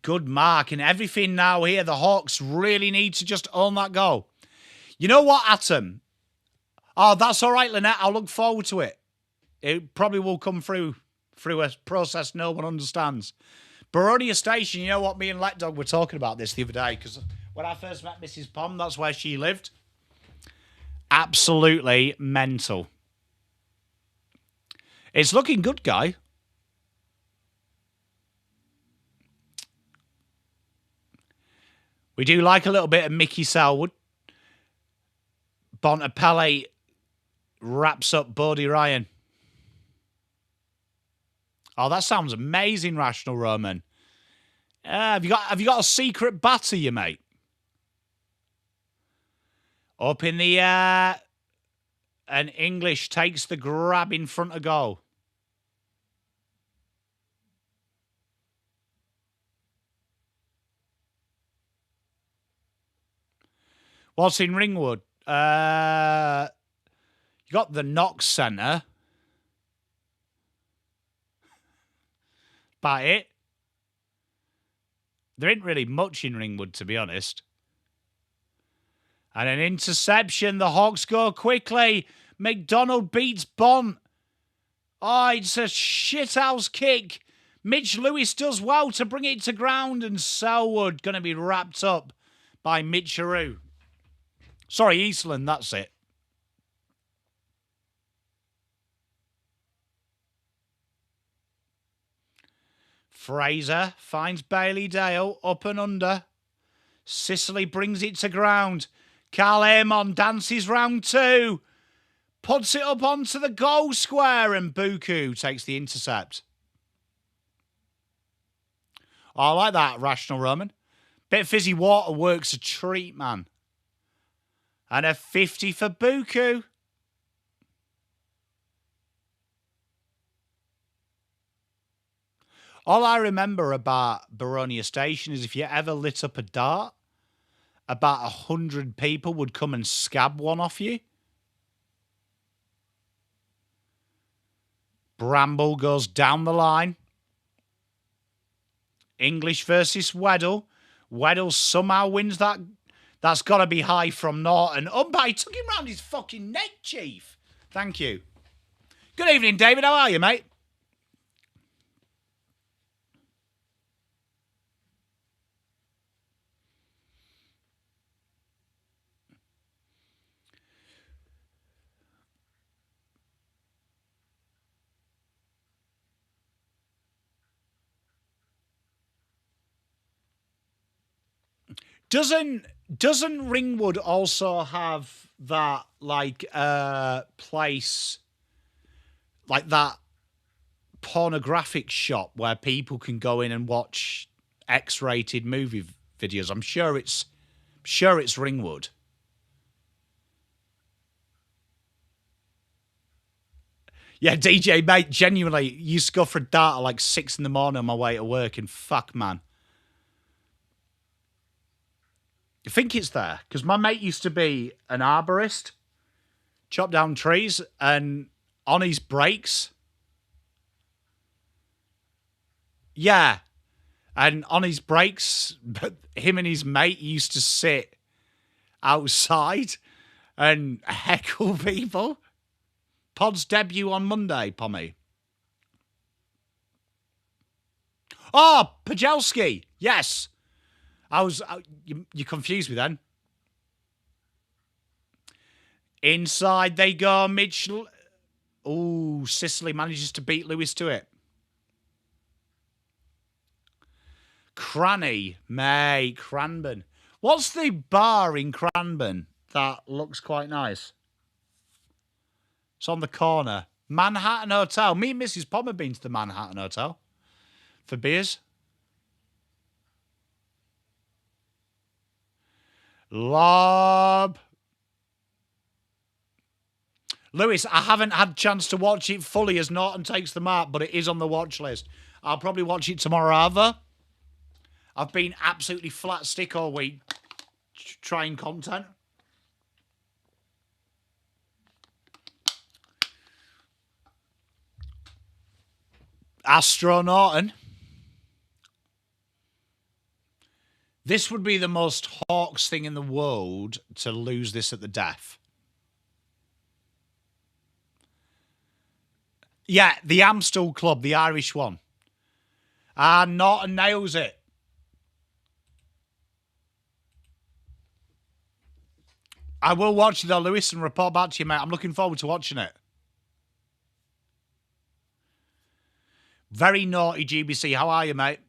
Speaker 1: Good mark. And everything now here. The Hawks really need to just own that goal. You know what, Atom? Oh, that's all right, Lynette. I'll look forward to it. It probably will come through a process no one understands. Baronia Station, you know what? Me and Let Dog were talking about this the other day because when I first met Mrs. Pom, that's where she lived. Absolutely mental. It's looking good, Guy. We do like a little bit of Mickey Selwood. Bontempelli wraps up Bodie Ryan. Oh, that sounds amazing, Rational Roman. Have you got a secret batter, you mate? Up in the air, and English takes the grab in front of goal. What's in Ringwood? You got the Knox Centre. About it. There ain't really much in Ringwood, to be honest. And an interception. The Hawks go quickly. McDonald beats Bont. Oh, it's a shithouse kick. Mitch Lewis does well to bring it to ground, and Selwood going to be wrapped up by Mitcheroo. Sorry, Eastland, that's it. Fraser finds Bailey Dale up and under. Sicily brings it to ground. Carl Amon dances round two. Puts it up onto the goal square, and Buku takes the intercept. Oh, I like that, Rational Roman. Bit of fizzy water works a treat, man. And a 50 for Buku. All I remember about Baronia Station is if you ever lit up a dart, about 100 people would come and scab one off you. Bramble goes down the line. English versus Weddle. Weddle somehow wins that. That's got to be high from Norton. Umpire took him round his fucking neck, Chief. Thank you. Good evening, David. How are you, mate? Doesn't Ringwood also have that place, like that pornographic shop where people can go in and watch X-rated movie videos? I'm sure it's Ringwood. Yeah, DJ, mate, genuinely, used to go for a dart at like 6 in the morning on my way to work, and fuck, man. I think it's there, because my mate used to be an arborist, chop down trees, and on his breaks, yeah, and on his breaks, him and his mate used to sit outside and heckle people. Pod's debut on Monday, Pommy. Oh, Pajelski, yes. You confused me then. Inside they go. Mitch. Oh, Sicily manages to beat Lewis to it. Cranny, mate, Cranbourne. What's the bar in Cranbourne that looks quite nice? It's on the corner. Manhattan Hotel. Me and Mrs. Pom have been to the Manhattan Hotel for beers. Lob. Lewis, I haven't had a chance to watch it fully as Norton takes the mark, but it is on the watch list. I'll probably watch it tomorrow either. I've been absolutely flat stick all week trying content. Astro Norton. This would be the most Hawks thing in the world to lose this at the death. Yeah, the Amstel Club, the Irish one. Norton nails it. I will watch it though, Lewis, and report back to you, mate. I'm looking forward to watching it. Very naughty, GBC. How are you, mate?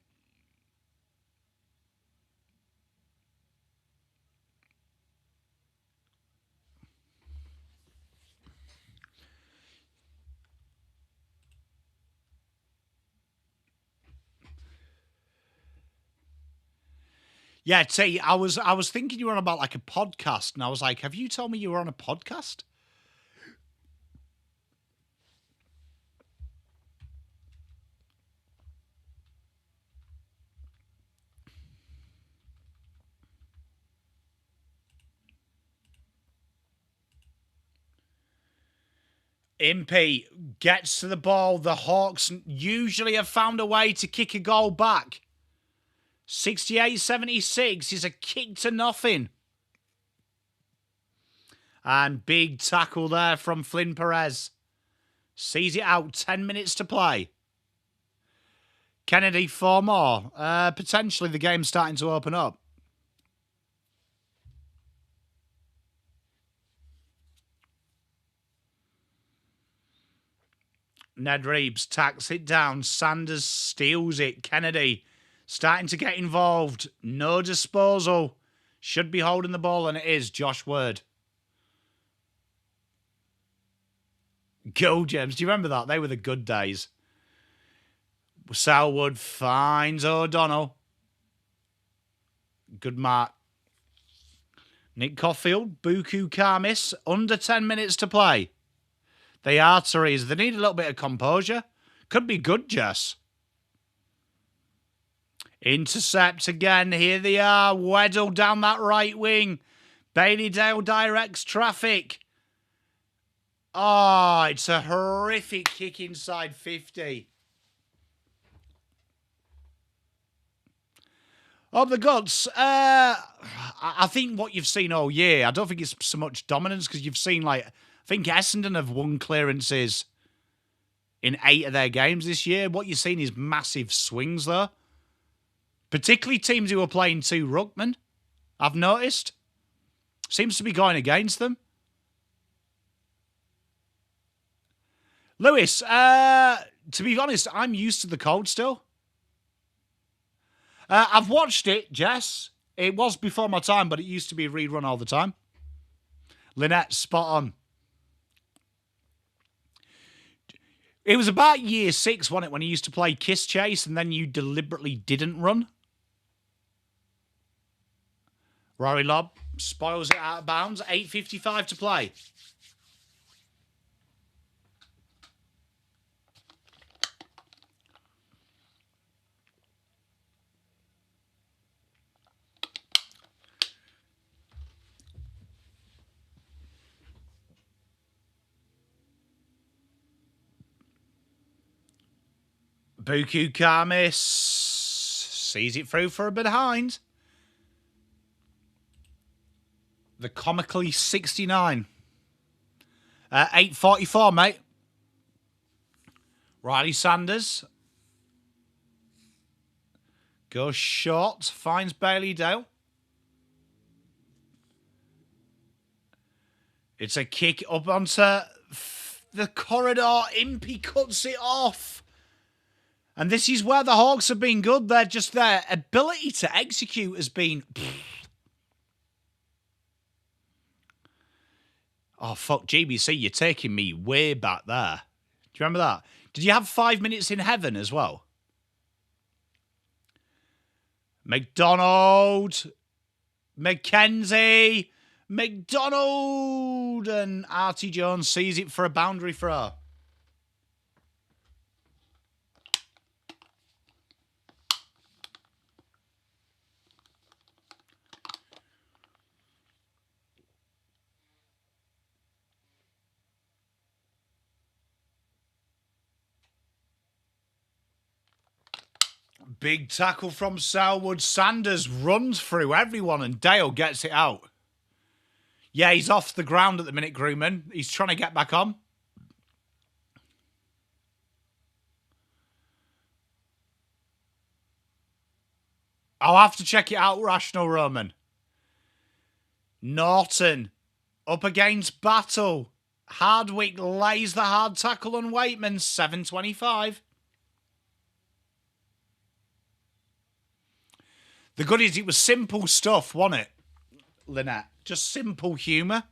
Speaker 1: Yeah, T, I was thinking you were on about like a podcast, and I was like, have you told me you were on a podcast? Impey gets to the ball. The Hawks usually have found a way to kick a goal back. 68-76 is a kick to nothing. And big tackle there from Flynn Perez. Sees it out. 10 minutes to play. Kennedy, 4 more. Potentially the game's starting to open up. Ned Reeves tacks it down. Sanders steals it. Kennedy starting to get involved. No disposal. Should be holding the ball, and it is Josh Word. Go, James. Do you remember that? They were the good days. Selwood finds O'Donnell. Good mark. Nick Caulfield, Buku Karmis. Under 10 minutes to play. The arteries, they need a little bit of composure. Could be good, Jess. Intercept again. Here they are. Weddle down that right wing. Bailey Dale directs traffic. Oh, it's a horrific kick inside 50. Of the guts, I think what you've seen all year, I don't think it's so much dominance because you've seen, like, I think Essendon have won clearances in 8 of their games this year. What you're seeing is massive swings, though. Particularly teams who are playing 2 ruckmen, I've noticed. Seems to be going against them. Lewis, to be honest, I'm used to the cold still. I've watched it, Jess. It was before my time, but it used to be rerun all the time. Lynette, spot on. It was about year 6, wasn't it, when he used to play Kiss Chase and then you deliberately didn't run? Rory Lobb spoils it out of bounds. 8:55 to play. Buku Karmis sees it through for a bit behind. The comically 69. 8:44, mate. Riley Sanders goes short, finds Bailey Dale. It's a kick up onto the corridor. Impey cuts it off. And this is where the Hawks have been good. They're just their ability to execute has been... Oh, fuck, GBC, you're taking me way back there. Do you remember that? Did you have 5 minutes in heaven as well? McDonald. McKenzie. McDonald. And Artie Jones sees it for a boundary throw. Big tackle from Selwood. Sanders runs through everyone and Dale gets it out. Yeah, he's off the ground at the minute, Grooman. He's trying to get back on. I'll have to check it out, Rational Roman. Norton Up against Battle. Hardwick lays the hard tackle on Waitman, 7.25. The good is it was simple stuff, wasn't it, Lynette? Just simple humour.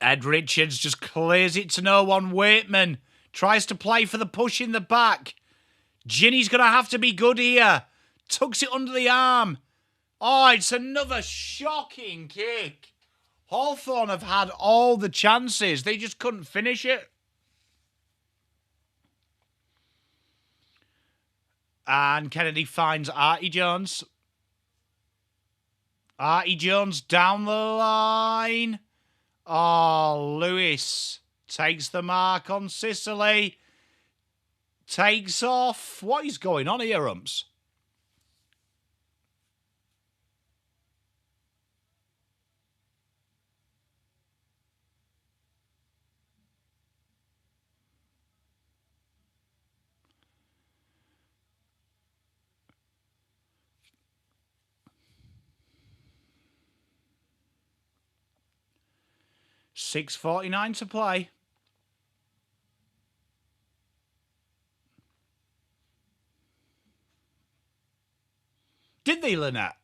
Speaker 1: Ed Richards just clears it to no one. Waitman tries to play for the push in the back. Ginny's going to have to be good here. Tucks it under the arm. Oh, it's another shocking kick. Hawthorn have had all the chances. They just couldn't finish it. And Kennedy finds Artie Jones. Artie Jones down the line. Oh, Lewis takes the mark on Sicily. Takes off. What is going on here, Umps? $6.49 to play. Did they, Lynette?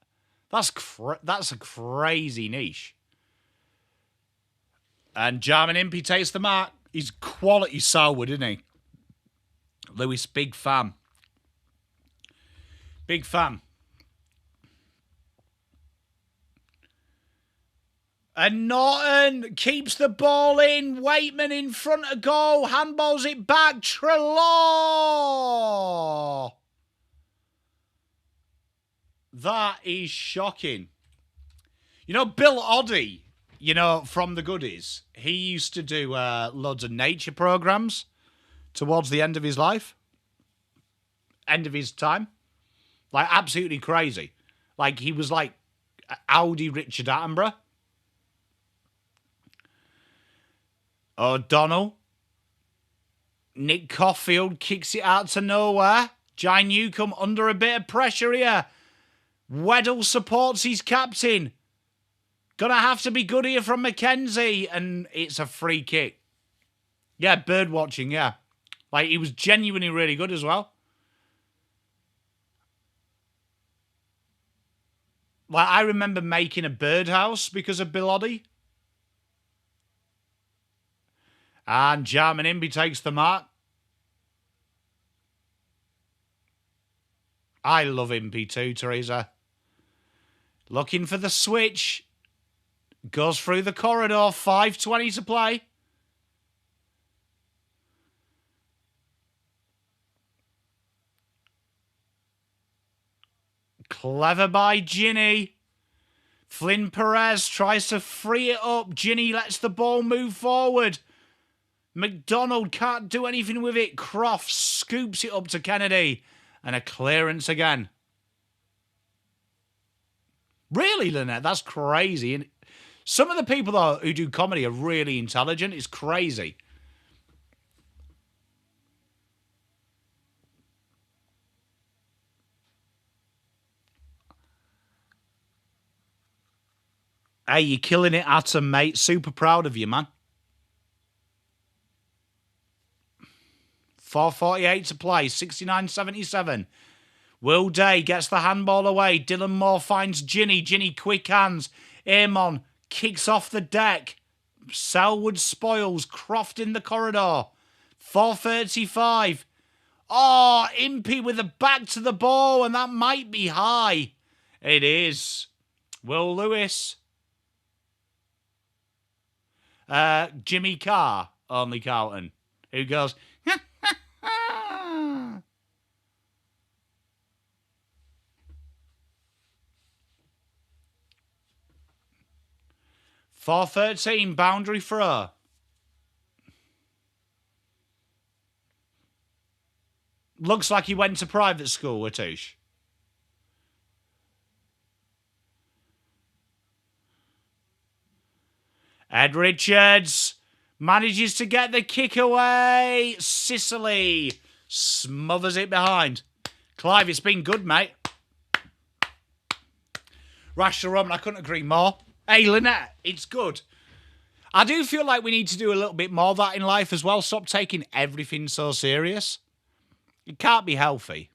Speaker 1: That's a crazy niche. And Jarman Impey takes the mark. He's quality Selwood, isn't he? Lewis, big fan. Big fan. And Norton keeps the ball in. Waitman in front of goal. Handballs it back. Trelaw. That is shocking. You know, Bill Oddie, you know, from the Goodies, he used to do loads of nature programs towards the end of his life. End of his time. Like, absolutely crazy. Like, he was like Audi Richard Attenborough. O'Donnell. Nick Caulfield kicks it out to nowhere. Jai Newcomb under a bit of pressure here. Weddle supports his captain. Gonna have to be good here from Mackenzie. And it's a free kick. Yeah, bird watching, yeah. Like, he was genuinely really good as well. Like, I remember making a birdhouse because of Bill Oddie. And Jarman Impey takes the mark. I love Impey too, Teresa. Looking for the switch. Goes through the corridor. 5:20 to play. Clever by Ginny. Flynn Perez tries to free it up. Ginny lets the ball move forward. McDonald can't do anything with it. Croft scoops it up to Kennedy. And a clearance again. Really, Lynette? That's crazy. And some of the people though, who do comedy are really intelligent. It's crazy. Hey, you're killing it, Atom, mate. Super proud of you, man. 4:48 to play. 69-77. Will Day gets the handball away. Dylan Moore finds Ginny. Ginny quick hands. Amon kicks off the deck. Selwood spoils. Croft in the corridor. 4:35. Oh, Impey with the back to the ball, and that might be high. It is. Will Lewis. Jimmy Carr, only Carlton, who goes, 4:13, boundary throw. Looks like he went to private school, Watoosh. Ed Richards manages to get the kick away. Sicily smothers it behind. Clive, it's been good, mate. Rational Roman, I couldn't agree more. Hey, Lynette, it's good. I do feel like we need to do a little bit more of that in life as well. Stop taking everything so serious. It can't be healthy.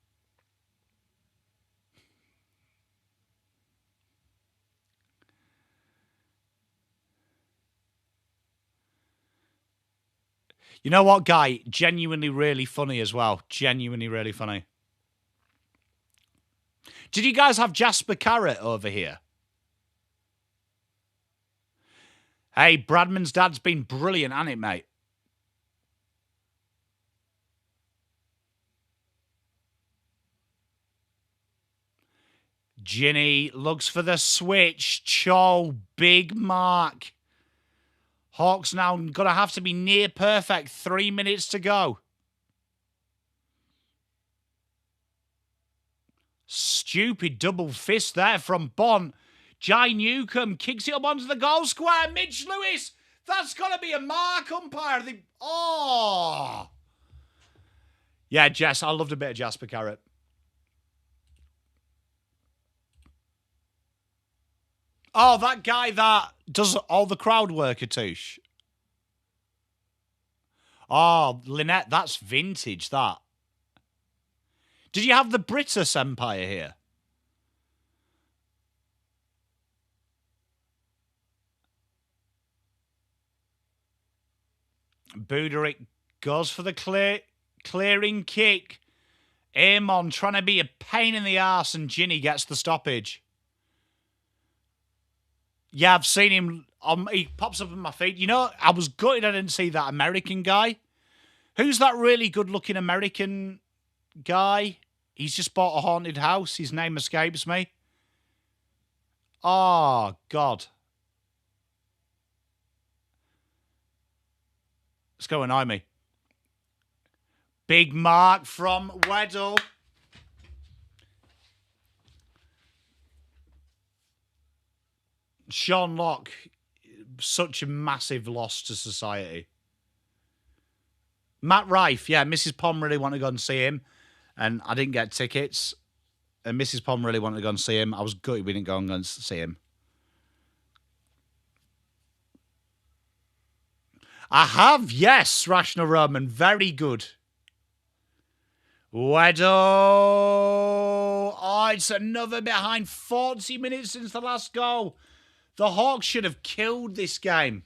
Speaker 1: You know what, Guy? Genuinely really funny as well. Genuinely really funny. Did you guys have Jasper Carrot over here? Hey, Bradman's dad's been brilliant, hasn't it, mate? Ginny looks for the switch. Cho, big mark. Hawks now going to have to be near perfect. 3 minutes to go. Stupid double fist there from Bont. Jai Newcomb kicks it up onto the goal square. Mitch Lewis. That's got to be a mark, umpire. Oh. Yeah, Jess. I loved a bit of Jasper Carrot. Oh, that guy that does all the crowd work, Atouche. Oh, Lynette, that's vintage, that. Did you have the British Empire here? Buderick goes for the clearing kick. Amon trying to be a pain in the arse, and Ginny gets the stoppage. Yeah, I've seen him. He pops up on my feed. You know, I was gutted I didn't see that American guy. Who's that really good-looking American guy? He's just bought a haunted house. His name escapes me. Oh, God. Let's go annoy me. Big mark from Weddle. Sean Locke, such a massive loss to society. Matt Rife, yeah, Mrs. Pom really wanted to go and see him, and I didn't get tickets. And Mrs. Pom really wanted to go and see him. I was gutted we didn't go and see him. I have, yes, Rational Roman. Very good. Weddle. Oh, it's another behind 40 minutes since the last goal. The Hawks should have killed this game.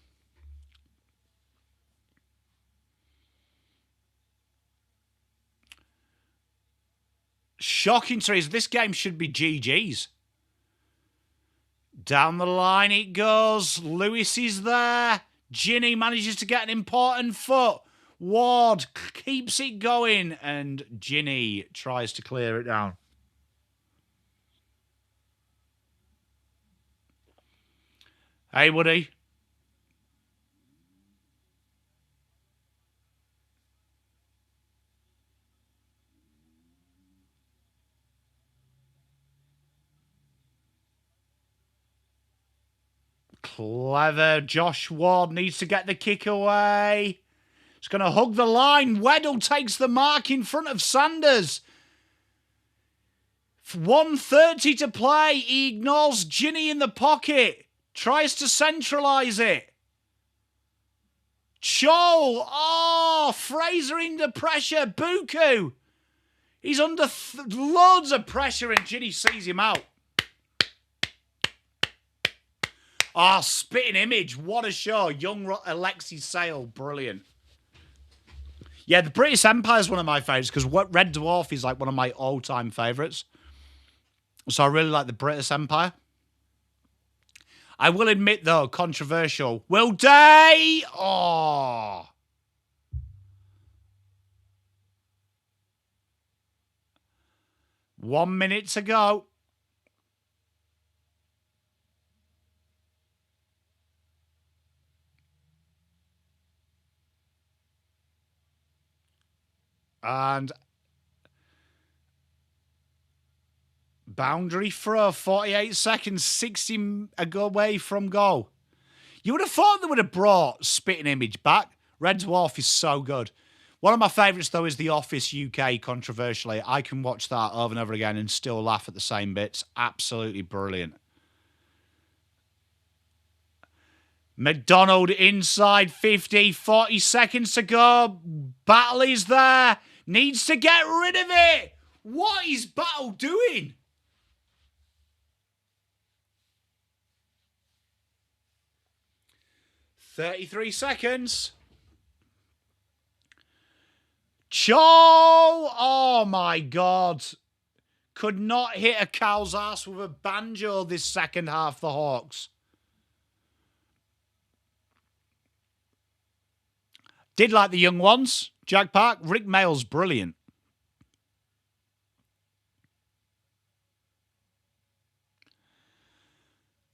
Speaker 1: Shocking threes. This game should be GG's. Down the line it goes. Lewis is there. Ginny manages to get an important foot. Ward keeps it going, and Ginny tries to clear it down. Hey, Woody. Clever. Josh Ward needs to get the kick away. It's going to hug the line. Weddle takes the mark in front of Sanders. 1:30 to play. He ignores Ginny in the pocket. Tries to centralise it. Cho. Oh, Fraser under pressure. Buku. He's under loads of pressure and Ginny sees him out. Ah, oh, spitting image. What a show. Young Alexis Sale. Brilliant. Yeah, the British Empire is one of my favourites because Red Dwarf is like one of my all-time favourites. So I really like the British Empire. I will admit, though, controversial. Will Day! Oh. One minute to go. And boundary throw, 48 seconds, 60 away from goal. You would have thought they would have brought Spitting Image back. Red Dwarf is so good. One of my favourites, though, is The Office UK, controversially. I can watch that over and over again and still laugh at the same bits. Absolutely brilliant. McDonald inside 50, 40 seconds to go. Battle is there. Needs to get rid of it. What is Battle doing? "33 seconds. Cho! Oh my God. Could not hit a cow's ass with a banjo this second half, the Hawks. Did like the young ones. Jack Park, Rick Mail's brilliant.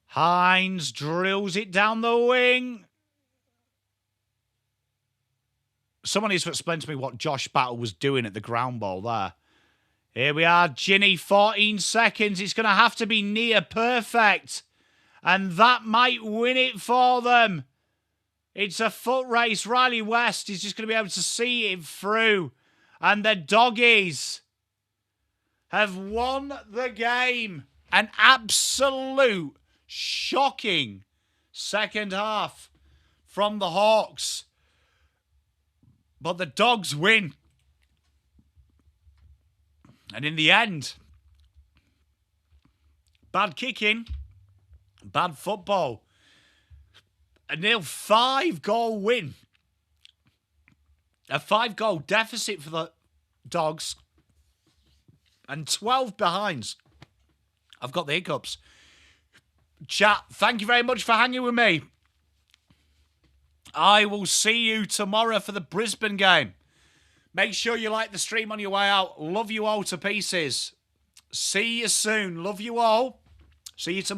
Speaker 1: Hines drills it down the wing. Someone needs to explain to me what Josh Battle was doing at the ground ball there. Here we are, Ginny, 14 seconds. It's going to have to be near perfect. And that might win it for them. It's a foot race. Riley West is just going to be able to see it through. And the Doggies have won the game. An absolute shocking second half from the Hawks. But the Dogs win. And in the end, bad kicking, bad football. A nil 5-goal win. A 5-goal deficit for the Dogs. And 12 behinds. I've got the hiccups. Chat, thank you very much for hanging with me. I will see you tomorrow for the Brisbane game. Make sure you like the stream on your way out. Love you all to pieces. See you soon. Love you all. See you tomorrow.